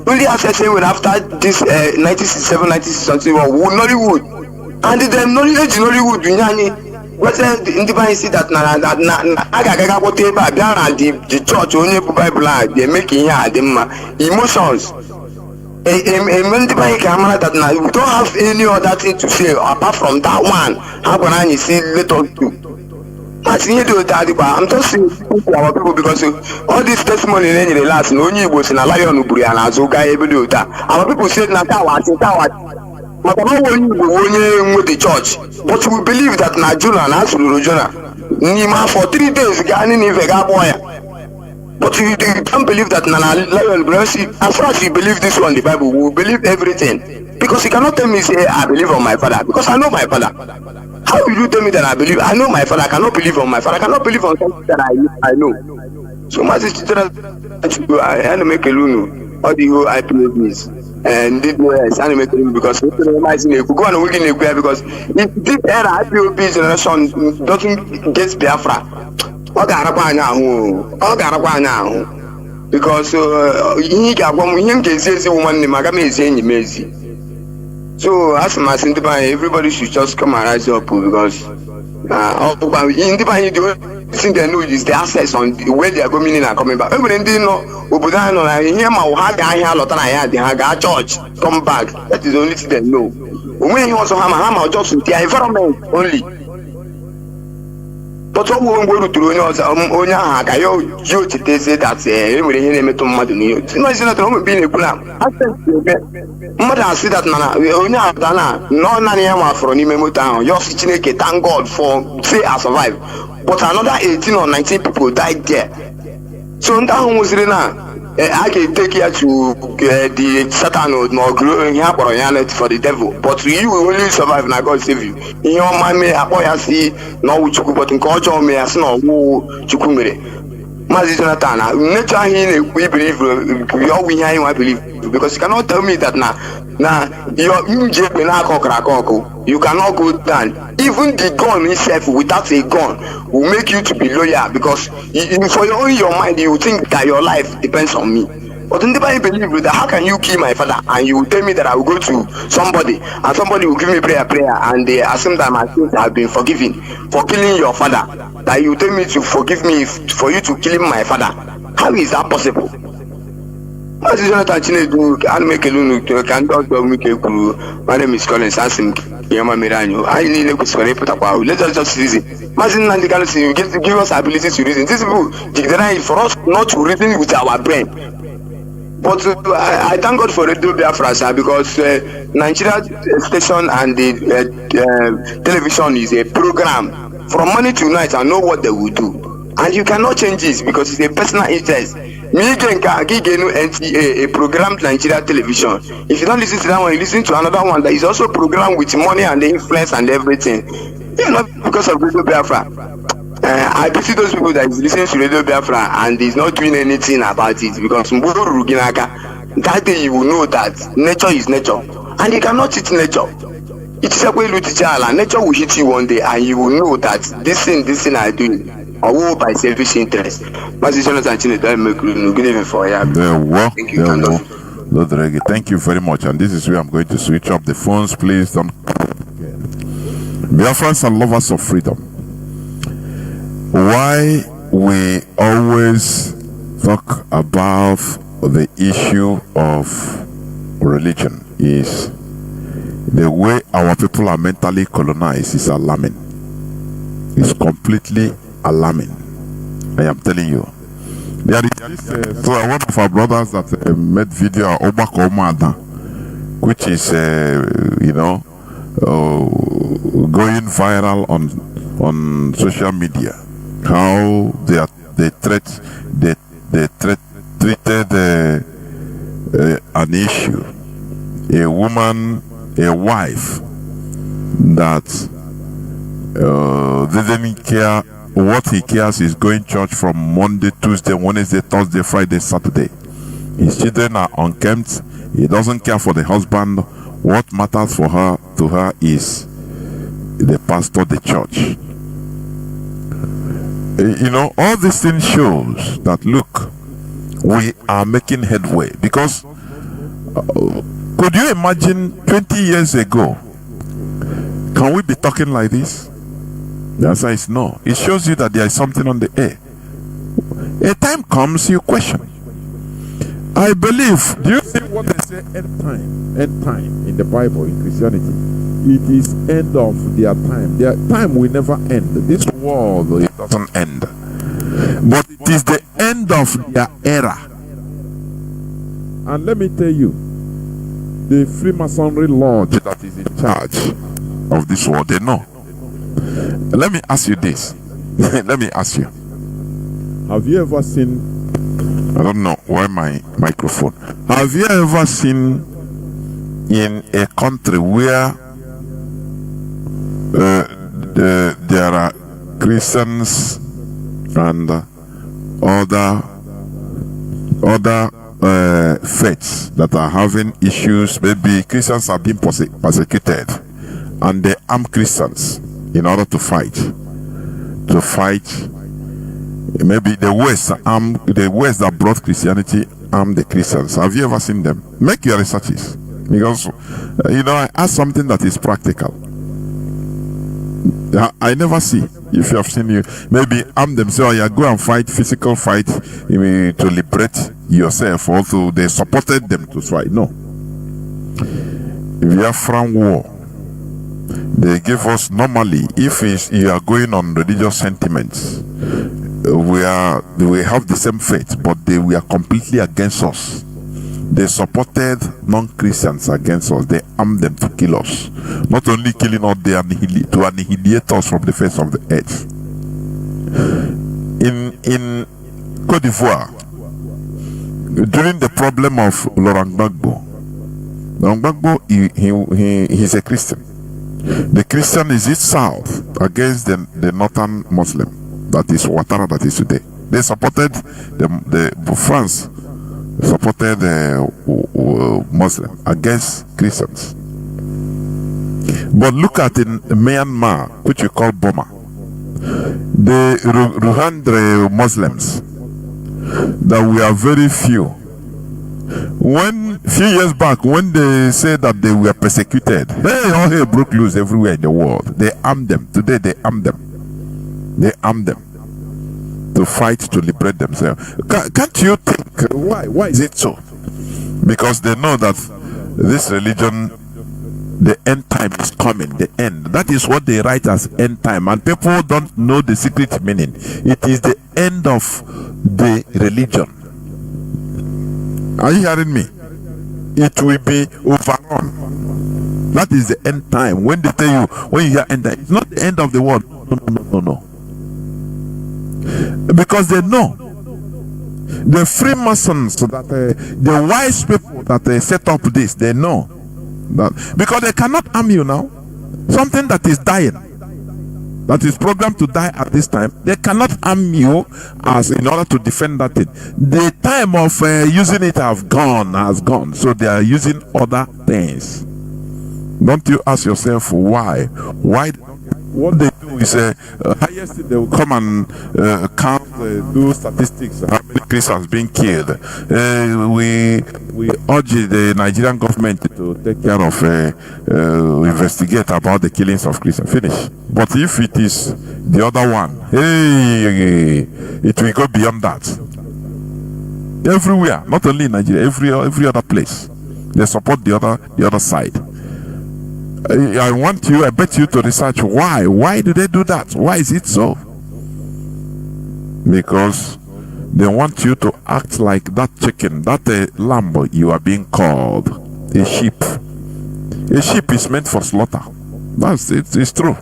Only after saying after this 1967, 1960 Nollywood, and them knowledge Nollywood, what's in the Bible see that the church only Bible they making emotions. We don't have any other thing to say apart from that one. How can I see let us do? I'm just saying to our people because all this testimony in the last no one was in a lion and Azuka able to do that. Our people said that but with the church. But we believe that Najuna and Asulujuna Nima for 3 days Gani Vega boy. But you can't believe that as far as you believe this one, the Bible, we will believe everything. Because you cannot tell me, say, I believe on my father. Because I know my father. How will you tell me that I believe? I know my father. I cannot believe on my father. I cannot believe on something that I know. So much is I had to make a lunu. All the whole IPOBs. And did animate because we go on a weekend because if this era IPOB generation doesn't get Biafra. Ọ ga-arakwa now because ihe nke ezi nwanne m aga m ezi enyi m ezi. So as my everybody should just come and rise up because in the thing they know is the access on the way they are going and coming back. Everybody know obodo anyị nọ na ihe ma ha ga-ahịa lọta na ya dị ha ga church come back. That is the only thing they know. Onwe ihe ọzọ ha ma just their environment only. But what we go to onye ahụ ka ya ji chete that e nwere ihe na-emetụ mmadụ n'ihe. Imagine that I'm being a plan. Mmadụ asị that na onye ahụ na no naanị ya nwafọrọ n'ime moto ahụ. Just Chineke thank God for say I survive. But another 18 or 19 people died there. So ndị ahụ nwụsịrị na I can take you to the Satan or here for the devil, but you will only survive and God save you. In your mind, I see no Chuku, but in culture, may I know who Chukumere. Mazi Jonathan, nature we believe, all we hear I believe, because you cannot tell me that now you cannot go down. Even the gun itself without a gun will make you to be loyal, because for your mind you think that your life depends on me. But in the Bible, believe that how can you kill my father and you will tell me that I will go to somebody and somebody will give me prayer and they assume that my sins have been forgiven for killing your father, that you tell me to forgive me for you to kill my father? How is that possible? Mazi Jonathan Chinedu, can my name is Colin Sansim Yama Miranyo. I need to put up. Let us just reason. Mazi Nnamdi Kanu, give us ability to reason. These people decide for us not to reason with our brain. But I thank God for Radio Biafra, sir, because Nigeria station and the television is a program from morning to night. I know what they will do, and you cannot change this because it's a personal interest. Me again, NTA, a program Nigeria television. If you don't listen to that one, you listen to another one that is also programmed with money and the influence and everything. You know, because of Radio Biafra. I pity those people that is listening to Radio Biafra and is not doing anything about it, because that day you will know that nature is nature and you cannot cheat nature. It is a way to teach Allah. Nature will hit you one day and you will know that this thing I do or by selfish interest. Mazi Jonathan Chinedu, good evening for you. Thank you very much. And this is where I'm going to switch up the phones. Please don't. Biafrans and lovers of freedom. Why we always talk about the issue of religion is the way our people are mentally colonized is alarming. It's completely alarming. I am telling you. There is so one of our brothers that made video Obako Omada, which is going viral on social media. How they treated an issue, a woman, a wife that didn't care. What he cares is going church from Monday, Tuesday, Wednesday, Thursday, Friday, Saturday. His children are unkempt. He doesn't care for the husband. What matters to her is the pastor, the church. All these things shows that, look, we are making headway. Because could you imagine 20 years ago, can we be talking like this? The answer is no. It shows you that there is something on the air. A time comes, you question. I believe, do you see what they say end time in the Bible, in Christianity? It is end of their time. Their time will never end. This world, it doesn't end. But it is the end of their era. And let me tell you, the Freemasonry Lodge that is in charge of this world, they know. Let me ask you this. Let me ask you. Have you ever seen, I don't know why my microphone. Have you ever seen in a country where there are Christians and other faiths that are having issues? Maybe Christians are being persecuted and they arm Christians in order to fight. Maybe the West that brought Christianity armed the Christians. Have you ever seen them? Make your researches, because I ask something that is practical. I never see. If you have seen, you maybe arm them, say, go and fight, physical fight, to liberate yourself. Also, they supported them to fight. No. Biafran war, they give us normally, if you are going on religious sentiments, we have the same faith, but they were completely against us. They supported non-Christians against us. They armed them to kill us. Not only killing us, to annihilate us from the face of the earth. In Cote d'Ivoire, during the problem of Laurent Gbagbo, he's a Christian. The Christian is south against the northern Muslim, that is Ouattara, that is today. They supported the France supported the Muslim against Christians. But look at in Myanmar, which you call Burma, the Rohingya Muslims, that we are very few. When few years back, when they said that they were persecuted, all hell broke loose everywhere in the world. They armed them. Today they arm them. They arm them to fight to liberate themselves. Can't you think why? Why is it so? Because they know that this religion, the end time is coming. The end. That is what they write as end time, and people don't know the secret meaning. It is the end of the religion. Are you hearing me? It will be overrun. That is the end time. When they tell you, when you hear end time, it's not the end of the world. No. Because they know the Freemasons, that the wise people that they set up this, they know that because they cannot harm you now. Something that is dying, that is programmed to die at this time, they cannot harm you as in order to defend that thing. The time of using it has gone. So they are using other things. Don't you ask yourself why? Why? What they do is highest they will come and count, do statistics, how many Christians being killed. We urge the Nigerian government to take care of investigate about the killings of Christians. Finish. But if it is the other one, it will go beyond that. Everywhere, not only in Nigeria, every other place, they support the other side. I bet you to research why. Why do they do that? Why is it so? Because they want you to act like that chicken, that lamb you are being called a sheep. A sheep is meant for slaughter. That's it. It's true.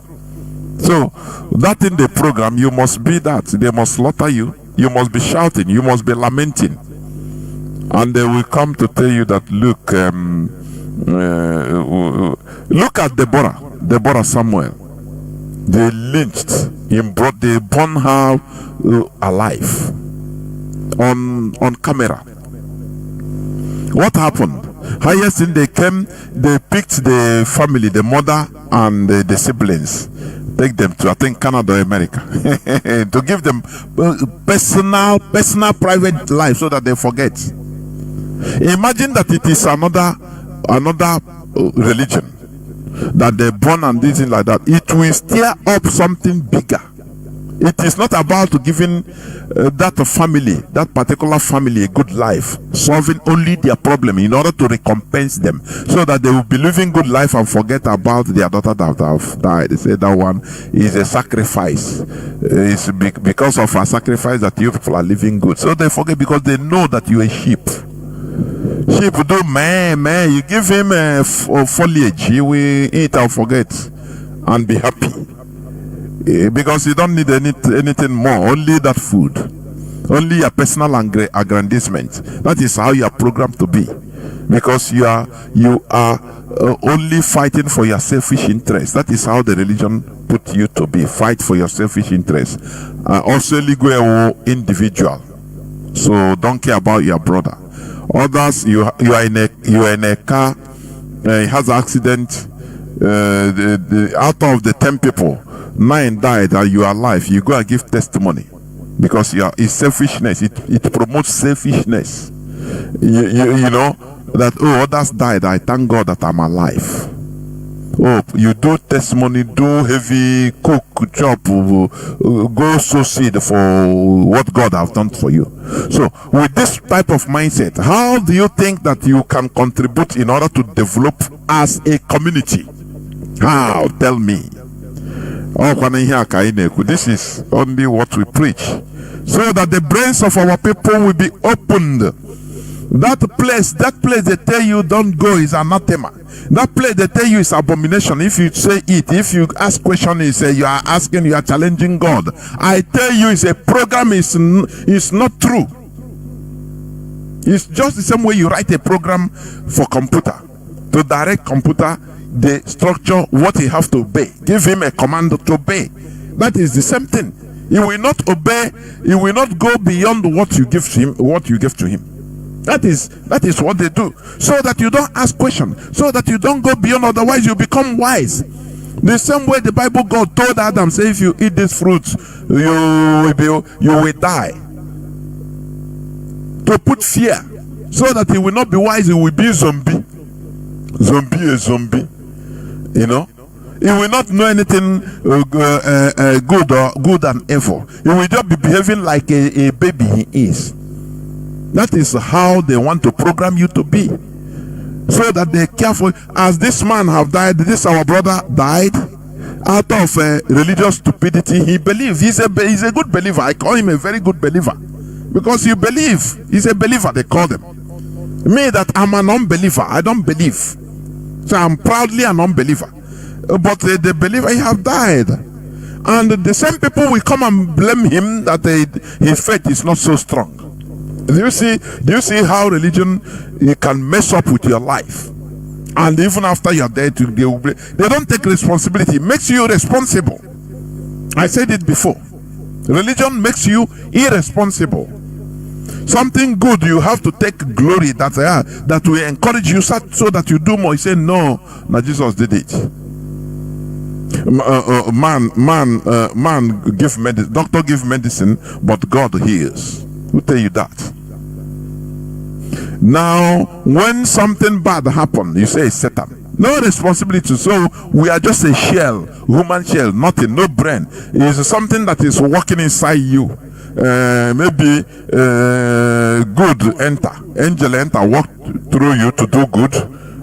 So that in the program, you must be that. They must slaughter you. You must be shouting. You must be lamenting. And they will come to tell you that, look, look at Deborah Samuel. They lynched him, they burned her alive on camera. What happened? Highest in they came, they picked the family, the mother and the siblings, take them to, I think, Canada or America, to give them personal private life so that they forget. Imagine that it is another religion that they born and this thing like that. It will stir up something bigger. It is not about giving that family, that particular family, a good life, solving only their problem in order to recompense them, so that they will be living good life and forget about their daughter that have died. They say that one is a sacrifice. It's because of a sacrifice that you people are living good. So they forget because they know that you are sheep. Sheep do man, you give him foliage, he will eat and forget and be happy. Because you don't need anything more, only that food, only your personal aggrandizement. That is how you are programmed to be, because you are only fighting for your selfish interest. That is how the religion put you to be. Fight for your selfish interest. Also legal individual, so don't care about your brother. Others, you are in a car, it has an accident, out of the 10 people, 9 died and you are alive. You go and give testimony, because it's selfishness. It promotes selfishness. You know that, oh, others died, I thank God that I'm alive. Oh, you do testimony, do heavy cook, chop, go sow seed for what God has done for you. So with this type of mindset, how do you think that you can contribute in order to develop as a community? How? Tell me. This is only what we preach, so that the brains of our people will be opened. That place they tell you don't go is anathema. That place they tell you is abomination. If you say it, if you ask question, you are asking, you are challenging God. I tell you, it's a program, is not true. It's just the same way you write a program for computer, to direct computer the structure, what he have to obey. Give him a command to obey. That is the same thing. He will not obey. He will not go beyond what you give to him. What you give to him. That is what they do. So that you don't ask questions. So that you don't go beyond. Otherwise, you become wise. The same way the Bible God told Adam, say, if you eat this fruit, you will die. To put fear, so that he will not be wise. He will be a zombie. A zombie. You know. He will not know anything good and evil. He will just be behaving like a baby he is. That is how they want to program you to be. So that they care for. As this man have died, this our brother died out of religious stupidity. He believes he's a good believer. I call him a very good believer. Because you believe. He's a believer, they call them. Me that I'm an unbeliever. I don't believe. So I'm proudly an unbeliever. But the believer, he have died, and the same people will come and blame him that his faith is not so strong. Do you see how religion can mess up with your life? And even after you're dead, they don't take responsibility. It makes you responsible. I said it before. Religion makes you irresponsible. Something good, you have to take glory that will encourage you so that you do more. You say, no, Jesus did it. Man give medicine, doctor give medicine, but God heals. Who tell you that? Now, when something bad happens, you say it's Satan. No responsibility. So we are just a shell, human shell, nothing, no brain. It is something that is working inside you. Maybe good angel enter, walk through you to do good.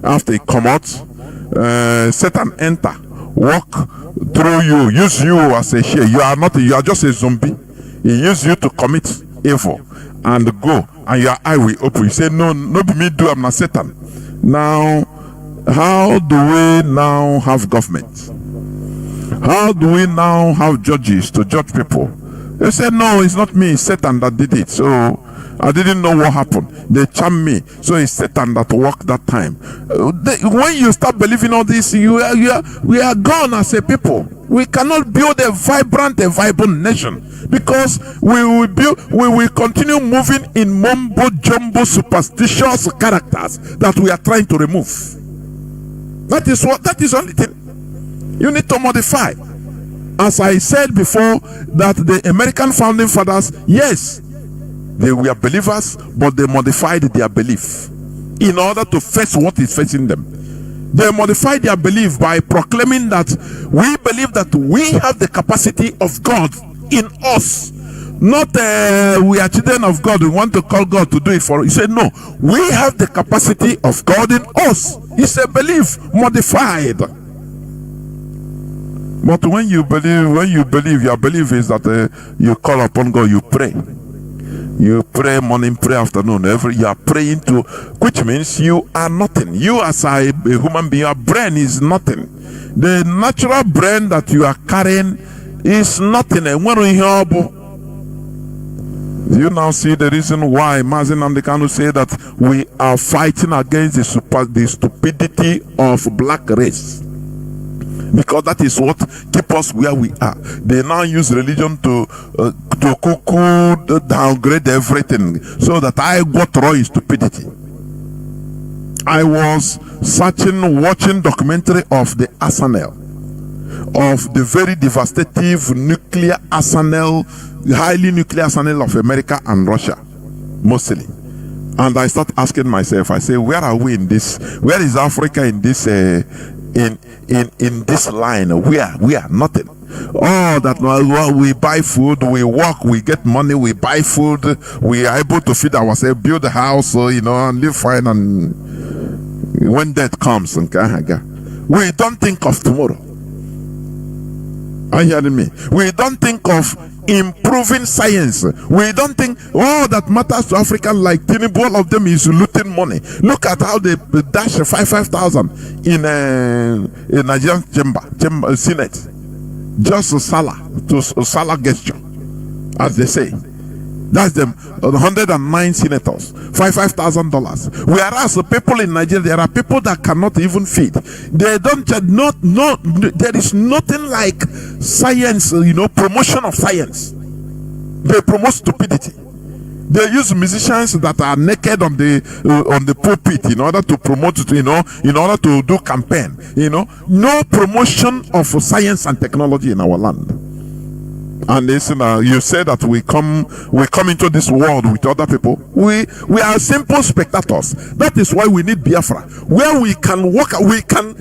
After it come out, Satan enter, walk through you, use you as a share. You are not. You are just a zombie. He use you to commit evil and go, and your eye will open. You say, no be me do. I'm not Satan. Now, how do we now have government? How do we now have judges to judge people? They say, no, it's not me. It's Satan that did it. So I didn't know what happened. They charmed me. So it's Satan that worked that time. When you start believing all this, we are gone as a people. We cannot build a vibrant nation, because we will continue moving in mumbo jumbo superstitious characters that we are trying to remove. That is only thing you need to modify. As I said before, that the American founding fathers, yes, they were believers, but they modified their belief in order to face what is facing them. They modified their belief by proclaiming that we believe that we have the capacity of God in us. Not we are children of God, we want to call God to do it for us. He said, no, we have the capacity of God in us. It's a belief modified. But when you believe, your belief is that you call upon God, you pray. You pray morning, pray afternoon. You are praying to, which means you are nothing. You as a human being, your brain is nothing. The natural brain that you are carrying is nothing. And when you you now see the reason why Mazi Nnamdi Kanu say that we are fighting against the stupidity of black race. Because that is what keeps us where we are. They now use religion to downgrade everything, so that I go through stupidity. I was watching documentary of the arsenal, of the very devastative nuclear arsenal, highly nuclear arsenal of America and Russia, mostly. And I start asking myself, I say, where are we in this? Where is Africa in this? In this line? We are nothing. Oh, that we buy food, we work, we get money, we buy food, we are able to feed ourselves, build a house, and live fine. And when death comes, we don't think of tomorrow. Are you hearing me? We don't think of improving science. We don't think all that matters to African, like Tinubu, all of them is looting money. Look at how they dash 5,000 in Nigerian chamber Senate. Just a Salah gesture, as they say. That's them, 109 senators, $5,000. Whereas the people in Nigeria, there are people that cannot even feed. They don't, there is nothing like science, promotion of science. They promote stupidity. They use musicians that are naked on the pulpit in order to promote, in order to do campaign. No promotion of science and technology in our land. And listen, you say that we come into this world with other people. We are simple spectators. That is why we need Biafra, where we can walk, we can,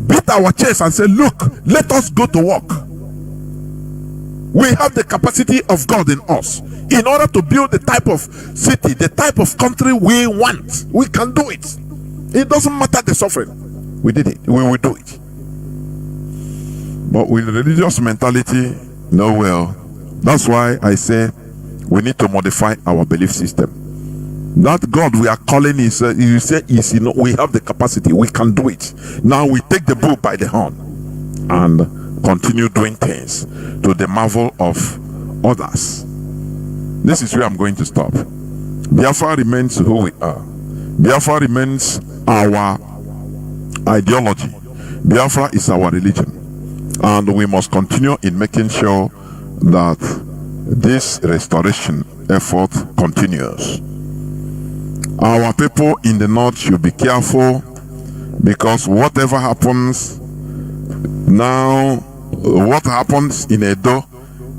beat our chest and say, look, let us go to work. We have the capacity of God in us in order to build the type of city, the type of country we want. We can do it. It doesn't matter the suffering. We did it. We will do it. But with religious mentality, no, well, that's why I say we need to modify our belief system. That God we are calling is, you say, we have the capacity, we can do it. Now we take the bull by the horn and continue doing things to the marvel of others. This is where I'm going to stop. Biafra remains who we are. Biafra remains our ideology. Biafra is our religion. And we must continue in making sure that this restoration effort continues. Our people in the north should be careful, because whatever happens now, what happens in Edo,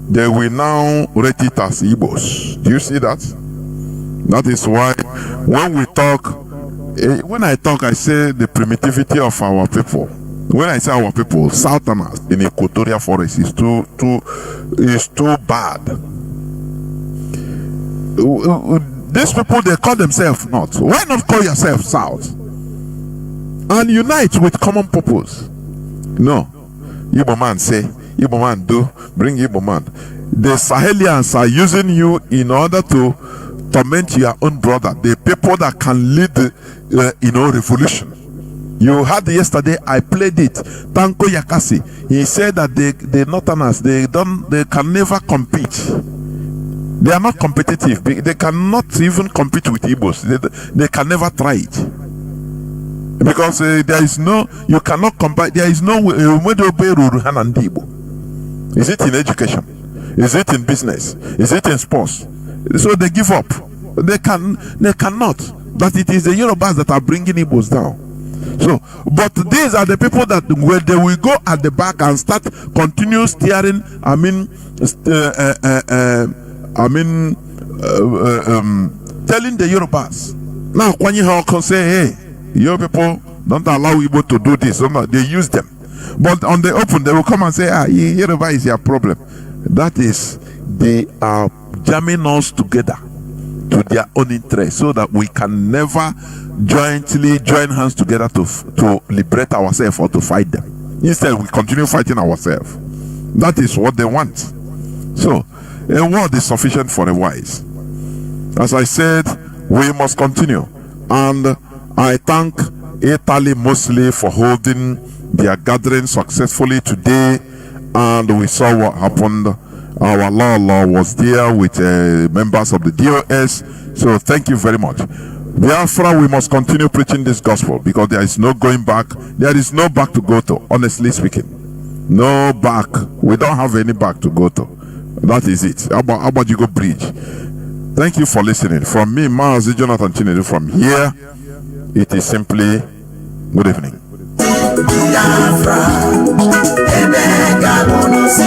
they will now rate it as Igbos. Do you see that? That is why when we talk, when I talk, I say the primitivity of our people. When I say our people, Southerners in equatorial forest is too bad. These people, they call themselves North. Why not call yourself South and unite with common purpose? No. Igbo man say, Igbo man do, bring Igbo man. The Sahelians are using you in order to torment your own brother, the people that can lead the revolution. You heard yesterday, I played it. Tanko Yakasi, he said that the Northerners, they can never compete. They are not competitive. They cannot even compete with Igbos. They can never try it. Because there is no, you cannot compare, there is no Is it in education? Is it in business? Is it in sports? So they give up. They cannot. But it is the Yorubas that are bringing Igbos down. So, but these are the people that where they will go at the back and start continue steering. Telling the Yorubas. Now, when you can say, hey, your people don't allow Igbo to do this. They use them. But on the open, they will come and say, Yoruba is your problem. That is, they are jamming us together to their own interest, so that we can never jointly join hands together to liberate ourselves or to fight them. Instead, we continue fighting ourselves. That is what they want. So, a word is sufficient for the wise. As I said, we must continue. And I thank Italy mostly for holding their gathering successfully today. And we saw what happened. Our law was there with members of the DOS. So thank you very much. Biafra, we must continue preaching this gospel, because there is no going back. There is no back to go to, honestly speaking. No back. We don't have any back to go to. That is it. Abajigo Bridge. Thank you for listening. From me, Mazi Jonathan Chinedu, from here, it is simply good evening. Biafra,